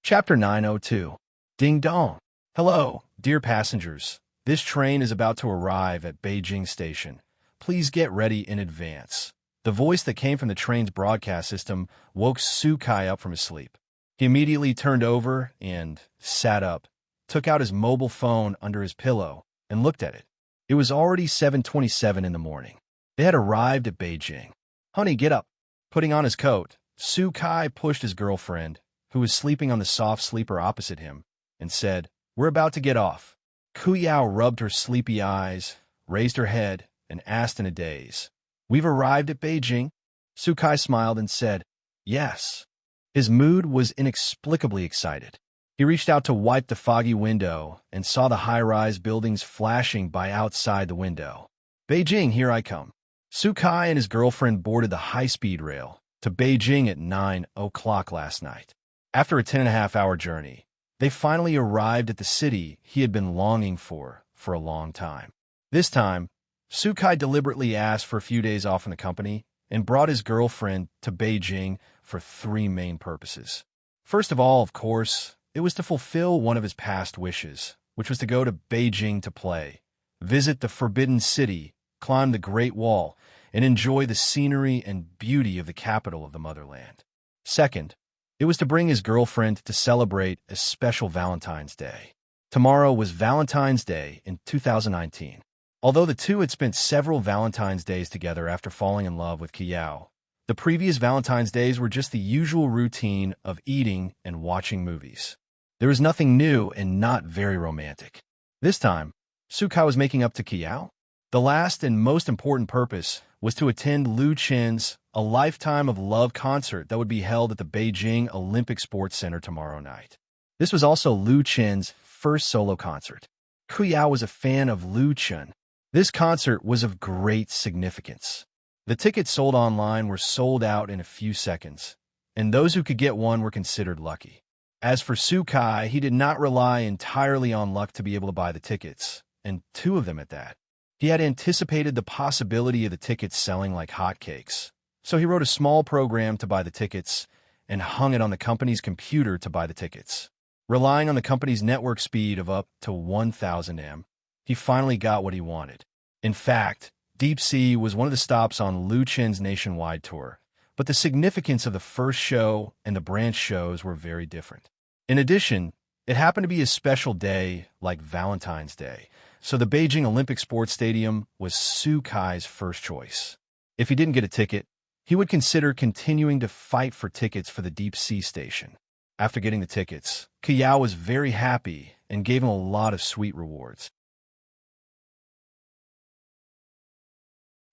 Chapter 902. Ding Dong. Hello, dear passengers. This train is about to arrive at Beijing Station. Please get ready in advance. The voice that came from the train's broadcast system woke Su Kai up from his sleep. He immediately turned over and sat up, took out his mobile phone under his pillow, and looked at it. It was already 7:27 in the morning. They had arrived at Beijing. Honey, get up. Putting on his coat, Su Kai pushed his girlfriend, who was sleeping on the soft sleeper opposite him, and said, We're about to get off. Ku Yao rubbed her sleepy eyes, raised her head, and asked in a daze, We've arrived at Beijing? Su Kai smiled and said, Yes. His mood was inexplicably excited. He reached out to wipe the foggy window and saw the high-rise buildings flashing by outside the window. Beijing, here I come. Su Kai and his girlfriend boarded the high-speed rail to Beijing at 9 o'clock last night. After a 10.5-hour journey, they finally arrived at the city he had been longing for a long time. This time, Su Kai deliberately asked for a few days off from the company and brought his girlfriend to Beijing for three main purposes. First of all, of course, it was to fulfill one of his past wishes, which was to go to Beijing to play, visit the Forbidden City, climb the Great Wall, and enjoy the scenery and beauty of the capital of the motherland. Second, it was to bring his girlfriend to celebrate a special Valentine's Day. Tomorrow was Valentine's Day in 2019. Although the two had spent several Valentine's Days together after falling in love with Kiao, the previous Valentine's Days were just the usual routine of eating and watching movies. There was nothing new and not very romantic. This time, Su Kai was making up to Kiao. The last and most important purpose was to attend Lu Chen's A Lifetime of Love concert that would be held at the Beijing Olympic Sports Center tomorrow night. This was also Lu Chen's first solo concert. Ku Yao was a fan of Lu Chen. This concert was of great significance. The tickets sold online were sold out in a few seconds, and those who could get one were considered lucky. As for Su Kai, he did not rely entirely on luck to be able to buy the tickets, and two of them at that. He had anticipated the possibility of the tickets selling like hotcakes, so he wrote a small program to buy the tickets and hung it on the company's computer to buy the tickets. Relying on the company's network speed of up to 1,000 M, he finally got what he wanted. In fact, Deep Sea was one of the stops on Lu Chen's nationwide tour, but the significance of the first show and the branch shows were very different. In addition, it happened to be a special day like Valentine's Day, so the Beijing Olympic Sports Stadium was Su Kai's first choice. If he didn't get a ticket, he would consider continuing to fight for tickets for the Deep Sea station. After getting the tickets, Ku Yao was very happy and gave him a lot of sweet rewards.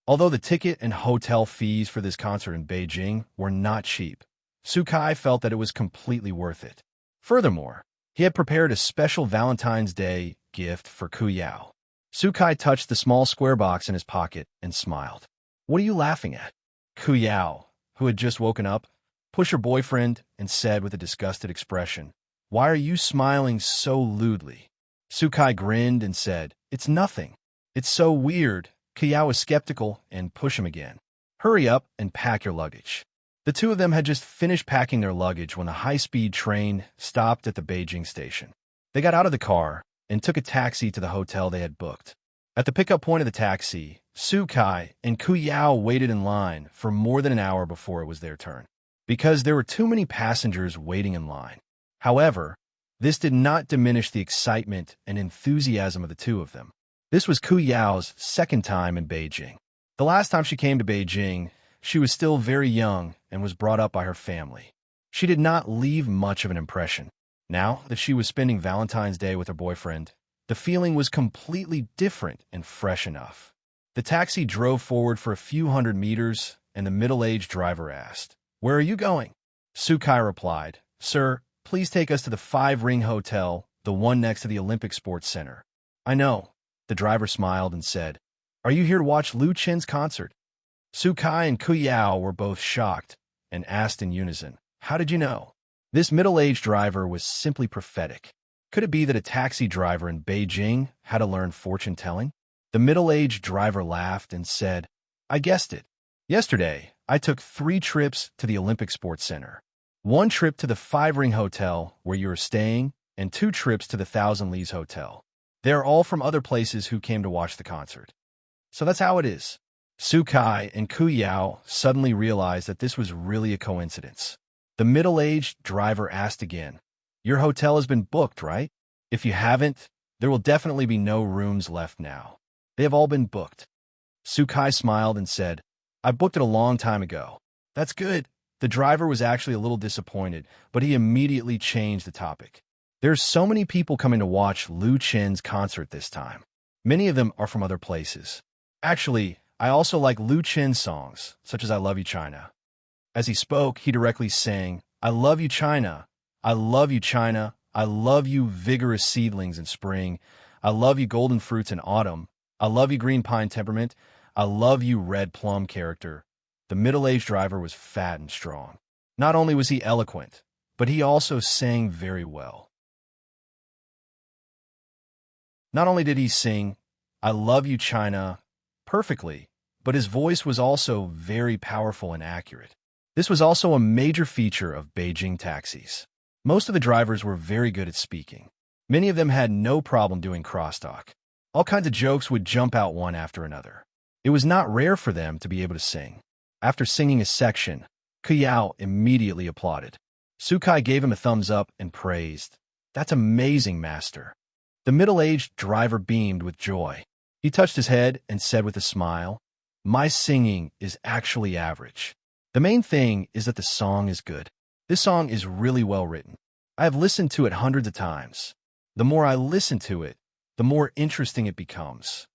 Although the ticket and hotel fees for this concert in Beijing were not cheap, Su Kai felt that it was completely worth it. Furthermore, he had prepared a special Valentine's Day gift for Ku Yao. Su Kai touched the small square box in his pocket and smiled. "What are you laughing at?" Ku Yao, who had just woken up, pushed her boyfriend and said with a disgusted expression, "Why are you smiling so lewdly?" Su Kai grinned and said, "It's nothing. It's so weird." Ku Yao was skeptical and pushed him again. "Hurry up and pack your luggage." The two of them had just finished packing their luggage when a high-speed train stopped at the Beijing station. They got out of the car and took a taxi to the hotel they had booked. At the pickup point of the taxi, Su Kai and Ku Yao waited in line for more than an hour before it was their turn, because there were too many passengers waiting in line. However, this did not diminish the excitement and enthusiasm of the two of them. This was Ku Yao's second time in Beijing. The last time she came to Beijing, she was still very young and was brought up by her family. She did not leave much of an impression. Now that she was spending Valentine's Day with her boyfriend, the feeling was completely different and fresh enough. The taxi drove forward for a few hundred meters, and the middle-aged driver asked, "Where are you going?" Su Kai replied, "Sir, please take us to the 5-Ring Hotel, the one next to the Olympic Sports Center." "I know." The driver smiled and said, "Are you here to watch Lu Chen's concert?" Su Kai and Ku Yao were both shocked and asked in unison, "How did you know?" This middle-aged driver was simply prophetic. Could it be that a taxi driver in Beijing had to learn fortune-telling? The middle-aged driver laughed and said, "I guessed it. Yesterday, I took 3 trips to the Olympic Sports Center. 1 trip to the 5-Ring Hotel where you are staying, and 2 trips to the Thousand Lees Hotel. They are all from other places who came to watch the concert. So that's how it is." Su Kai and Ku Yao suddenly realized that this was really a coincidence. The middle-aged driver asked again, "Your hotel has been booked, right? If you haven't, there will definitely be no rooms left now. They have all been booked." Su Kai smiled and said, "I booked it a long time ago." "That's good." The driver was actually a little disappointed, but he immediately changed the topic. "There's so many people coming to watch Lu Chen's concert this time. Many of them are from other places. Actually, I also like Lu Chen's songs, such as I Love You, China." As he spoke, he directly sang, "I love you, China. I love you, China. I love you, vigorous seedlings in spring. I love you, golden fruits in autumn. I love you, green pine temperament. I love you, red plum character." The middle-aged driver was fat and strong. Not only was he eloquent, but he also sang very well. Not only did he sing, "I love you, China," perfectly, but his voice was also very powerful and accurate. This was also a major feature of Beijing taxis. Most of the drivers were very good at speaking. Many of them had no problem doing crosstalk. All kinds of jokes would jump out one after another. It was not rare for them to be able to sing. After singing a section, Ku Yao immediately applauded. Su Kai gave him a thumbs up and praised, "That's amazing, master." The middle-aged driver beamed with joy. He touched his head and said with a smile, "My singing is actually average. The main thing is that the song is good. This song is really well written. I have listened to it hundreds of times. The more I listen to it, the more interesting it becomes."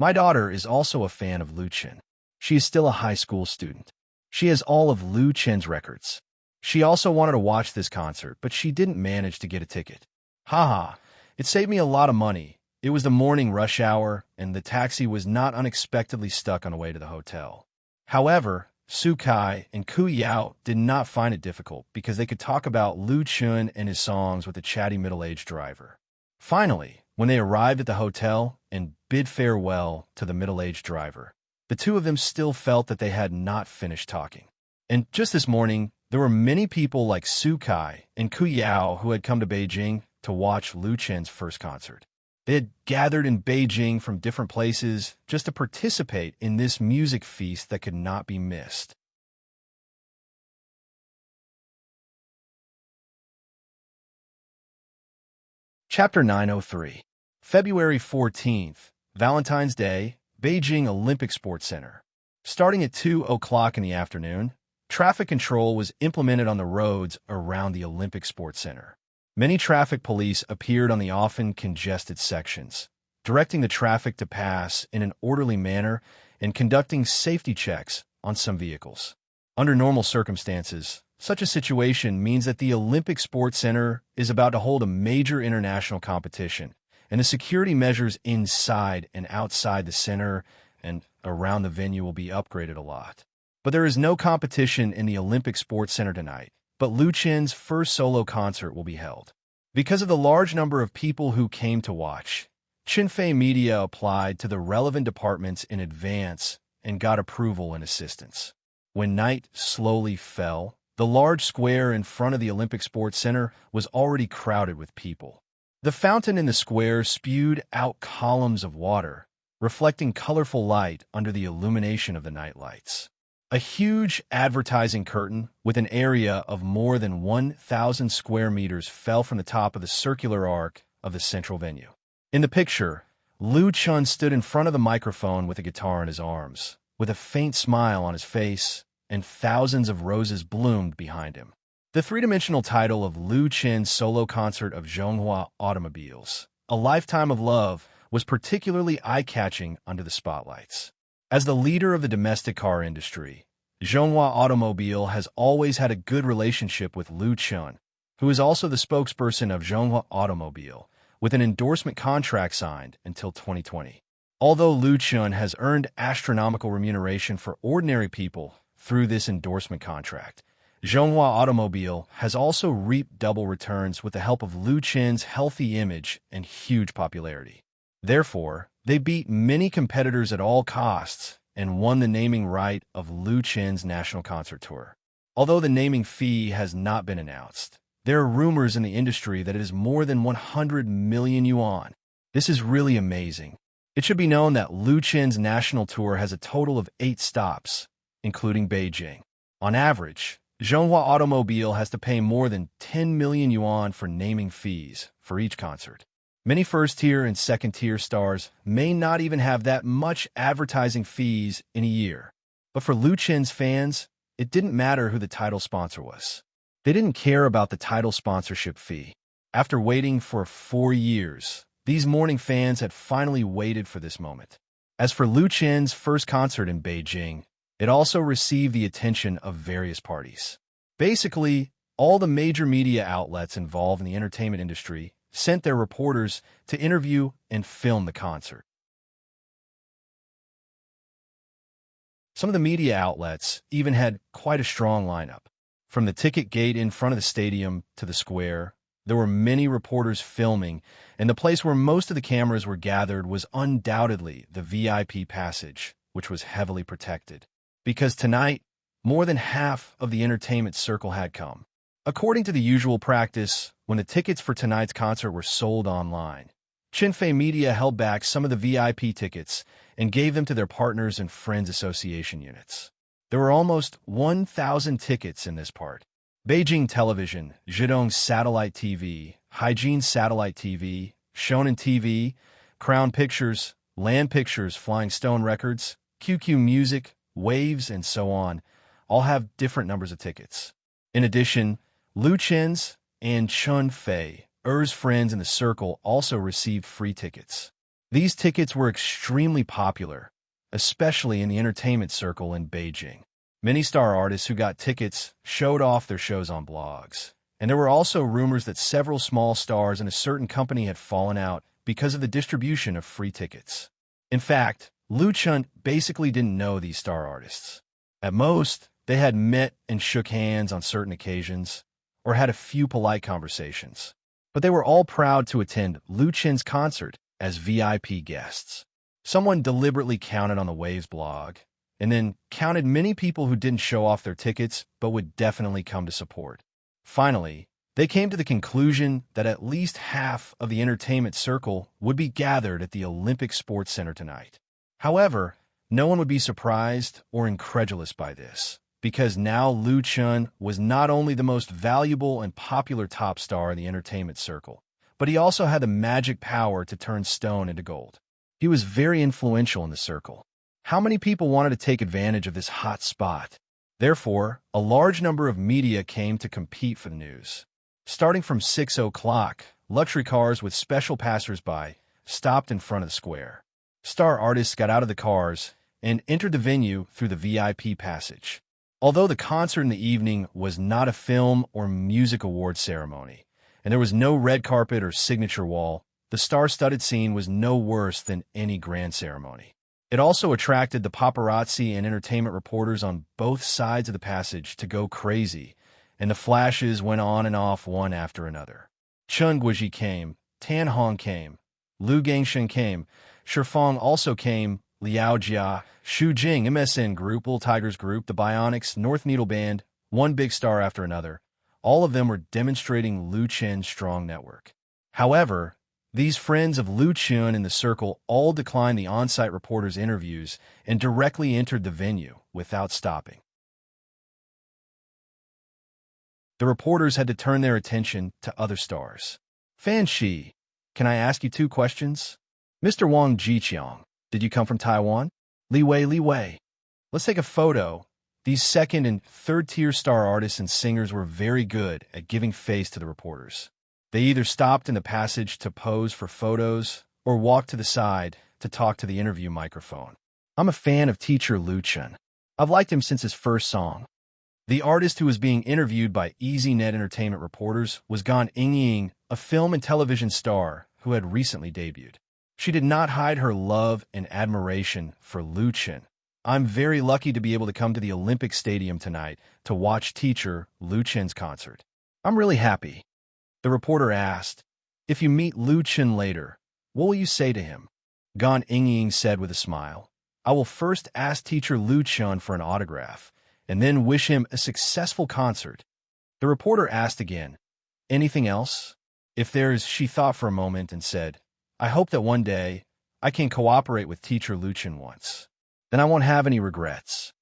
My daughter is also a fan of Lu Chen. She is still a high school student. She has all of Lu Chen's records. She also wanted to watch this concert, but she didn't manage to get a ticket. Haha, it saved me a lot of money. It was the morning rush hour, and the taxi was not unexpectedly stuck on the way to the hotel. However, Su Kai and Ku Yao did not find it difficult because they could talk about Lu Chun and his songs with a chatty middle-aged driver. Finally, when they arrived at the hotel and bid farewell to the middle-aged driver, the two of them still felt that they had not finished talking. And just this morning, there were many people like Su Kai and Ku Yao who had come to Beijing to watch Lu Chen's first concert. They had gathered in Beijing from different places just to participate in this music feast that could not be missed. Chapter 903. February 14th, Valentine's Day, Beijing Olympic Sports Center. Starting at 2 o'clock in the afternoon, traffic control was implemented on the roads around the Olympic Sports Center. Many traffic police appeared on the often congested sections, directing the traffic to pass in an orderly manner and conducting safety checks on some vehicles. Under normal circumstances, such a situation means that the Olympic Sports Center is about to hold a major international competition, and the security measures inside and outside the center and around the venue will be upgraded a lot. But there is no competition in the Olympic Sports Center tonight, but Lu Chen's first solo concert will be held. Because of the large number of people who came to watch, Xinfei Media applied to the relevant departments in advance and got approval and assistance. When night slowly fell, the large square in front of the Olympic Sports Center was already crowded with people. The fountain in the square spewed out columns of water, reflecting colorful light under the illumination of the night lights. A huge advertising curtain with an area of more than 1,000 square meters fell from the top of the circular arc of the central venue. In the picture, Lu Chun stood in front of the microphone with a guitar in his arms, with a faint smile on his face, and thousands of roses bloomed behind him. The three-dimensional title of Lu Chen's solo concert of Zhonghua Automobiles, A Lifetime of Love, was particularly eye-catching under the spotlights. As the leader of the domestic car industry, Zhonghua Automobile has always had a good relationship with Lu Chun, who is also the spokesperson of Zhonghua Automobile, with an endorsement contract signed until 2020. Although Lu Chun has earned astronomical remuneration for ordinary people through this endorsement contract, Zhonghua Automobile has also reaped double returns with the help of Lu Chen's healthy image and huge popularity. Therefore, they beat many competitors at all costs and won the naming right of Lu Chen's national concert tour. Although the naming fee has not been announced, there are rumors in the industry that it is more than 100 million yuan. This is really amazing. It should be known that Lu Chen's national tour has a total of 8 stops, including Beijing. On average, Zhonghua Automobile has to pay more than 10 million yuan for naming fees for each concert. Many first-tier and second-tier stars may not even have that much advertising fees in a year. But for Lu Chen's fans, it didn't matter who the title sponsor was. They didn't care about the title sponsorship fee. After waiting for 4 years, these mourning fans had finally waited for this moment. As for Lu Chen's first concert in Beijing, it also received the attention of various parties. Basically, all the major media outlets involved in the entertainment industry sent their reporters to interview and film the concert. Some of the media outlets even had quite a strong lineup. From the ticket gate in front of the stadium to the square, there were many reporters filming, and the place where most of the cameras were gathered was undoubtedly the VIP passage, which was heavily protected. Because tonight, more than half of the entertainment circle had come. According to the usual practice, when the tickets for tonight's concert were sold online, Xinfei Media held back some of the VIP tickets and gave them to their partners and friends association units. There were almost 1,000 tickets in this part. Beijing Television, Zhidong Satellite TV, Hygiene Satellite TV, Shonen TV, Crown Pictures, Land Pictures, Flying Stone Records, QQ Music, Waves, and so on, all have different numbers of tickets. In addition, Lu Chen's and Chun Fei, Er's friends in the circle also received free tickets. These tickets were extremely popular, especially in the entertainment circle in Beijing. Many star artists who got tickets showed off their shows on blogs. And there were also rumors that several small stars in a certain company had fallen out because of the distribution of free tickets. In fact, Lu Chun basically didn't know these star artists. At most, they had met and shook hands on certain occasions, or had a few polite conversations. But they were all proud to attend Lu Chun's concert as VIP guests. Someone deliberately counted on the Waves blog, and then counted many people who didn't show off their tickets but would definitely come to support. Finally, they came to the conclusion that at least half of the entertainment circle would be gathered at the Olympic Sports Center tonight. However, no one would be surprised or incredulous by this, because now Lu Chun was not only the most valuable and popular top star in the entertainment circle, but he also had the magic power to turn stone into gold. He was very influential in the circle. How many people wanted to take advantage of this hot spot? Therefore, a large number of media came to compete for the news. Starting from 6 o'clock, luxury cars with special passers-by stopped in front of the square. Star artists got out of the cars and entered the venue through the VIP passage. Although the concert in the evening was not a film or music award ceremony, and there was no red carpet or signature wall, the star-studded scene was no worse than any grand ceremony. It also attracted the paparazzi and entertainment reporters on both sides of the passage to go crazy, and the flashes went on and off one after another. Chen Guizhi came, Tan Hong came, Lu Gangshen came, Shifeng also came, Liao Jia, Xu Jing, MSN Group, Little Tigers Group, the Bionics, North Needle Band, one big star after another. All of them were demonstrating Lu Chun's strong network. However, these friends of Lu Chun in the circle all declined the on-site reporters' interviews and directly entered the venue without stopping. The reporters had to turn their attention to other stars. Fan Shi, can I ask you 2 questions? Mr. Wang Jiqiang, did you come from Taiwan? Li Wei. Let's take a photo. These second and third-tier star artists and singers were very good at giving face to the reporters. They either stopped in the passage to pose for photos or walked to the side to talk to the interview microphone. I'm a fan of teacher Lu Chun. I've liked him since his first song. The artist who was being interviewed by EasyNet Entertainment reporters was Gan Yingying, a film and television star who had recently debuted. She did not hide her love and admiration for Lu Chun. I'm very lucky to be able to come to the Olympic Stadium tonight to watch teacher Lu Chun's concert. I'm really happy. The reporter asked, if you meet Lu Chun later, what will you say to him? Gan Yingying said with a smile, I will first ask teacher Lu Chun for an autograph, and then wish him a successful concert. The reporter asked again, anything else? If there's, she thought for a moment and said, I hope that one day I can cooperate with teacher Lu Chun once. Then I won't have any regrets.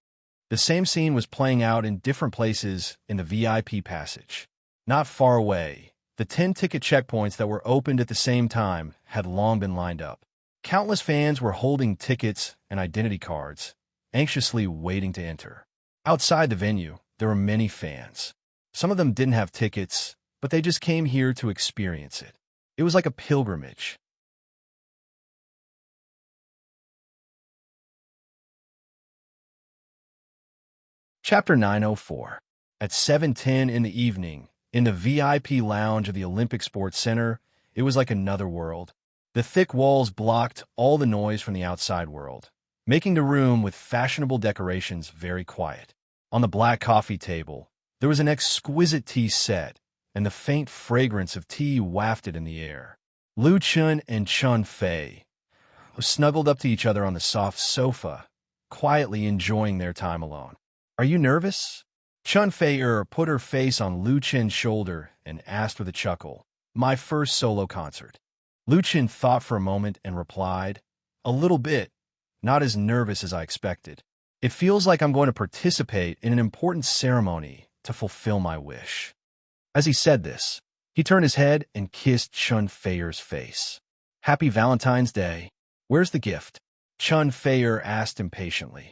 The same scene was playing out in different places in the VIP passage. Not far away, the 10 ticket checkpoints that were opened at the same time had long been lined up. Countless fans were holding tickets and identity cards, anxiously waiting to enter. Outside the venue, there were many fans. Some of them didn't have tickets, but they just came here to experience it. It was like a pilgrimage. Chapter 904. At 7:10 in the evening, in the VIP lounge of the Olympic Sports Center, it was like another world. The thick walls blocked all the noise from the outside world, making the room with fashionable decorations very quiet. On the black coffee table, there was an exquisite tea set, and the faint fragrance of tea wafted in the air. Lu Chun and Chun Fei were snuggled up to each other on the soft sofa, quietly enjoying their time alone. Are you nervous? Chun Fei put her face on Lu Chun's shoulder and asked with a chuckle, my first solo concert. Lu Chun thought for a moment and replied, a little bit, not as nervous as I expected. It feels like I'm going to participate in an important ceremony to fulfill my wish. As he said this, he turned his head and kissed Chun Fei's face. Happy Valentine's Day. Where's the gift? Chun Fei asked impatiently.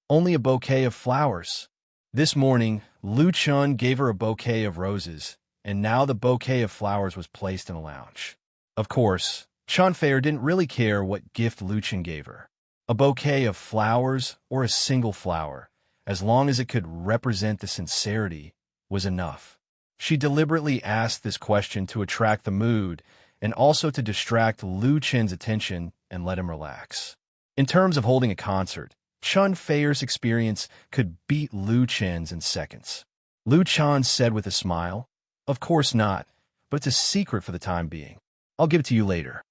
Only a bouquet of flowers. This morning, Lu Chun gave her a bouquet of roses, and now the bouquet of flowers was placed in the lounge. Of course, Chanfaire didn't really care what gift Lucien gave her. A bouquet of flowers or a single flower, as long as it could represent the sincerity, was enough. She deliberately asked this question to attract the mood and also to distract Lucien's attention and let him relax. In terms of holding a concert, Chanfaire's experience could beat Lucien's in seconds. Lucien said with a smile, "Of course not, but it's a secret for the time being. I'll give it to you later."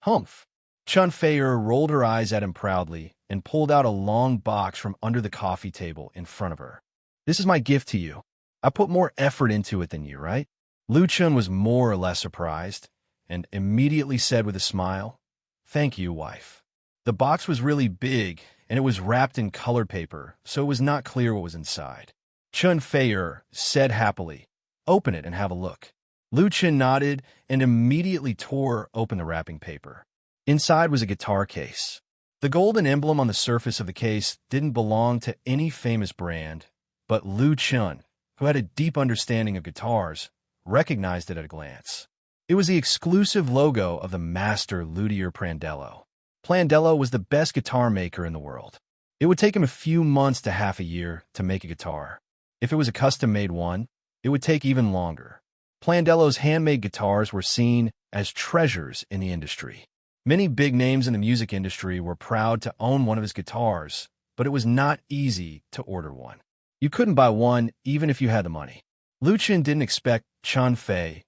Humph. Chanfaire rolled her eyes at him proudly and pulled out a long box from under the coffee table in front of her. "This is my gift to you. I put more effort into it than you, right?" Lucien was more or less surprised and immediately said with a smile, "Thank you, wife." The box was really big and it was wrapped in colored paper, so it was not clear what was inside. Chanfaire said happily, "Open it and have a look." Lucien nodded and immediately tore open the wrapping paper. Inside was a guitar case. The golden emblem on the surface of the case didn't belong to any famous brand, but Lucien, who had a deep understanding of guitars, recognized it at a glance. It was the exclusive logo of the master luthier Prandello. Prandello was the best guitar maker in the world. It would take him a few months to half a year to make a guitar. If it was a custom-made one, it would take even longer. Prandello's handmade guitars were seen as treasures in the industry. Many big names in the music industry were proud to own one of his guitars, but it was not easy to order one. You couldn't buy one even if you had the money. Lucien didn't expect Chanfaire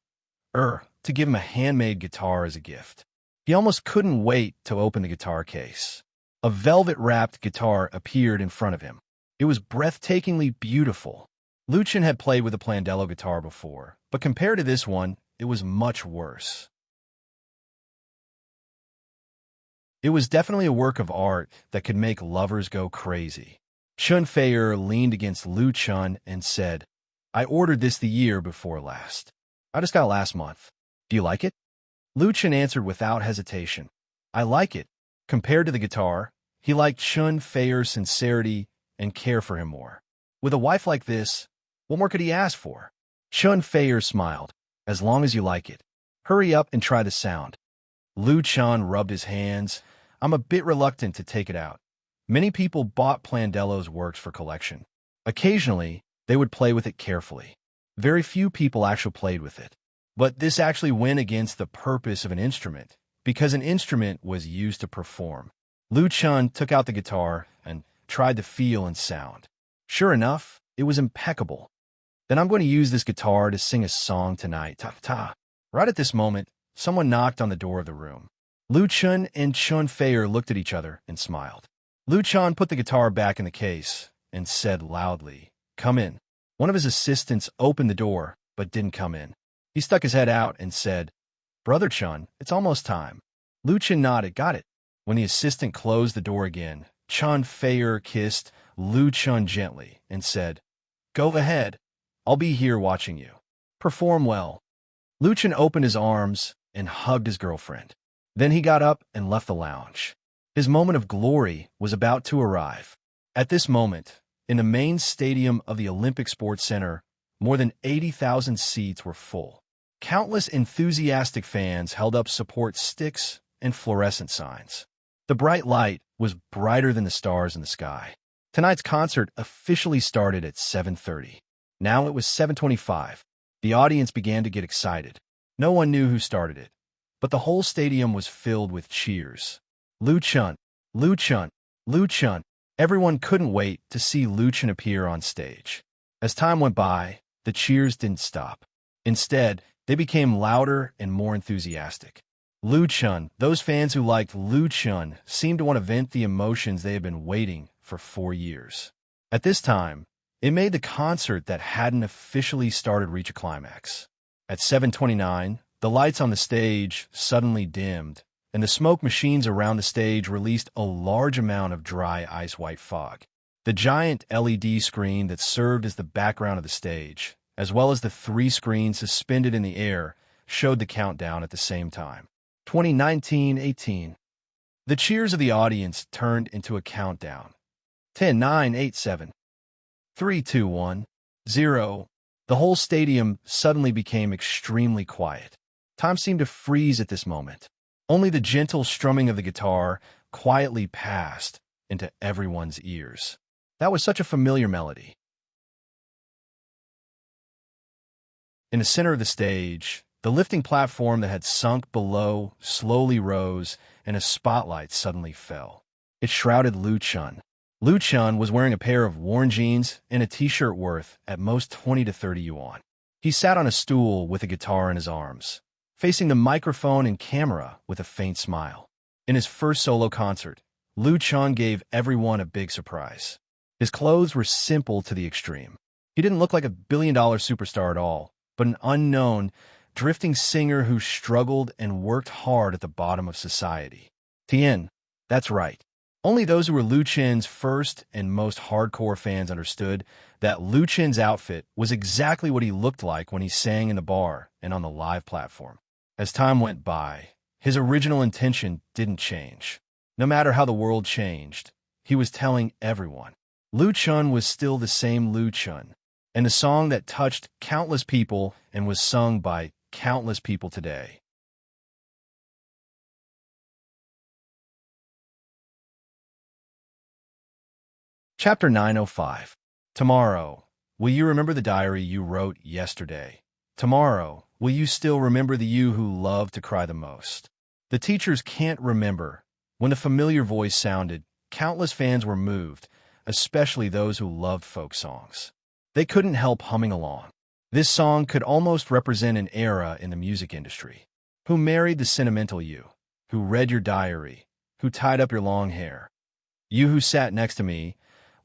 to give him a handmade guitar as a gift. He almost couldn't wait to open the guitar case. A velvet-wrapped guitar appeared in front of him. It was breathtakingly beautiful. Lucien had played with a Prandello guitar before, but compared to this one, it was much worse. It was definitely a work of art that could make lovers go crazy. Chanfaire leaned against Lucien and said, "I ordered this the year before last. I just got it last month. Do you like it?" Lucien answered without hesitation, "I like it." Compared to the guitar, he liked Chanfaire's sincerity and care for him more. With a wife like this, what more could he ask for? Chanfaire smiled, "As long as you like it. Hurry up and try the sound." Lucien rubbed his hands. "I'm a bit reluctant to take it out." Many people bought Prandello's works for collection. Occasionally, they would play with it carefully. Very few people actually played with it. But this actually went against the purpose of an instrument, because an instrument was used to perform. Lucien took out the guitar and tried the feel and sound. Sure enough, it was impeccable. "Then I'm going to use this guitar to sing a song tonight. Ta-ta." Right at this moment, someone knocked on the door of the room. Lucien and Chanfaire looked at each other and smiled. Lucien put the guitar back in the case and said loudly, "Come in." One of his assistants opened the door, but didn't come in. He stuck his head out and said, "Brother Chun, it's almost time." Lucien nodded, "Got it." When the assistant closed the door again, Chanfaire kissed Lucien gently and said, "Go ahead. I'll be here watching you. Perform well." Lucien opened his arms and hugged his girlfriend. Then he got up and left the lounge. His moment of glory was about to arrive. At this moment, in the main stadium of the Olympic Sports Center, more than 80,000 seats were full. Countless enthusiastic fans held up support sticks and fluorescent signs. The bright light was brighter than the stars in the sky. Tonight's concert officially started at 7:30. Now it was 7:25. The audience began to get excited. No one knew who started it, but the whole stadium was filled with cheers. Lucien, Lucien, Lucien. Everyone couldn't wait to see Lucien appear on stage. As time went by, the cheers didn't stop. Instead, they became louder and more enthusiastic. Lucien, those fans who liked Lucien, seemed to want to vent the emotions they had been waiting for 4 years. At this time, it made the concert that hadn't officially started reach a climax. At 7:29, the lights on the stage suddenly dimmed, and the smoke machines around the stage released a large amount of dry ice-white fog. The giant LED screen that served as the background of the stage, as well as the 3 screens suspended in the air, showed the countdown at the same time. 2019-18. The cheers of the audience turned into a countdown. 10, 9, 8, 7. 3, 2, 1, 0. The whole stadium suddenly became extremely quiet. Time seemed to freeze at this moment. Only the gentle strumming of the guitar quietly passed into everyone's ears. That was such a familiar melody. In the center of the stage, the lifting platform that had sunk below slowly rose, and a spotlight suddenly fell. It shrouded Lu Chun. Lu Chun was wearing a pair of worn jeans and a t-shirt worth at most 20 to 30 yuan. He sat on a stool with a guitar in his arms, facing the microphone and camera with a faint smile. In his first solo concert, Lu Chun gave everyone a big surprise. His clothes were simple to the extreme. He didn't look like a billion-dollar superstar at all, but an unknown, drifting singer who struggled and worked hard at the bottom of society. Tien, that's right. Only those who were Lu Chen's first and most hardcore fans understood that Lu Chen's outfit was exactly what he looked like when he sang in the bar and on the live platform. As time went by, his original intention didn't change. No matter how the world changed, he was telling everyone, Lu Chun was still the same Lu Chun, and the song that touched countless people and was sung by countless people today. Chapter 905. Tomorrow, will you remember the diary you wrote yesterday? Tomorrow, will you still remember the you who loved to cry the most? The teachers can't remember. When the familiar voice sounded, countless fans were moved, especially those who loved folk songs. They couldn't help humming along. This song could almost represent an era in the music industry. Who married the sentimental you? Who read your diary? Who tied up your long hair? You Who Sat Next to Me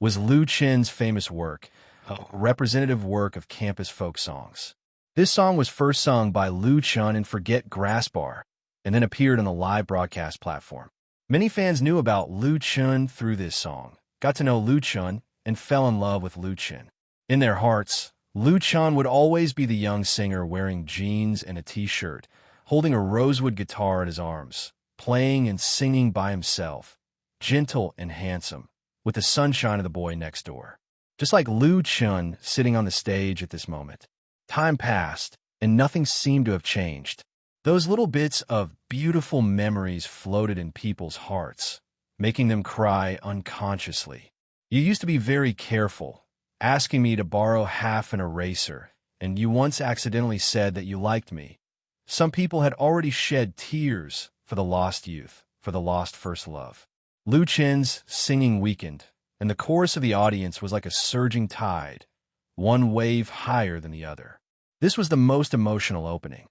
was Lu Chen's famous work, a representative work of campus folk songs. This song was first sung by Lu Chun in Forget Grass Bar, and then appeared on the live broadcast platform. Many fans knew about Lu Chun through this song, got to know Lu Chun, and fell in love with Lu Chun. In their hearts, Lu Chun would always be the young singer wearing jeans and a t-shirt, holding a rosewood guitar in his arms, playing and singing by himself, gentle and handsome, with the sunshine of the boy next door. Just like Lu Chun sitting on the stage at this moment. Time passed, and nothing seemed to have changed. Those little bits of beautiful memories floated in people's hearts, making them cry unconsciously. You used to be very careful, asking me to borrow half an eraser, and you once accidentally said that you liked me. Some people had already shed tears for the lost youth, for the lost first love. Lu Chen's singing weakened, and the chorus of the audience was like a surging tide, one wave higher than the other. This was the most emotional opening.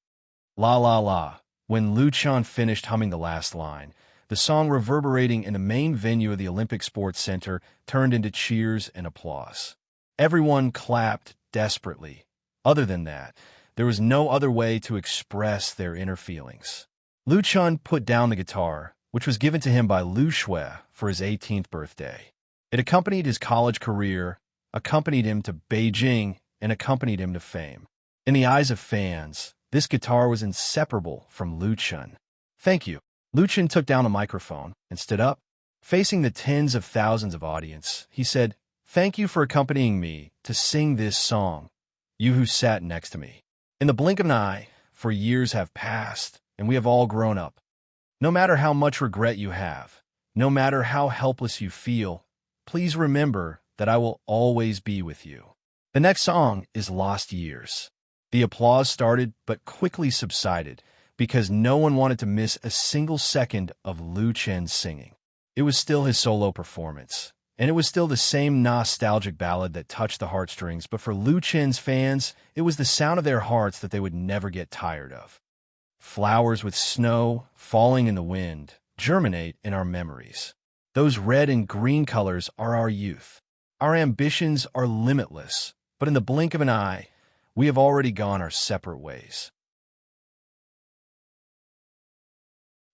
La la la. When Lu Chun finished humming the last line, the song reverberating in the main venue of the Olympic Sports Center turned into cheers and applause. Everyone clapped desperately. Other than that, there was no other way to express their inner feelings. Lu Chun put down the guitar, which was given to him by Lu Shui for his 18th birthday. It accompanied his college career, accompanied him to Beijing, and accompanied him to fame. In the eyes of fans, this guitar was inseparable from Lu Chun. Thank you. Lu Chun took down the microphone and stood up. Facing the tens of thousands of audience, he said, "Thank you for accompanying me to sing this song, You Who Sat Next to Me. In the blink of an eye, for years have passed, and we have all grown up. No matter how much regret you have, no matter how helpless you feel, please remember that I will always be with you." The next song is Lost Years. The applause started but quickly subsided because no one wanted to miss a single second of Lu Chen's singing. It was still his solo performance, and it was still the same nostalgic ballad that touched the heartstrings, but for Lu Chen's fans, it was the sound of their hearts that they would never get tired of. Flowers with snow falling in the wind germinate in our memories. Those red and green colors are our youth. Our ambitions are limitless, but in the blink of an eye, we have already gone our separate ways.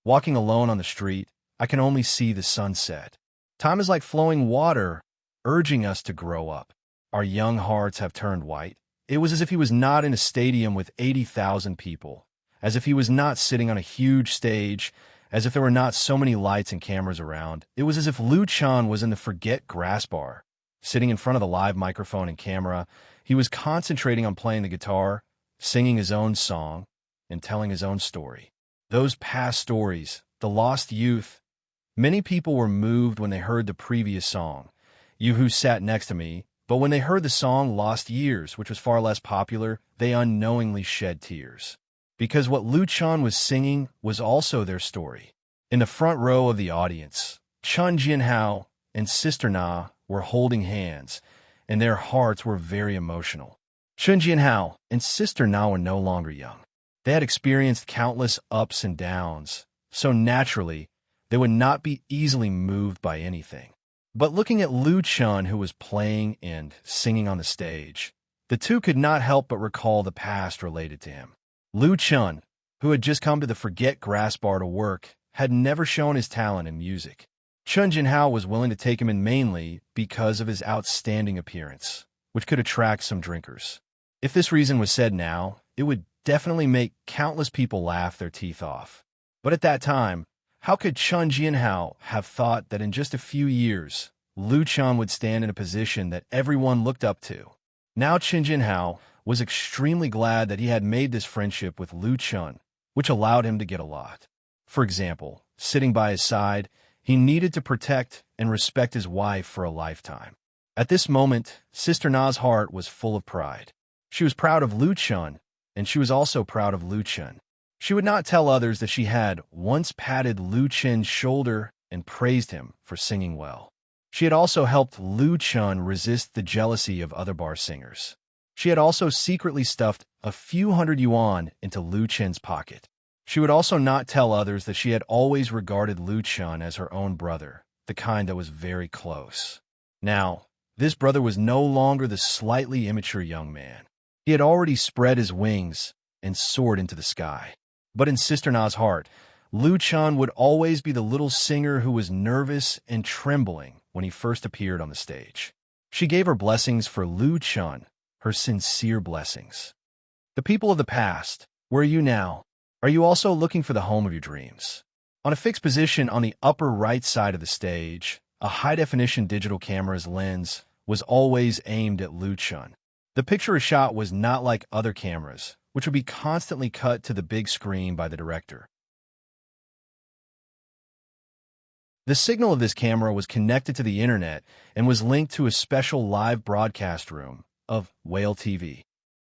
Walking alone on the street, I can only see the sunset. Time is like flowing water, urging us to grow up. Our young hearts have turned white. It was as if he was not in a stadium with 80,000 people, as if he was not sitting on a huge stage, as if there were not so many lights and cameras around. It was as if Lu Chun was in the Forget Grass Bar, sitting in front of the live microphone and camera. He was concentrating on playing the guitar, singing his own song, and telling his own story. those past stories, the lost youth. Many people were moved when they heard the previous song, You Who Sat Next to Me, but when they heard the song Lost Years, which was far less popular, they unknowingly shed tears. Because what Lu Chun was singing was also their story. In the front row of the audience, Chun Jinhao and Sister Na were holding hands, and their hearts were very emotional. Chun Jinhao and Sister Na were no longer young. They had experienced countless ups and downs, so naturally, they would not be easily moved by anything. But looking at Lu Chun, who was playing and singing on the stage, the two could not help but recall the past related to him. Lu Chun, who had just come to the Forget Grass Bar to work, had never shown his talent in music. Chun Jinhao was willing to take him in mainly because of his outstanding appearance, which could attract some drinkers. If this reason was said now, it would definitely make countless people laugh their teeth off. But at that time, how could Chun Jinhao have thought that in just a few years, Lu Chun would stand in a position that everyone looked up to? Now Chun Jinhao was extremely glad that he had made this friendship with Lu Chun, which allowed him to get a lot. For example, sitting by his side, he needed to protect and respect his wife for a lifetime. At this moment, Sister Na's heart was full of pride. She was proud of Lu Chun, and she was also proud of Lu Chun. She would not tell others that she had once patted Lu Chun's shoulder and praised him for singing well. She had also helped Lu Chun resist the jealousy of other bar singers. She had also secretly stuffed a few hundred yuan into Lu Chun's pocket. She would also not tell others that she had always regarded Lu Chun as her own brother, the kind that was very close. Now, this brother was no longer the slightly immature young man. He had already spread his wings and soared into the sky. But in Sister Na's heart, Lu Chun would always be the little singer who was nervous and trembling when he first appeared on the stage. She gave her blessings for Lu Chun, her sincere blessings. The people of the past, where are you now? Are you also looking for the home of your dreams? On a fixed position on the upper right side of the stage, a high-definition digital camera's lens was always aimed at Lu Chun. The picture shot was not like other cameras, which would be constantly cut to the big screen by the director. The signal of this camera was connected to the internet and was linked to a special live broadcast room of Whale TV.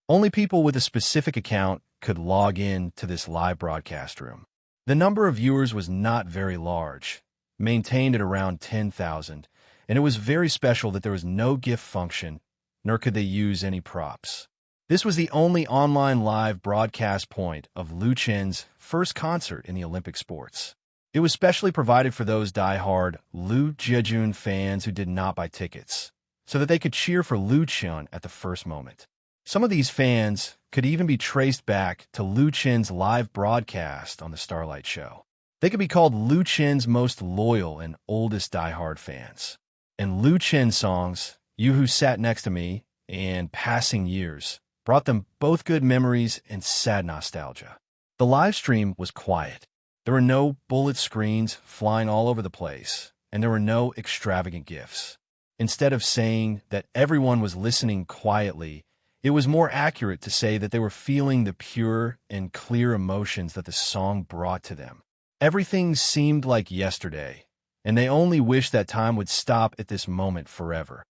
Only people with a specific account could log in to this live broadcast room. The number of viewers was not very large, maintained at around 10,000, and it was very special that there was no gift function, nor could they use any props. This was the only online live broadcast point of Lu Chun's first concert in the Olympic sports. It was specially provided for those die-hard Lu Jiejun fans who did not buy tickets, so that they could cheer for Lu Chun at the first moment. Some of these fans could even be traced back to Lu Chun's live broadcast on the Starlight Show. They could be called Lu Chun's most loyal and oldest die-hard fans. And Lu Chun's songs, You Who Sat Next to Me and Passing Years, brought them both good memories and sad nostalgia. The live stream was quiet. There were no bullet screens flying all over the place, and there were no extravagant gifts. Instead of saying that everyone was listening quietly, it was more accurate to say that they were feeling the pure and clear emotions that the song brought to them. Everything seemed like yesterday, and they only wished that time would stop at this moment forever.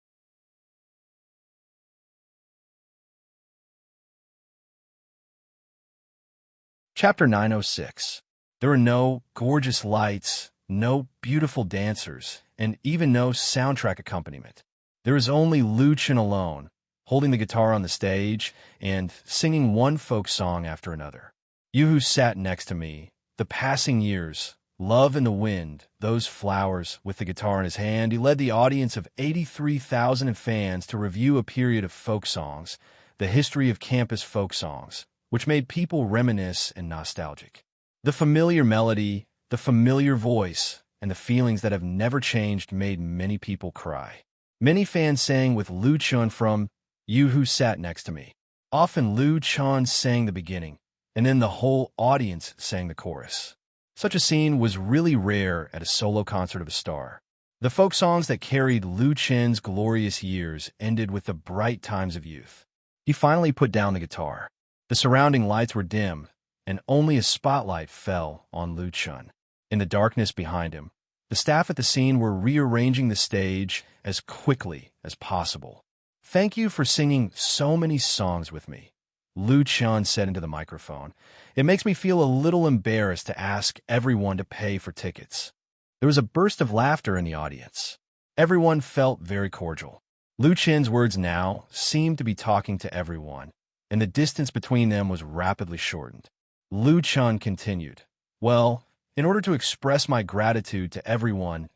Chapter 906. There were no gorgeous lights, no beautiful dancers, and even no soundtrack accompaniment. There was only Lu Chun alone, holding the guitar on the stage and singing one folk song after another. You Who Sat Next to Me, The Passing Years, Love in the Wind, Those Flowers. With the guitar in his hand, he led the audience of 83,000 fans to review a period of folk songs, the history of campus folk songs, which made people reminisce and nostalgic. The familiar melody, the familiar voice, and the feelings that have never changed made many people cry. Many fans sang with Lu Chun from You Who Sat Next to Me. Often Lu Chun sang the beginning, and then the whole audience sang the chorus. Such a scene was really rare at a solo concert of a star. The folk songs that carried Lu Chun's glorious years ended with the bright times of youth. He finally put down the guitar. The surrounding lights were dim, and only a spotlight fell on Lu Chun. In the darkness behind him, the staff at the scene were rearranging the stage as quickly as possible. "Thank you for singing so many songs with me," Lu Chun said into the microphone. "It makes me feel a little embarrassed to ask everyone to pay for tickets." There was a burst of laughter in the audience. Everyone felt very cordial. Lu Chun's words now seemed to be talking to everyone, and the distance between them was rapidly shortened. Lu Chun continued, "Well, in order to express my gratitude to everyone,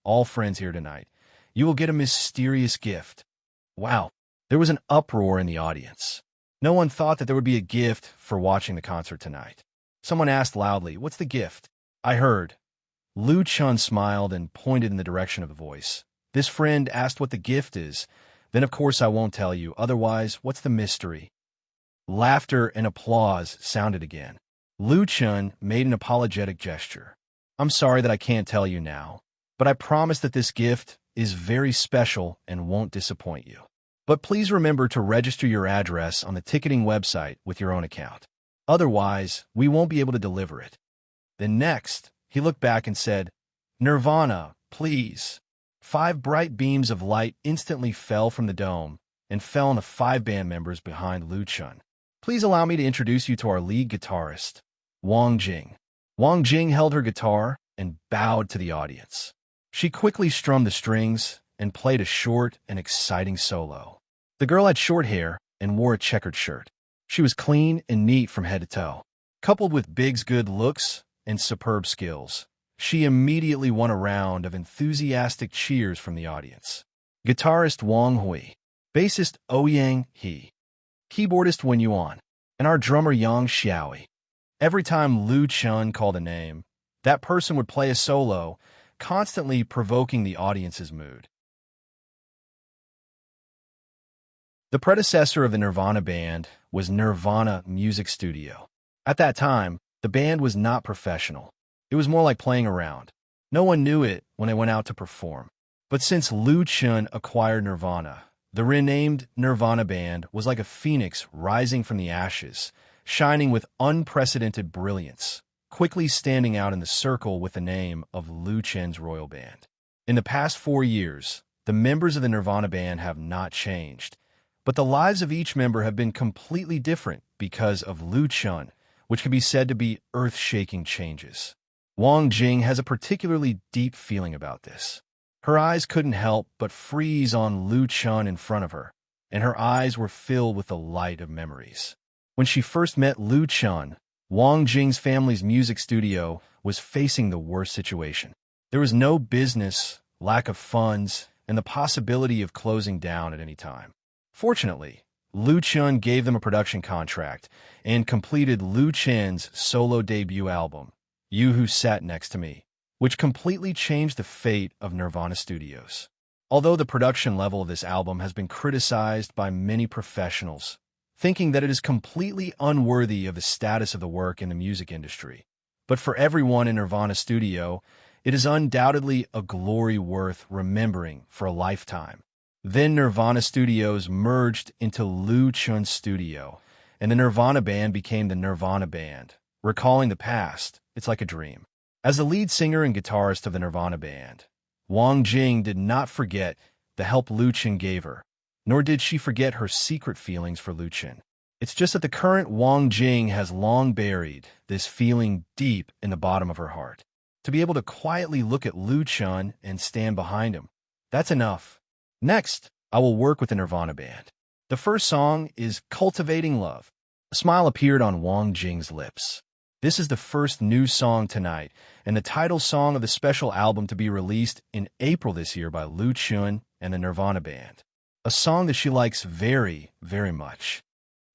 all friends here tonight, you will get a mysterious gift." Wow, there was an uproar in the audience. No one thought that there would be a gift for watching the concert tonight. Someone asked loudly, "What's the gift?" "I heard." Lu Chun smiled and pointed in the direction of the voice. "This friend asked what the gift is. Then of course I won't tell you, otherwise what's the mystery?" Laughter and applause sounded again. Lu Chun made an apologetic gesture. "I'm sorry that I can't tell you now, but I promise that this gift is very special and won't disappoint you. But please remember to register your address on the ticketing website with your own account. Otherwise, we won't be able to deliver it." Then next, he looked back and said, "Nirvana, please." 5 bright beams of light instantly fell from the dome and fell on the 5 band members behind Lu Chun. "Please allow me to introduce you to our lead guitarist, Wang Jing." Wang Jing held her guitar and bowed to the audience. She quickly strummed the strings and played a short and exciting solo. The girl had short hair and wore a checkered shirt. She was clean and neat from head to toe. Coupled with Big's good looks and superb skills, she immediately won a round of enthusiastic cheers from the audience. Guitarist Wang Hui, bassist Ouyang He, keyboardist Wen Yuan, and our drummer Yang Xiaoi. Every time Lu Chun called a name, that person would play a solo, constantly provoking the audience's mood. The predecessor of the Nirvana band was Nirvana Music Studio. At that time, the band was not professional. It was more like playing around. No one knew it when they went out to perform. But since Lu Chun acquired Nirvana, the renamed Nirvana band was like a phoenix rising from the ashes, shining with unprecedented brilliance, quickly standing out in the circle with the name of Lu Chun's royal band. In the past 4 years, the members of the Nirvana band have not changed, but the lives of each member have been completely different because of Lu Chun, which can be said to be earth-shaking changes. Wang Jing has a particularly deep feeling about this. Her eyes couldn't help but freeze on Lu Chun in front of her, and her eyes were filled with the light of memories. When she first met Lu Chun, Wang Jing's family's music studio was facing the worst situation. There was no business, lack of funds, and the possibility of closing down at any time. Fortunately, Lu Chun gave them a production contract and completed Lu Chun's solo debut album, You Who Sat Next to Me, which completely changed the fate of Nirvana Studios. Although the production level of this album has been criticized by many professionals, thinking that it is completely unworthy of the status of the work in the music industry, but for everyone in Nirvana Studio, it is undoubtedly a glory worth remembering for a lifetime. Then Nirvana Studios merged into Lu Chun Studio, and the Nirvana band became the Nirvana band. Recalling the past, it's like a dream. As the lead singer and guitarist of the Nirvana band, Wang Jing did not forget the help Lu Chun gave her, nor did she forget her secret feelings for Lu Chun. It's just that the current Wang Jing has long buried this feeling deep in the bottom of her heart. To be able to quietly look at Lu Chun and stand behind him, that's enough. Next, I will work with the Nirvana band. The first song is Cultivating Love. A smile appeared on Wang Jing's lips. This is the first new song tonight, and the title song of the special album to be released in April this year by Lu Chun and the Nirvana band. A song that she likes very, very much.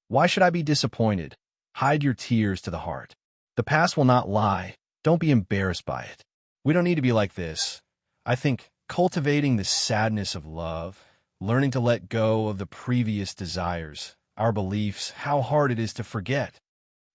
Why should I be disappointed? Hide your tears to the heart. The past will not lie. Don't be embarrassed by it. We don't need to be like this. I think cultivating the sadness of love, learning to let go of the previous desires, our beliefs, how hard it is to forget.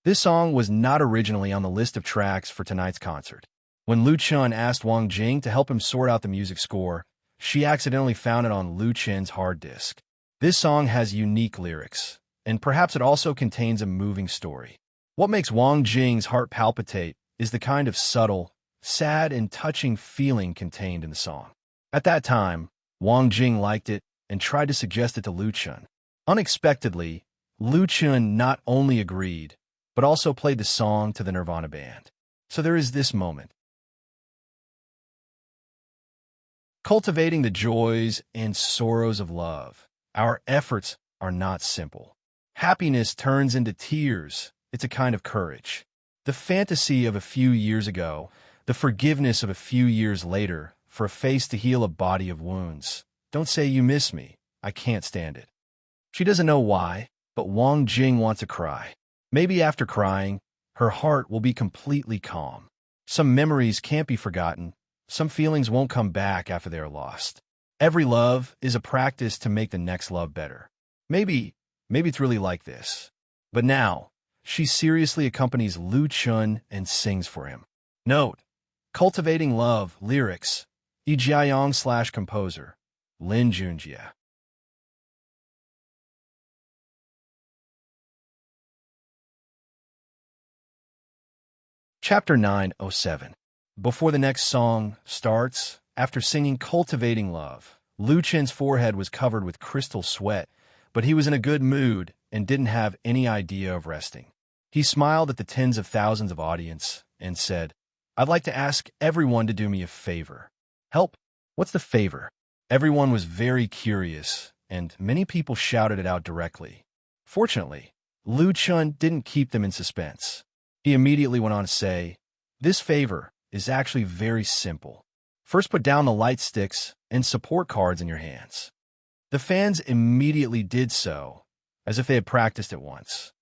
This song was not originally on the list of tracks for tonight's concert. When Lu Chun asked Wang Jing to help him sort out the music score, she accidentally found it on Lu Chun's hard disk. This song has unique lyrics, and perhaps it also contains a moving story. What makes Wang Jing's heart palpitate is the kind of subtle, sad, and touching feeling contained in the song. At that time, Wang Jing liked it and tried to suggest it to Lu Chun. Unexpectedly, Lu Chun not only agreed, but also played the song to the Nirvana band. So there is this moment. Cultivating the joys and sorrows of love. Our efforts are not simple. Happiness turns into tears. It's a kind of courage. The fantasy of a few years ago, the forgiveness of a few years later, for a face to heal a body of wounds. Don't say you miss me. I can't stand it. She doesn't know why, but Wang Jing wants to cry. Maybe after crying, her heart will be completely calm. Some memories can't be forgotten. Some feelings won't come back after they are lost. Every love is a practice to make the next love better. Maybe it's really like this. But now, she seriously accompanies Lu Chun and sings for him. Note: Cultivating Love, lyrics, Yi Jiayong / composer, Lin Junjie. Chapter 907. Before the next song starts, after singing Cultivating Love, Lu Chen's forehead was covered with crystal sweat, but he was in a good mood and didn't have any idea of resting. He smiled at the tens of thousands of audience and said, "I'd like to ask everyone to do me a favor." "Help? What's the favor?" Everyone was very curious, and many people shouted it out directly. Fortunately, Lu Chun didn't keep them in suspense. He immediately went on to say, "This favor is actually very simple. First, put down the light sticks and support cards in your hands." The fans immediately did so, as if they had practiced it once.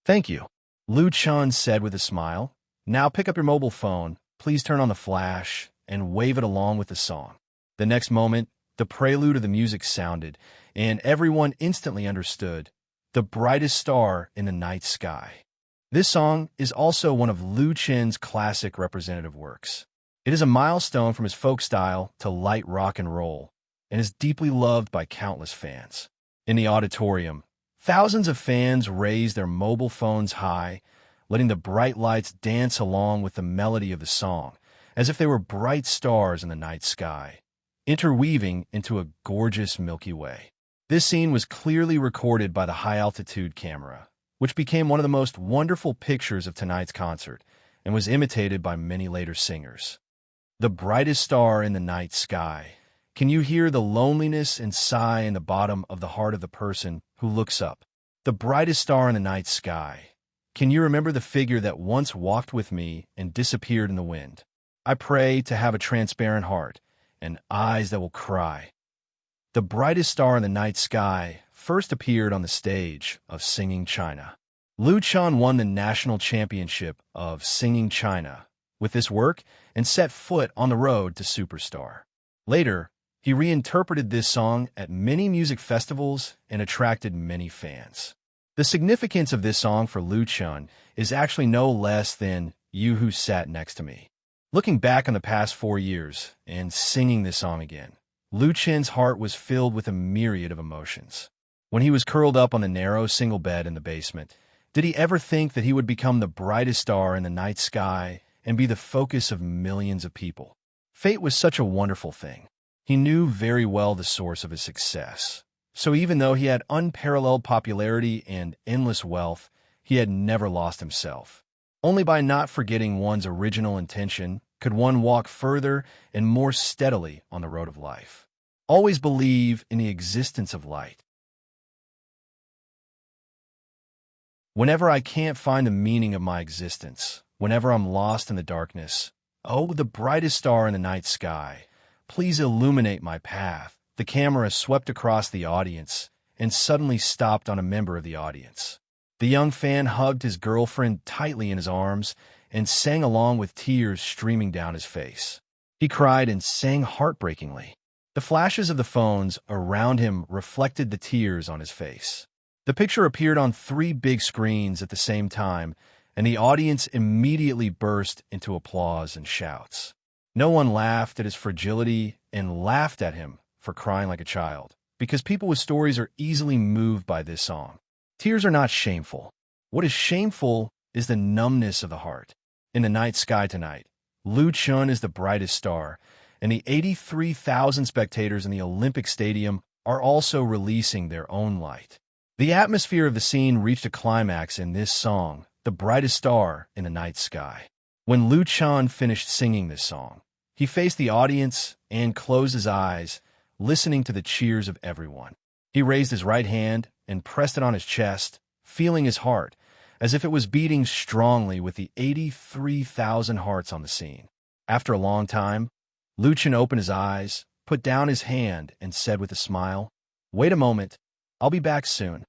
"Thank you," Lu Chun said with a smile. "Now pick up your mobile phone, please turn on the flash, and wave it along with the song." The next moment, the prelude of the music sounded, and everyone instantly understood: the brightest star in the night sky. This song is also one of Lu Chen's classic representative works. It is a milestone from his folk style to light rock and roll, and is deeply loved by countless fans. In the auditorium, thousands of fans raised their mobile phones high, letting the bright lights dance along with the melody of the song, as if they were bright stars in the night sky, interweaving into a gorgeous Milky Way. This scene was clearly recorded by the high-altitude camera, which became one of the most wonderful pictures of tonight's concert, and was imitated by many later singers. The brightest star in the night sky. Can you hear the loneliness and sigh in the bottom of the heart of the person who looks up? The brightest star in the night sky. Can you remember the figure that once walked with me and disappeared in the wind? I pray to have a transparent heart and eyes that will cry. The brightest star in the night sky first appeared on the stage of Singing China. Lu Chun won the national championship of Singing China with this work and set foot on the road to superstar. Later, he reinterpreted this song at many music festivals and attracted many fans. The significance of this song for Lu Chun is actually no less than "You Who Sat Next to Me." Looking back on the past 4 years and singing this song again, Lu Chen's heart was filled with a myriad of emotions. When he was curled up on the narrow single bed in the basement, did he ever think that he would become the brightest star in the night sky and be the focus of millions of people? Fate was such a wonderful thing. He knew very well the source of his success. So even though he had unparalleled popularity and endless wealth, he had never lost himself. Only by not forgetting one's original intention could one walk further and more steadily on the road of life. Always believe in the existence of light. Whenever I can't find the meaning of my existence, whenever I'm lost in the darkness, oh, the brightest star in the night sky, please illuminate my path. The camera swept across the audience and suddenly stopped on a member of the audience. The young fan hugged his girlfriend tightly in his arms and sang along with tears streaming down his face. He cried and sang heartbreakingly. The flashes of the phones around him reflected the tears on his face. The picture appeared on 3 big screens at the same time, and the audience immediately burst into applause and shouts. No one laughed at his fragility and laughed at him for crying like a child, because people with stories are easily moved by this song. Tears are not shameful. What is shameful is the numbness of the heart. In the night sky tonight, Lu Chun is the brightest star, and the 83,000 spectators in the Olympic Stadium are also releasing their own light. The atmosphere of the scene reached a climax in this song, The Brightest Star in the Night Sky. When Lu Chun finished singing this song, he faced the audience and closed his eyes, listening to the cheers of everyone. He raised his right hand and pressed it on his chest, feeling his heart, as if it was beating strongly with the 83,000 hearts on the scene. After a long time, Lu Chun opened his eyes, put down his hand, and said with a smile, "Wait a moment, I'll be back soon."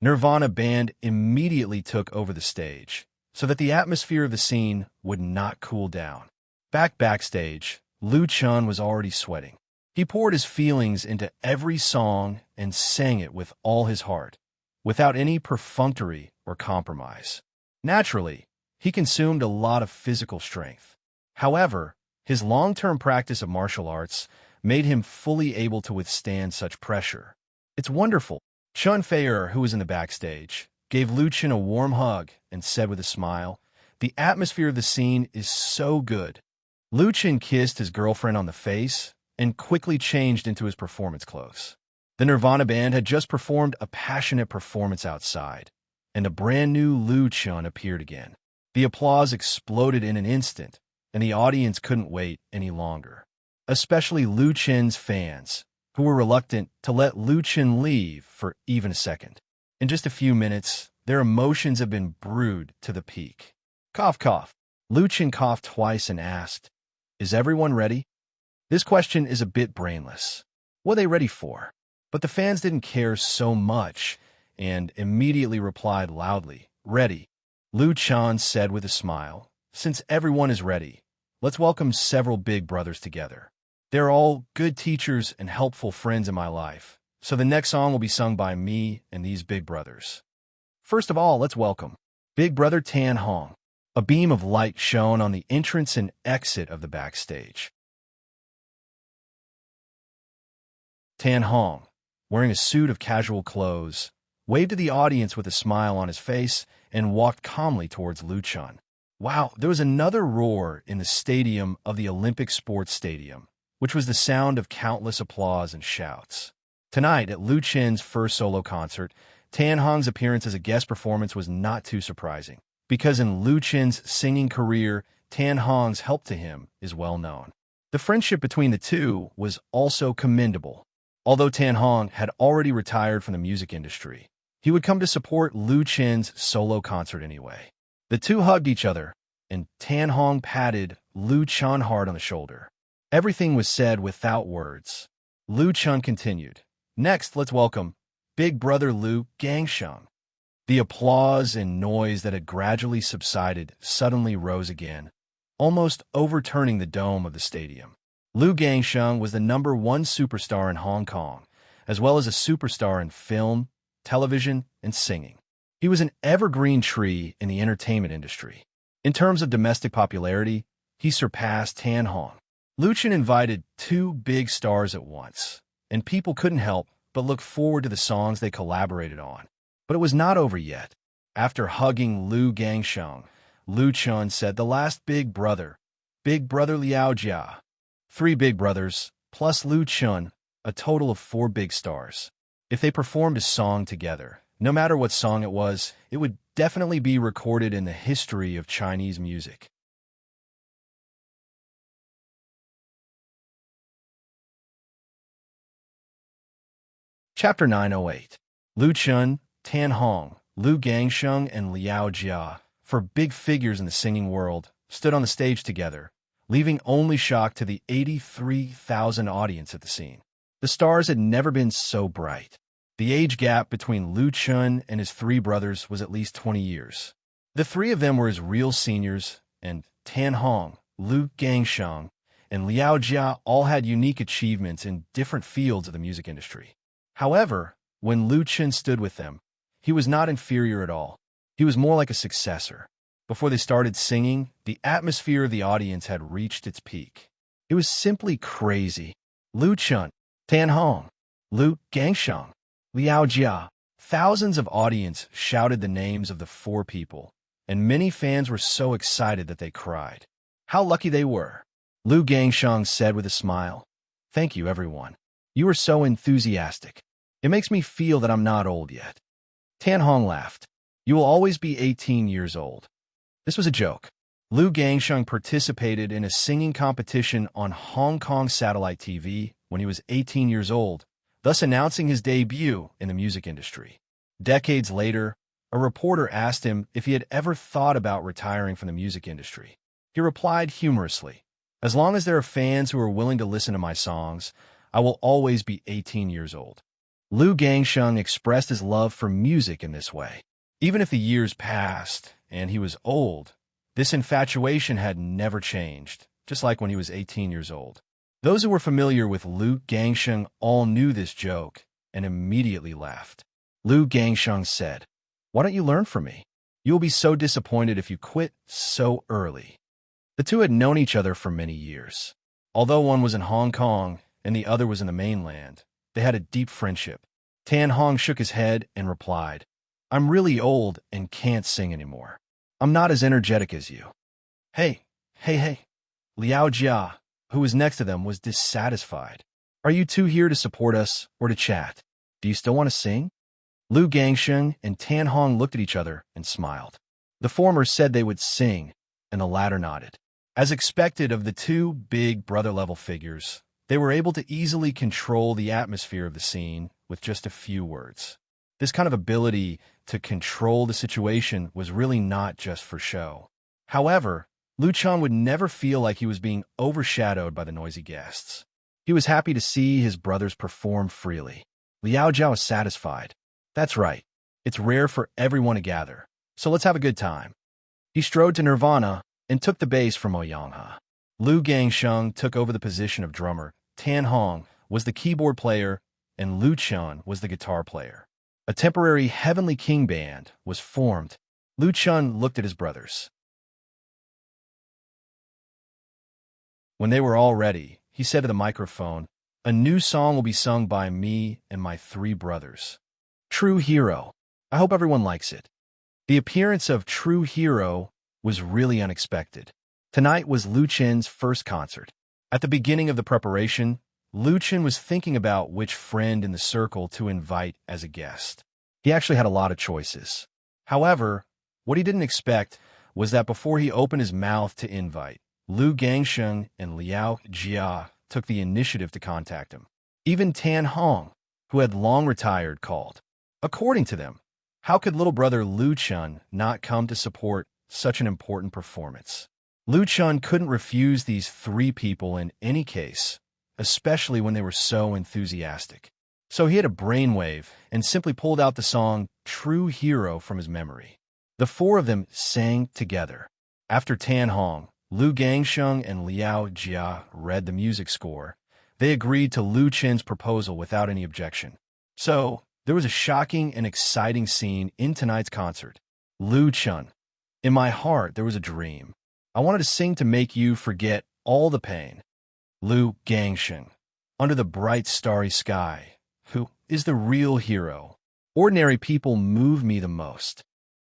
Nirvana band immediately took over the stage, so that the atmosphere of the scene would not cool down. Backstage, Lu Chun was already sweating. He poured his feelings into every song and sang it with all his heart, without any perfunctory or compromise. Naturally, he consumed a lot of physical strength. However, his long-term practice of martial arts made him fully able to withstand such pressure. "It's wonderful." Chun Fei-er, who was in the backstage, gave Lu Chun a warm hug and said with a smile, "The atmosphere of the scene is so good." Lu Chun kissed his girlfriend on the face and quickly changed into his performance clothes. The Nirvana band had just performed a passionate performance outside, and a brand new Lu Chun appeared again. The applause exploded in an instant, and the audience couldn't wait any longer. Especially Lu Chun's fans, who were reluctant to let Lu Chun leave for even a second. In just a few minutes, their emotions had been brewed to the peak. Cough, cough. Lu Chun coughed twice and asked, "Is everyone ready?" This question is a bit brainless. What are they ready for? But the fans didn't care so much and immediately replied loudly, "Ready." Lu Chun said with a smile, "Since everyone is ready, let's welcome several big brothers together. They're all good teachers and helpful friends in my life, so the next song will be sung by me and these big brothers. First of all, let's welcome Big Brother Tan Hong." A beam of light shone on the entrance and exit of the backstage. Tan Hong, wearing a suit of casual clothes, waved to the audience with a smile on his face and walked calmly towards Lu Chun. Wow, there was another roar in the stadium of the Olympic Sports Stadium, which was the sound of countless applause and shouts. Tonight, at Lu Chun's first solo concert, Tan Hong's appearance as a guest performance was not too surprising, because in Lu Chun's singing career, Tan Hong's help to him is well known. The friendship between the two was also commendable. Although Tan Hong had already retired from the music industry, he would come to support Lu Chun's solo concert anyway. The two hugged each other, and Tan Hong patted Lu Chun hard on the shoulder. Everything was said without words. Lu Chun continued, "Next, let's welcome Big Brother Lu Gangsheng." The applause and noise that had gradually subsided suddenly rose again, almost overturning the dome of the stadium. Lu Gangsheng was the #1 superstar in Hong Kong, as well as a superstar in film, television, and singing. He was an evergreen tree in the entertainment industry. In terms of domestic popularity, he surpassed Tan Hong. Lu Chun invited two big stars at once, and people couldn't help but look forward to the songs they collaborated on. But it was not over yet. After hugging Lu Gangsheng, Lu Chun said, "The last Big Brother Liao Jia." 3 big brothers, plus Lu Chun, a total of 4 big stars. If they performed a song together, no matter what song it would definitely be recorded in the history of Chinese music. Chapter 908. Lu Chun, Tan Hong, Lu Gangsheng, and Liao Jia, for big figures in the singing world, stood on the stage together, leaving only shock to the 83,000 audience at the scene. The stars had never been so bright. The age gap between Lu Chun and his 3 brothers was at least 20 years. The 3 of them were his real seniors, and Tan Hong, Lu Gangsheng, and Liao Jia all had unique achievements in different fields of the music industry. However, when Lu Chun stood with them, he was not inferior at all. He was more like a successor. Before they started singing, the atmosphere of the audience had reached its peak. It was simply crazy. Lu Chun, Tan Hong, Lu Gangsheng, Liao Jia. Thousands of audience shouted the names of the 4 people, and many fans were so excited that they cried. How lucky they were, Lu Gangsheng said with a smile. Thank you, everyone. You were so enthusiastic. It makes me feel that I'm not old yet. Tan Hong laughed. You will always be 18 years old. This was a joke. Lu Gangsheng participated in a singing competition on Hong Kong satellite TV when he was 18 years old, thus announcing his debut in the music industry. Decades later, a reporter asked him if he had ever thought about retiring from the music industry. He replied humorously, "As long as there are fans who are willing to listen to my songs, I will always be 18 years old." Lu Gangsheng expressed his love for music in this way. Even if the years passed and he was old, this infatuation had never changed, just like when he was 18 years old. Those who were familiar with Lu Gangsheng all knew this joke and immediately laughed. Lu Gangsheng said, "Why don't you learn from me? You will be so disappointed if you quit so early." The two had known each other for many years. Although one was in Hong Kong and the other was in the mainland, they had a deep friendship. Tan Hong shook his head and replied, "I'm really old and can't sing anymore. I'm not as energetic as you." Hey. Liao Jia, who was next to them, was dissatisfied. "Are you two here to support us or to chat? Do you still want to sing?" Lu Gangsheng and Tan Hong looked at each other and smiled. The former said they would sing, and the latter nodded. As expected of the two big brother-level figures, they were able to easily control the atmosphere of the scene with just a few words. This kind of ability to control the situation was really not just for show. However, Lu Chan would never feel like he was being overshadowed by the noisy guests. He was happy to see his brothers perform freely. Liao Jiao was satisfied. That's right. It's rare for everyone to gather, so let's have a good time. He strode to Nirvana and took the bass from Oyangha. Lu Gangsheng took over the position of drummer, Tan Hong was the keyboard player, and Lu Chun was the guitar player. A temporary Heavenly King band was formed. Lu Chun looked at his brothers. When they were all ready, he said to the microphone, "A new song will be sung by me and my three brothers. True Hero. I hope everyone likes it." The appearance of True Hero was really unexpected. Tonight was Lu Chen's first concert. At the beginning of the preparation, Lu Chen was thinking about which friend in the circle to invite as a guest. He actually had a lot of choices. However, what he didn't expect was that before he opened his mouth to invite, Lu Gangsheng and Liao Jia took the initiative to contact him. Even Tan Hong, who had long retired, called. According to them, how could little brother Lu Chun not come to support such an important performance? Lu Chun couldn't refuse these three people in any case, especially when they were so enthusiastic. So he had a brainwave and simply pulled out the song True Hero from his memory. The four of them sang together. After Tan Hong, Lu Gangsheng, and Liao Jia read the music score, they agreed to Lu Chen's proposal without any objection. So, there was a shocking and exciting scene in tonight's concert. Lu Chun. In my heart, there was a dream. I wanted to sing to make you forget all the pain. Lu Gangsheng. Under the bright starry sky. Who is the real hero? Ordinary people move me the most.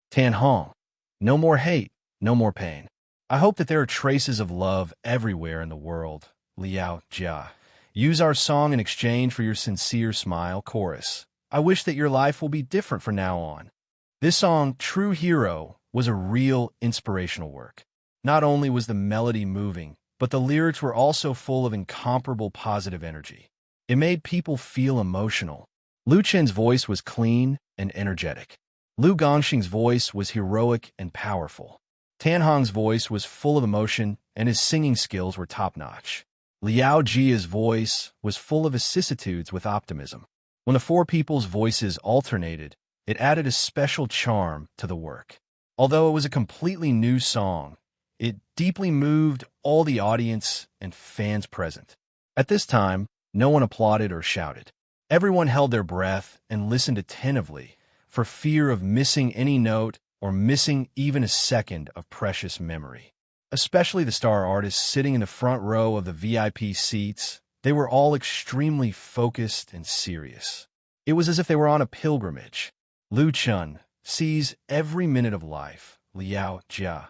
Tan Hong. No more hate, no more pain. I hope that there are traces of love everywhere in the world. Liao Jia. Use our song in exchange for your sincere smile. Chorus. I wish that your life will be different from now on. This song, True Hero, was a real inspirational work. Not only was the melody moving, but the lyrics were also full of incomparable positive energy. It made people feel emotional. Lu Chen's voice was clean and energetic. Lu Gangsheng's voice was heroic and powerful. Tan Hong's voice was full of emotion, and his singing skills were top-notch. Liao Jia's voice was full of vicissitudes with optimism. When the four people's voices alternated, it added a special charm to the work. Although it was a completely new song, it deeply moved all the audience and fans present. At this time, no one applauded or shouted. Everyone held their breath and listened attentively for fear of missing any note or missing even a second of precious memory. Especially the star artists sitting in the front row of the VIP seats, they were all extremely focused and serious. It was as if they were on a pilgrimage. Lu Chun sees every minute of life Liao Jia.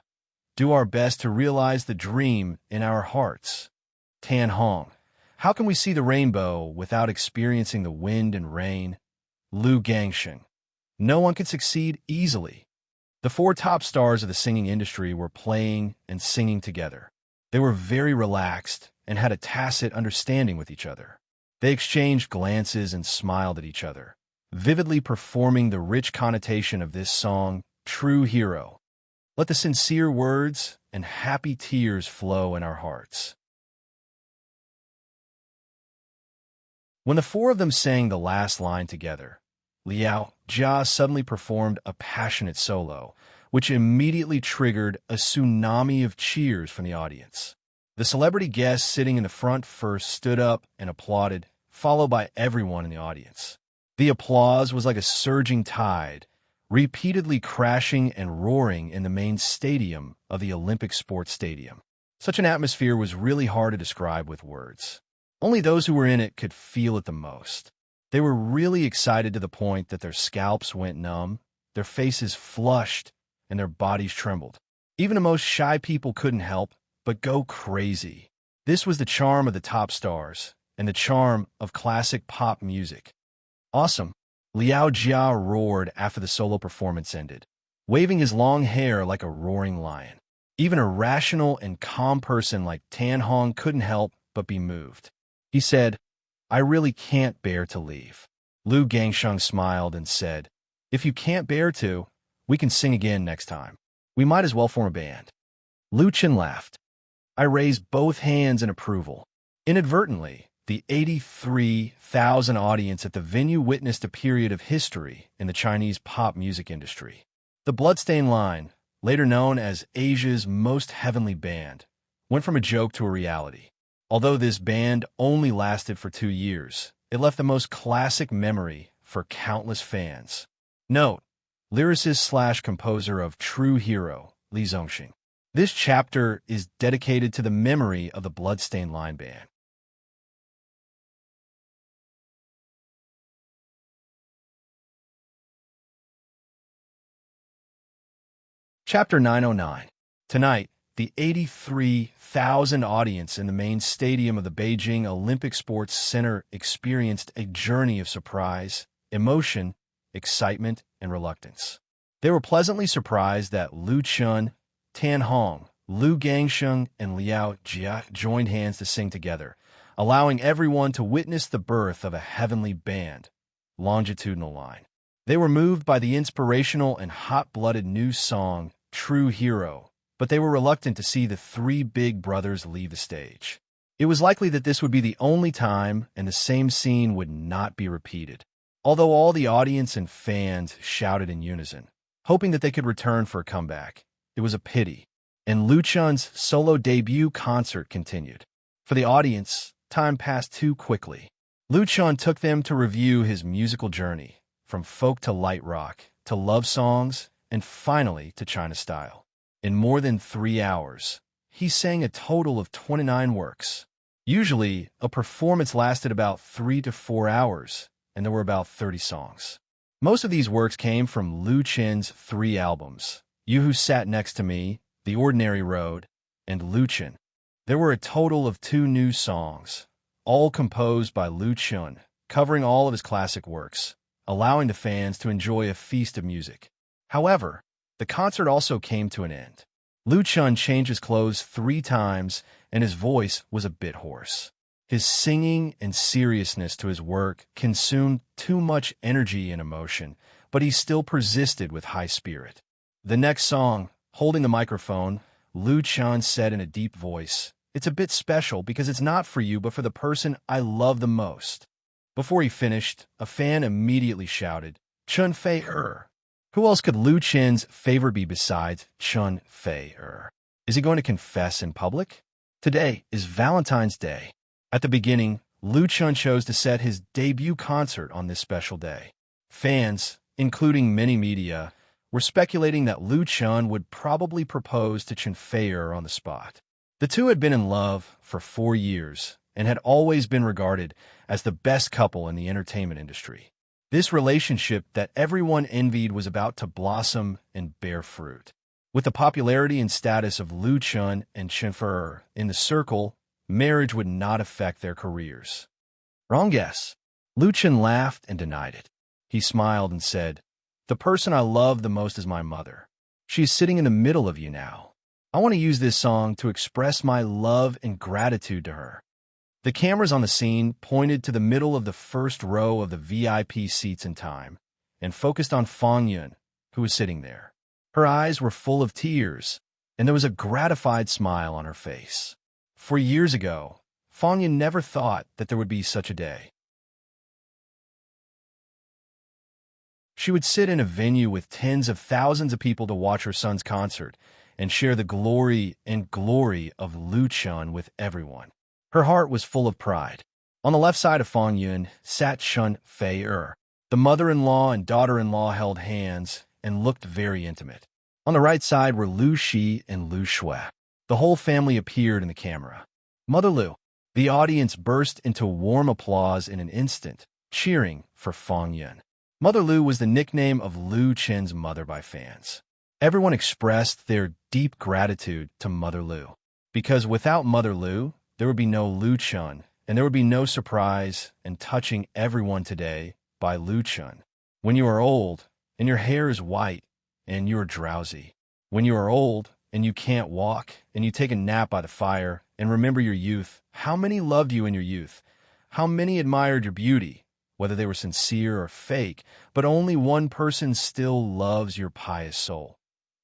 Do our best to realize the dream in our hearts. Tan Hong. How can we see the rainbow without experiencing the wind and rain? Lu Gangsheng. No one can succeed easily. The four top stars of the singing industry were playing and singing together. They were very relaxed and had a tacit understanding with each other. They exchanged glances and smiled at each other, vividly performing the rich connotation of this song, True Hero. Let the sincere words and happy tears flow in our hearts. When the four of them sang the last line together, Liao Jia suddenly performed a passionate solo, which immediately triggered a tsunami of cheers from the audience. The celebrity guest sitting in the front first stood up and applauded, followed by everyone in the audience. The applause was like a surging tide, repeatedly crashing and roaring in the main stadium of the Olympic Sports Stadium. Such an atmosphere was really hard to describe with words. Only those who were in it could feel it the most. They were really excited to the point that their scalps went numb, their faces flushed, and their bodies trembled. Even the most shy people couldn't help but go crazy. This was the charm of the top stars, and the charm of classic pop music. Awesome! Liao Jia roared after the solo performance ended, waving his long hair like a roaring lion. Even a rational and calm person like Tan Hong couldn't help but be moved. He said, "I really can't bear to leave." Lu Gangsheng smiled and said, "If you can't bear to, we can sing again next time. We might as well form a band." Lu Chen laughed. I raised both hands in approval. Inadvertently, the 83,000 audience at the venue witnessed a period of history in the Chinese pop music industry. The Bloodstained Line, later known as Asia's most heavenly band, went from a joke to a reality. Although this band only lasted for 2 years, it left the most classic memory for countless fans. Note, lyricist/composer of True Hero, Li Zongxing. This chapter is dedicated to the memory of the Bloodstained Line band. Chapter 909. Tonight, the 83,000 audience in the main stadium of the Beijing Olympic Sports Center experienced a journey of surprise, emotion, excitement, and reluctance. They were pleasantly surprised that Lu Chun, Tan Hong, Lu Gangsheng, and Liao Jia joined hands to sing together, allowing everyone to witness the birth of a heavenly band, Longitudinal Line. They were moved by the inspirational and hot-blooded new song, True Hero, but they were reluctant to see the three big brothers leave the stage. It was likely that this would be the only time and the same scene would not be repeated. Although all the audience and fans shouted in unison, hoping that they could return for a comeback, it was a pity, and Lu Chun's solo debut concert continued. For the audience, time passed too quickly. Lu Chun took them to review his musical journey, from folk to light rock, to love songs, and finally to China style. In more than 3 hours, he sang a total of 29 works. Usually, a performance lasted about 3 to 4 hours, and there were about 30 songs. Most of these works came from Lu Chen's 3 albums, You Who Sat Next to Me, The Ordinary Road, and Lu Chen. There were a total of 2 new songs, all composed by Lu Chun, covering all of his classic works, allowing the fans to enjoy a feast of music. However, the concert also came to an end. Lu Chun changed his clothes 3 times, and his voice was a bit hoarse. His singing and seriousness to his work consumed too much energy and emotion, but he still persisted with high spirit. The next song, holding the microphone, Lu Chun said in a deep voice, "It's a bit special because it's not for you but for the person I love the most." Before he finished, a fan immediately shouted, "Chun Fei-er." Who else could Lu Chen's favorite be besides Chun Fei-er? Is he going to confess in public? Today is Valentine's Day. At the beginning, Lu Chun chose to set his debut concert on this special day. Fans, including many media, were speculating that Lu Chun would probably propose to Chun Fei-er on the spot. The two had been in love for 4 years and had always been regarded as the best couple in the entertainment industry. This relationship that everyone envied was about to blossom and bear fruit. With the popularity and status of Lu Chun and Chen Fe in the circle, marriage would not affect their careers. Wrong guess. Lu Chun laughed and denied it. He smiled and said, "The person I love the most is my mother. She is sitting in the middle of you now. I want to use this song to express my love and gratitude to her." The cameras on the scene pointed to the middle of the first row of the VIP seats in time and focused on Fong Yun, who was sitting there. Her eyes were full of tears, and there was a gratified smile on her face. For years ago, Fong Yun never thought that there would be such a day. She would sit in a venue with tens of thousands of people to watch her son's concert and share the glory of Lu Chun with everyone. Her heart was full of pride. On the left side of Fong Yun sat Chen Fe. The mother-in-law and daughter-in-law held hands and looked very intimate. On the right side were Lu Shi and Lu Shui. The whole family appeared in the camera. Mother Lu. The audience burst into warm applause in an instant, cheering for Fong Yun. Mother Lu was the nickname of Lu Chen's mother by fans. Everyone expressed their deep gratitude to Mother Lu, because without Mother Lu, there would be no Lu Chun, and there would be no surprise and touching everyone today by Lu Chun. When you are old, and your hair is white, and you are drowsy. When you are old, and you can't walk, and you take a nap by the fire, and remember your youth, how many loved you in your youth? How many admired your beauty? Whether they were sincere or fake, but only one person still loves your pious soul.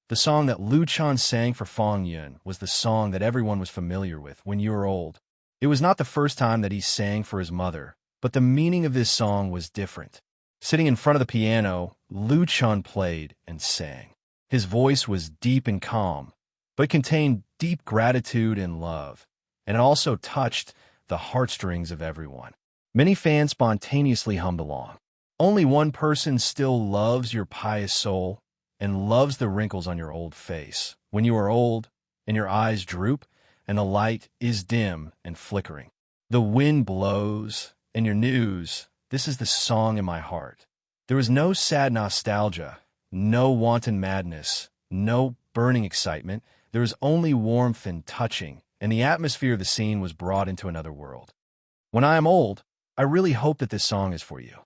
The song that Lu Chun sang for Fong Yun was the song that everyone was familiar with, When You Are Old. It was not the first time that he sang for his mother, but the meaning of this song was different. Sitting in front of the piano, Lu Chun played and sang. His voice was deep and calm, but it contained deep gratitude and love, and it also touched the heartstrings of everyone. Many fans spontaneously hummed along. Only one person still loves your pious soul and loves the wrinkles on your old face. When you are old and your eyes droop and the light is dim and flickering. The wind blows and your news, this is the song in my heart. There is no sad nostalgia, no wanton madness, no burning excitement. There is only warmth and touching, and the atmosphere of the scene was brought into another world. When I am old, I really hope that this song is for you.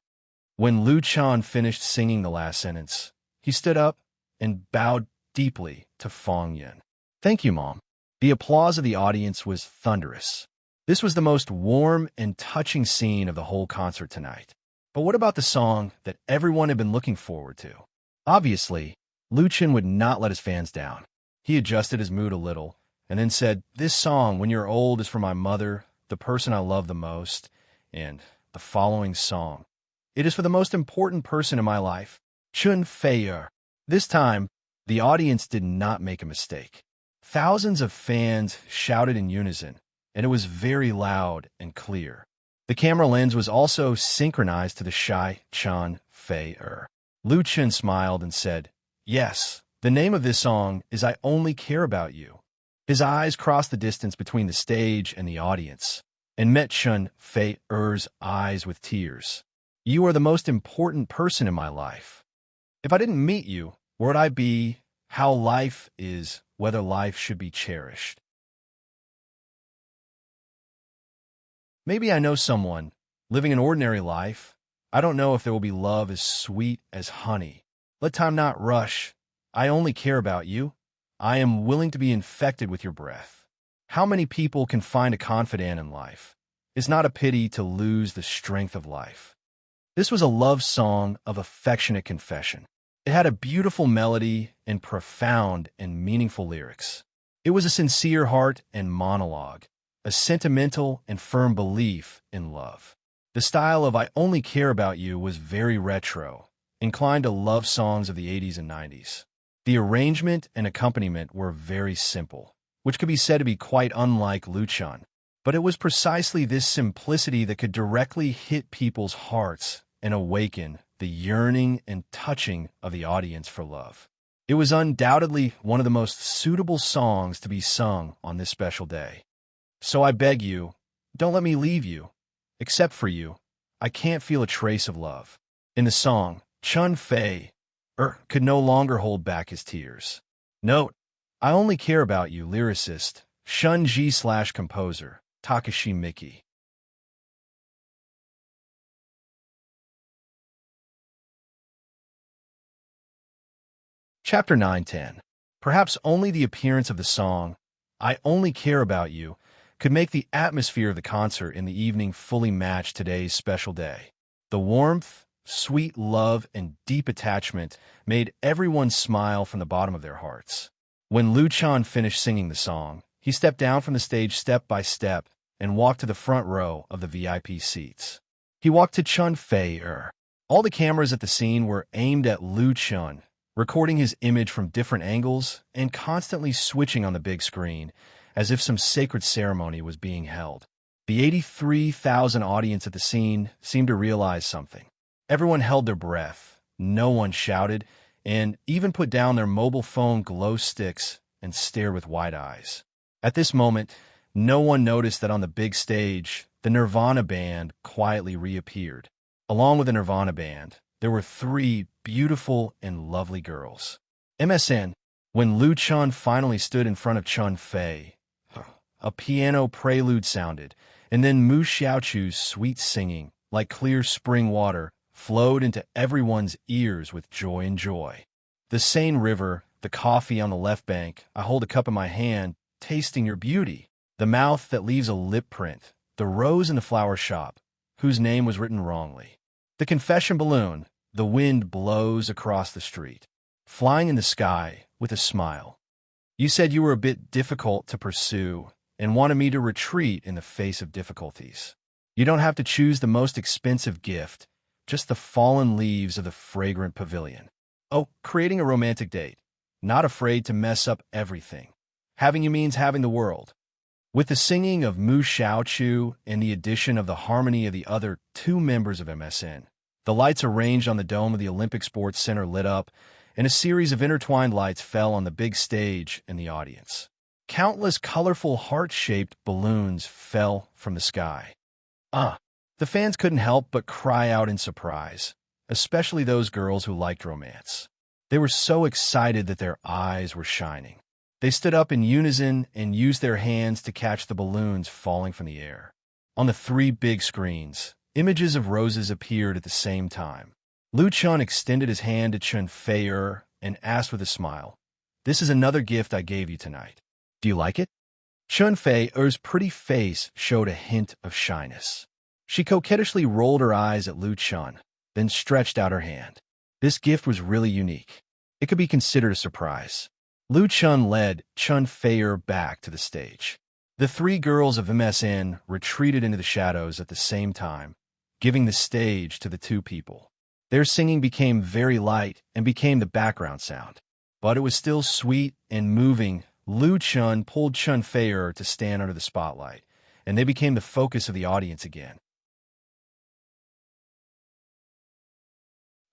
When Lu Chun finished singing the last sentence, he stood up and bowed deeply to Fong Yun. "Thank you, Mom." The applause of the audience was thunderous. This was the most warm and touching scene of the whole concert tonight. But what about the song that everyone had been looking forward to? Obviously, Lu Chun would not let his fans down. He adjusted his mood a little and then said, "This song, When You're Old, is for my mother, the person I love the most, and the following song. It is for the most important person in my life, Chen Fe." This time, the audience did not make a mistake. Thousands of fans shouted in unison, and it was very loud and clear. The camera lens was also synchronized to the shy Chen Fe. Lu Chun smiled and said, "Yes, the name of this song is I Only Care About You." His eyes crossed the distance between the stage and the audience, and met Chen Fe's eyes with tears. "You are the most important person in my life. If I didn't meet you, where would I be? How life is, whether life should be cherished." Maybe I know someone living an ordinary life. I don't know if there will be love as sweet as honey. Let time not rush. I only care about you. I am willing to be infected with your breath. How many people can find a confidant in life? It's not a pity to lose the strength of life. This was a love song of affectionate confession. It had a beautiful melody and profound and meaningful lyrics. It was a sincere heart and monologue, a sentimental and firm belief in love. The style of I Only Care About You was very retro, inclined to love songs of the 80s and 90s. The arrangement and accompaniment were very simple, which could be said to be quite unlike Lu Chun. But it was precisely this simplicity that could directly hit people's hearts and awaken the yearning and touching of the audience for love. It was undoubtedly one of the most suitable songs to be sung on this special day. So I beg you, don't let me leave you. Except for you, I can't feel a trace of love. In the song, Chen Fe could no longer hold back his tears. Note, I only care about you, lyricist, Shunji/composer, Takashi Miki. Chapter 910. Perhaps only the appearance of the song, I Only Care About You, could make the atmosphere of the concert in the evening fully match today's special day. The warmth, sweet love, and deep attachment made everyone smile from the bottom of their hearts. When Liu Chan finished singing the song, he stepped down from the stage step by step and walked to the front row of the VIP seats. He walked to Chun Fei-er. All the cameras at the scene were aimed at Liu Chun, recording his image from different angles and constantly switching on the big screen, as if some sacred ceremony was being held. The 83,000 audience at the scene seemed to realize something. Everyone held their breath, no one shouted, and even put down their mobile phone glow sticks and stared with wide eyes. At this moment, no one noticed that on the big stage, the Nirvana band quietly reappeared. Along with the Nirvana band, there were three beautiful and lovely girls. MSN, when Liu Chun finally stood in front of Chun Fei, a piano prelude sounded, and then Mu Xiaochu's sweet singing, like clear spring water, flowed into everyone's ears with joy and joy. The Seine River, the coffee on the left bank, I hold a cup in my hand, tasting your beauty. The mouth that leaves a lip print, the rose in the flower shop, whose name was written wrongly. The confession balloon, the wind blows across the street, flying in the sky with a smile. You said you were a bit difficult to pursue and wanted me to retreat in the face of difficulties. You don't have to choose the most expensive gift, just the fallen leaves of the fragrant pavilion. Oh, creating a romantic date. Not afraid to mess up everything. Having you means having the world. With the singing of Mu Xiaochu and the addition of the harmony of the other two members of MSN, the lights arranged on the dome of the Olympic Sports Center lit up, and a series of intertwined lights fell on the big stage and the audience. Countless colorful heart-shaped balloons fell from the sky. The fans couldn't help but cry out in surprise, especially those girls who liked romance. They were so excited that their eyes were shining. They stood up in unison and used their hands to catch the balloons falling from the air. On the three big screens, images of roses appeared at the same time. Liu Chun extended his hand to Chun Fei-er and asked with a smile, "This is another gift I gave you tonight. Do you like it?" Chun Fei-er's pretty face showed a hint of shyness. She coquettishly rolled her eyes at Liu Chun, then stretched out her hand. This gift was really unique. It could be considered a surprise. Liu Chun led Chun Fei-er back to the stage. The three girls of MSN retreated into the shadows at the same time, giving the stage to the two people. Their singing became very light and became the background sound. But it was still sweet and moving. Liu Chun pulled Chun Fei-er to stand under the spotlight, and they became the focus of the audience again.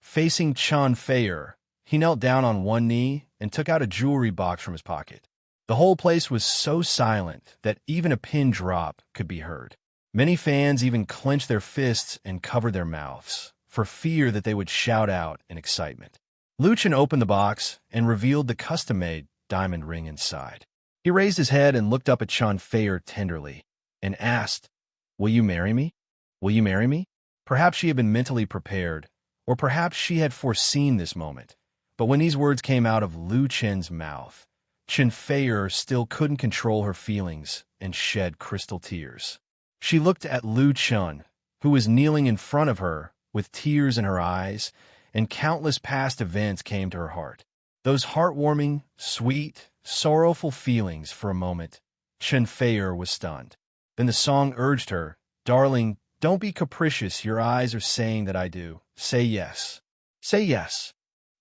Facing Chun Fei-er, he knelt down on one knee and took out a jewelry box from his pocket. The whole place was so silent that even a pin drop could be heard. Many fans even clenched their fists and covered their mouths, for fear that they would shout out in excitement. Liu Chun opened the box and revealed the custom-made diamond ring inside. He raised his head and looked up at Chun Fei-er tenderly and asked, "Will you marry me? Will you marry me?" Perhaps she had been mentally prepared, or perhaps she had foreseen this moment. But when these words came out of Liu Chun's mouth, Chun Fei-er still couldn't control her feelings and shed crystal tears. She looked at Liu Chun, who was kneeling in front of her with tears in her eyes, and countless past events came to her heart. Those heartwarming, sweet, sorrowful feelings for a moment. Chun Fei-er was stunned. Then the song urged her, "Darling, don't be capricious. Your eyes are saying that I do. Say yes. Say yes.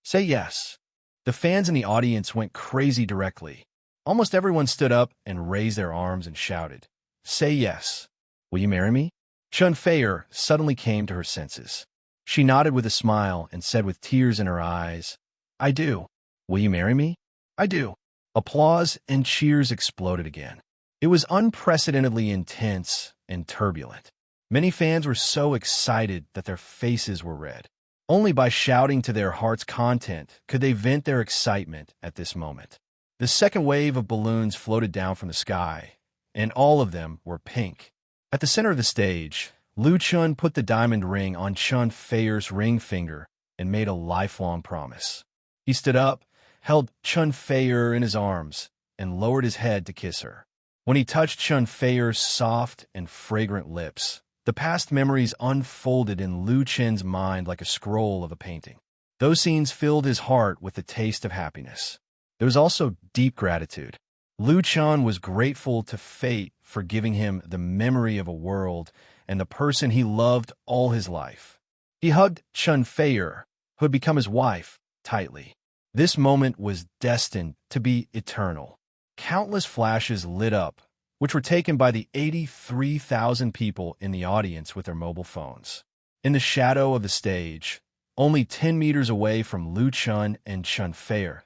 Say yes." The fans in the audience went crazy directly. Almost everyone stood up and raised their arms and shouted, "Say yes. Will you marry me?" Chun Fei-er suddenly came to her senses. She nodded with a smile and said with tears in her eyes, "I do. Will you marry me?" "I do." Applause and cheers exploded again. It was unprecedentedly intense and turbulent. Many fans were so excited that their faces were red. Only by shouting to their heart's content could they vent their excitement at this moment. The second wave of balloons floated down from the sky, and all of them were pink. At the center of the stage, Lu Chun put the diamond ring on Chun Feier's ring finger and made a lifelong promise. He stood up, held Chun Feier in his arms, and lowered his head to kiss her. When he touched Chun Feier's soft and fragrant lips, the past memories unfolded in Lu Chun's mind like a scroll of a painting. Those scenes filled his heart with the taste of happiness. There was also deep gratitude. Lu Chun was grateful to fate for giving him the memory of a world and the person he loved all his life. He hugged Chun Feier, who had become his wife, tightly. This moment was destined to be eternal. Countless flashes lit up, which were taken by the 83,000 people in the audience with their mobile phones. In the shadow of the stage, only 10 meters away from Lu Chun and Chun Feier,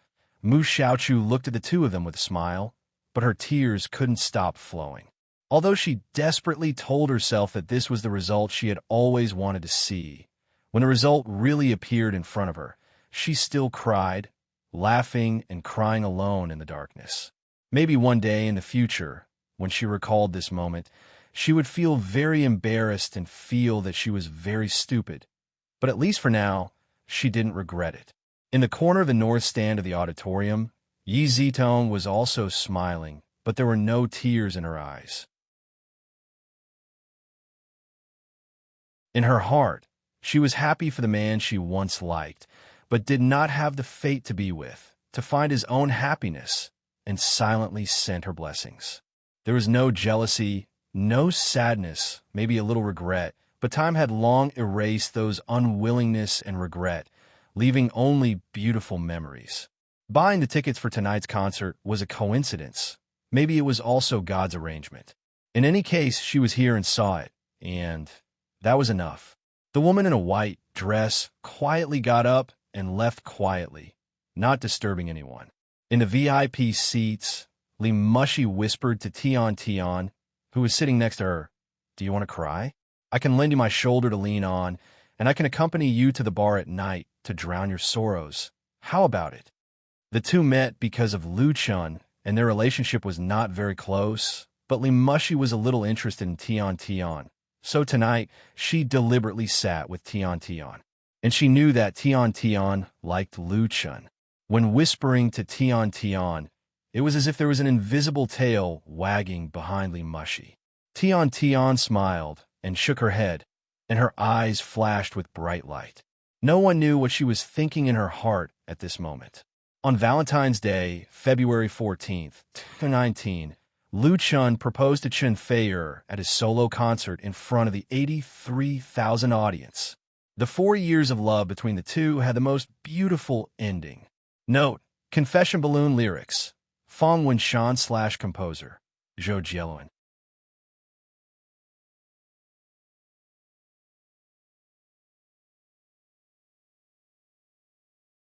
Mu Xiaochu looked at the two of them with a smile, but her tears couldn't stop flowing. Although she desperately told herself that this was the result she had always wanted to see, when the result really appeared in front of her, she still cried, laughing and crying alone in the darkness. Maybe one day in the future, when she recalled this moment, she would feel very embarrassed and feel that she was very stupid. But at least for now, she didn't regret it. In the corner of the north stand of the auditorium, Yi Zitong was also smiling, but there were no tears in her eyes. In her heart, she was happy for the man she once liked, but did not have the fate to be with, to find his own happiness, and silently sent her blessings. There was no jealousy, no sadness, maybe a little regret, but time had long erased those unwillingness and regret, leaving only beautiful memories. Buying the tickets for tonight's concert was a coincidence. Maybe it was also God's arrangement. In any case, she was here and saw it, and that was enough. The woman in a white dress quietly got up and left quietly, not disturbing anyone. In the VIP seats, Li Mushi whispered to Tian Tian, who was sitting next to her, "Do you want to cry? I can lend you my shoulder to lean on, and I can accompany you to the bar at night to drown your sorrows. How about it?" The two met because of Lu Chun, and their relationship was not very close, but Li Mushi was a little interested in Tian Tian. So tonight, she deliberately sat with Tian Tian, and she knew that Tian Tian liked Lu Chun. When whispering to Tian Tian, it was as if there was an invisible tail wagging behind Li Mushi. Tian Tian smiled and shook her head, and her eyes flashed with bright light. No one knew what she was thinking in her heart at this moment. On Valentine's Day, February 14th, 2019, Lu Chun proposed to Chun Feier at his solo concert in front of the 83,000 audience. The 4 years of love between the two had the most beautiful ending. Note: Confession Balloon lyrics. Fong Wenshan / composer. Zhou Jieluan.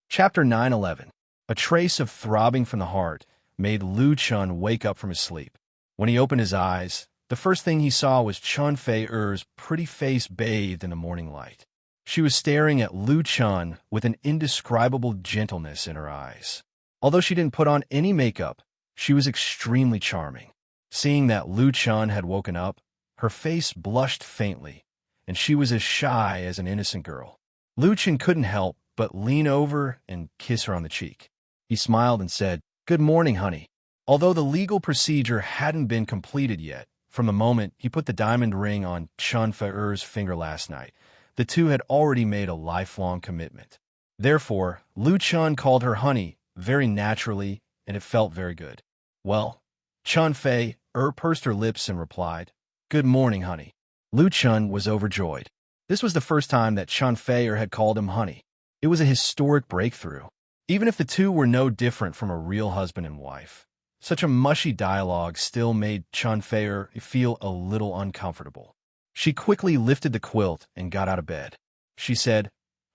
Chapter 911. A trace of throbbing from the heart made Lu Chun wake up from his sleep. When he opened his eyes, the first thing he saw was Chun Feier's pretty face bathed in the morning light. She was staring at Lu Chun with an indescribable gentleness in her eyes. Although she didn't put on any makeup, she was extremely charming. Seeing that Lu Chun had woken up, her face blushed faintly, and she was as shy as an innocent girl. Lu Chun couldn't help but lean over and kiss her on the cheek. He smiled and said, "Good morning, honey." Although the legal procedure hadn't been completed yet, from the moment he put the diamond ring on Chun Feier's finger last night, the two had already made a lifelong commitment. Therefore, Lu Chun called her honey very naturally, and it felt very good. "Well," Chun Feier pursed her lips and replied, "Good morning, honey." Lu Chun was overjoyed. This was the first time that Chun Feier had called him honey. It was a historic breakthrough. Even if the two were no different from a real husband and wife, such a mushy dialogue still made Chun Feier feel a little uncomfortable. She quickly lifted the quilt and got out of bed. She said,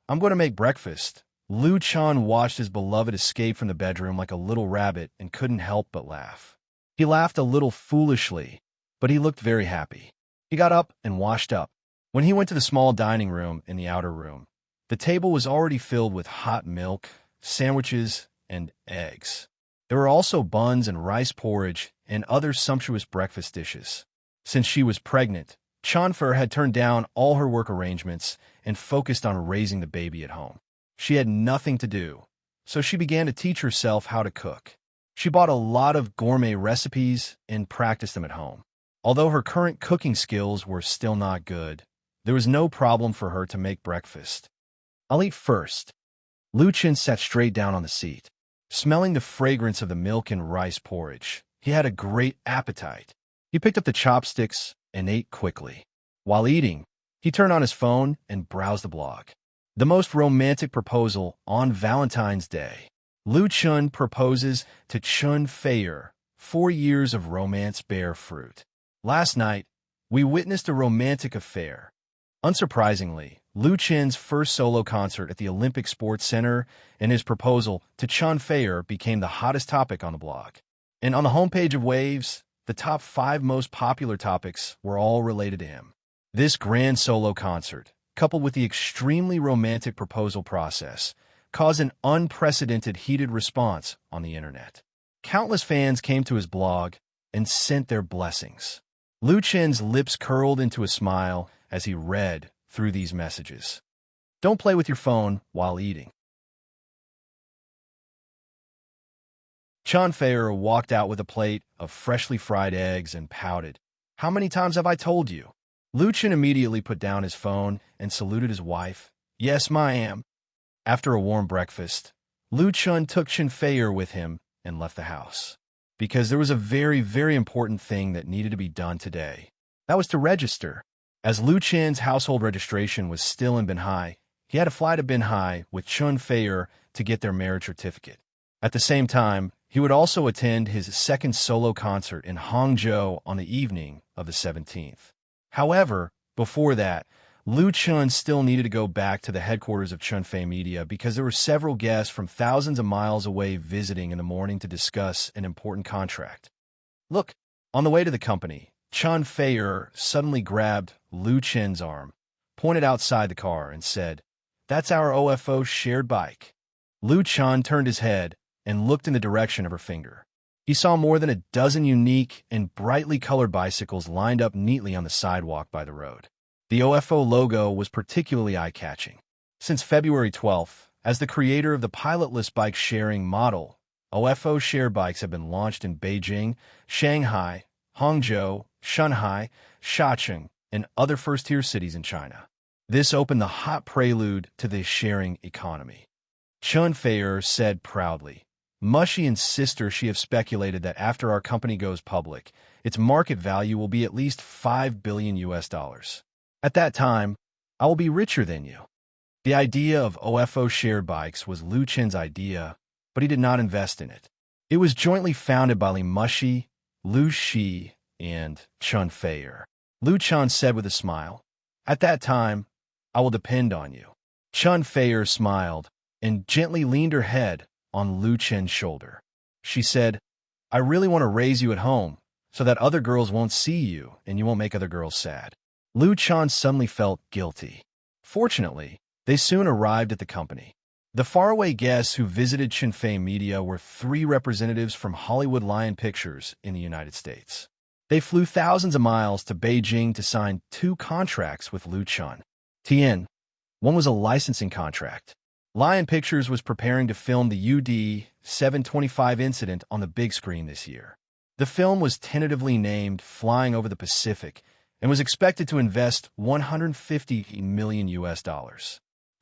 "I'm going to make breakfast." Lu Chun watched his beloved escape from the bedroom like a little rabbit and couldn't help but laugh. He laughed a little foolishly, but he looked very happy. He got up and washed up. When he went to the small dining room in the outer room, the table was already filled with hot milk, sandwiches, and eggs. There were also buns and rice porridge and other sumptuous breakfast dishes. Since she was pregnant, Chanfer had turned down all her work arrangements and focused on raising the baby at home. She had nothing to do, so she began to teach herself how to cook. She bought a lot of gourmet recipes and practiced them at home. Although her current cooking skills were still not good, there was no problem for her to make breakfast. "I'll eat first." Lu Chen sat straight down on the seat. Smelling the fragrance of the milk and rice porridge, he had a great appetite. He picked up the chopsticks and ate quickly. While eating, he turned on his phone and browsed the blog. The most romantic proposal on Valentine's Day. Lu Chun proposes to Chun Feier. 4 years of romance bear fruit. Last night, we witnessed a romantic affair. Unsurprisingly, Lu Chen's first solo concert at the Olympic Sports Center and his proposal to Chun Feier became the hottest topic on the blog. And on the homepage of Waves, the top 5 most popular topics were all related to him. This grand solo concert, coupled with the extremely romantic proposal process, caused an unprecedented heated response on the internet. Countless fans came to his blog and sent their blessings. Lu Chen's lips curled into a smile as he read through these messages. Don't play with your phone while eating. Chun Feier walked out with a plate of freshly fried eggs and pouted. "How many times have I told you?" Lu Chen immediately put down his phone and saluted his wife. "Yes, ma'am." After a warm breakfast, Lu Chun took Chun Feier with him and left the house. Because there was a very, very important thing that needed to be done today. That was to register. As Lu Chen's household registration was still in Binhai, he had to fly to Binhai with Chun Feier to get their marriage certificate. At the same time, he would also attend his second solo concert in Hangzhou on the evening of the 17th. However, before that, Lu Chun still needed to go back to the headquarters of Chun Fei Media because there were several guests from thousands of miles away visiting in the morning to discuss an important contract. "Look," on the way to the company, Chun Feier suddenly grabbed Lu Chen's arm, pointed outside the car, and said, "That's our OFO shared bike." Lu Chun turned his head and looked in the direction of her finger. He saw more than a dozen unique and brightly colored bicycles lined up neatly on the sidewalk by the road. The OFO logo was particularly eye-catching. Since February 12th, as the creator of the pilotless bike-sharing model, OFO share bikes have been launched in Beijing, Shanghai, Hangzhou, Shanghai, Shacheng, and other first-tier cities in China. This opened the hot prelude to the sharing economy. Chun Feier said proudly, "Mushy and sister, she have speculated that after our company goes public, its market value will be at least $5 billion US. At that time, I will be richer than you." The idea of OFO shared bikes was Lu Chen's idea, but he did not invest in it. It was jointly founded by Li Mushi, Lu Shi, and Chun Feier. Lu Chun said with a smile, "At that time, I will depend on you." Chun Feier smiled and gently leaned her head on Lu Chen's shoulder. She said, "I really want to raise you at home so that other girls won't see you and you won't make other girls sad." Lu Chun suddenly felt guilty. Fortunately, they soon arrived at the company. The faraway guests who visited Chun Fei Media were 3 representatives from Hollywood Lion Pictures in the United States. They flew thousands of miles to Beijing to sign 2 contracts with Lu Chun. Tien. One was a licensing contract. Lion Pictures was preparing to film the UD-725 incident on the big screen this year. The film was tentatively named Flying Over the Pacific and was expected to invest $150 million US.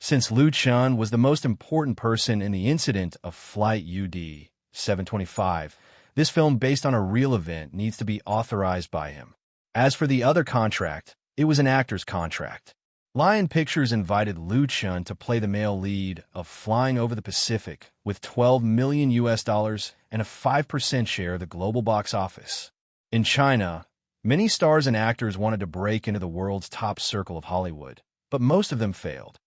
Since Lu Chun was the most important person in the incident of Flight UD-725, this film based on a real event needs to be authorized by him. As for the other contract, it was an actor's contract. Lion Pictures invited Lu Chun to play the male lead of Flying Over the Pacific with $12 million US and a 5% share of the global box office. In China, many stars and actors wanted to break into the world's top circle of Hollywood, but most of them failed.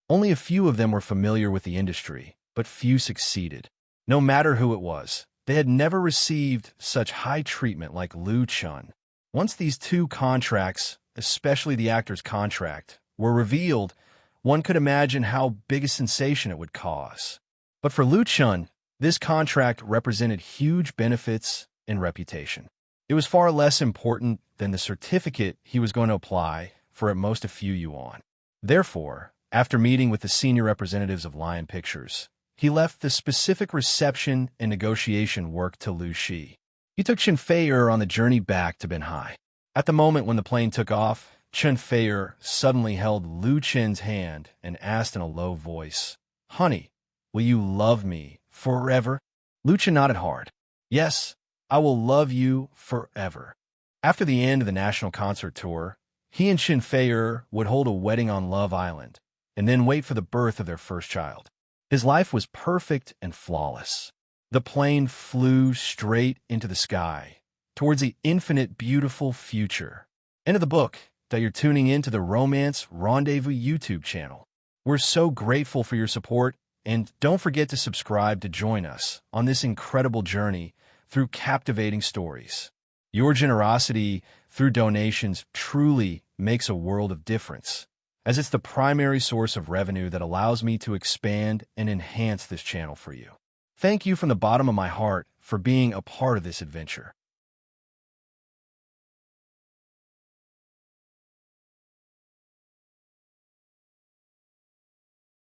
Only a few of them were familiar with the industry, but few succeeded. No matter who it was, they had never received such high treatment like Lu Chun. Once these 2 contracts, especially the actor's contract, were revealed, one could imagine how big a sensation it would cause. But for Lu Chun, this contract represented huge benefits and reputation. It was far less important than the certificate he was going to apply for at most a few yuan. Therefore, after meeting with the senior representatives of Lion Pictures, he left the specific reception and negotiation work to Lu Shi. He took Chen Feier on the journey back to Benhai. At the moment when the plane took off, Chen Feier suddenly held Lu Chen's hand and asked in a low voice, "Honey, will you love me forever?" Lu Chen nodded hard. "Yes, I will love you forever." After the end of the national concert tour, he and Chen Feier would hold a wedding on Love Island and then wait for the birth of their first child. His life was perfect and flawless. The plane flew straight into the sky, towards the infinite beautiful future. End of the book that you're tuning in to the Romance Rendezvous YouTube channel. We're so grateful for your support, and don't forget to subscribe to join us on this incredible journey through captivating stories. Your generosity through donations truly makes a world of difference, as it's the primary source of revenue that allows me to expand and enhance this channel for you. Thank you from the bottom of my heart for being a part of this adventure.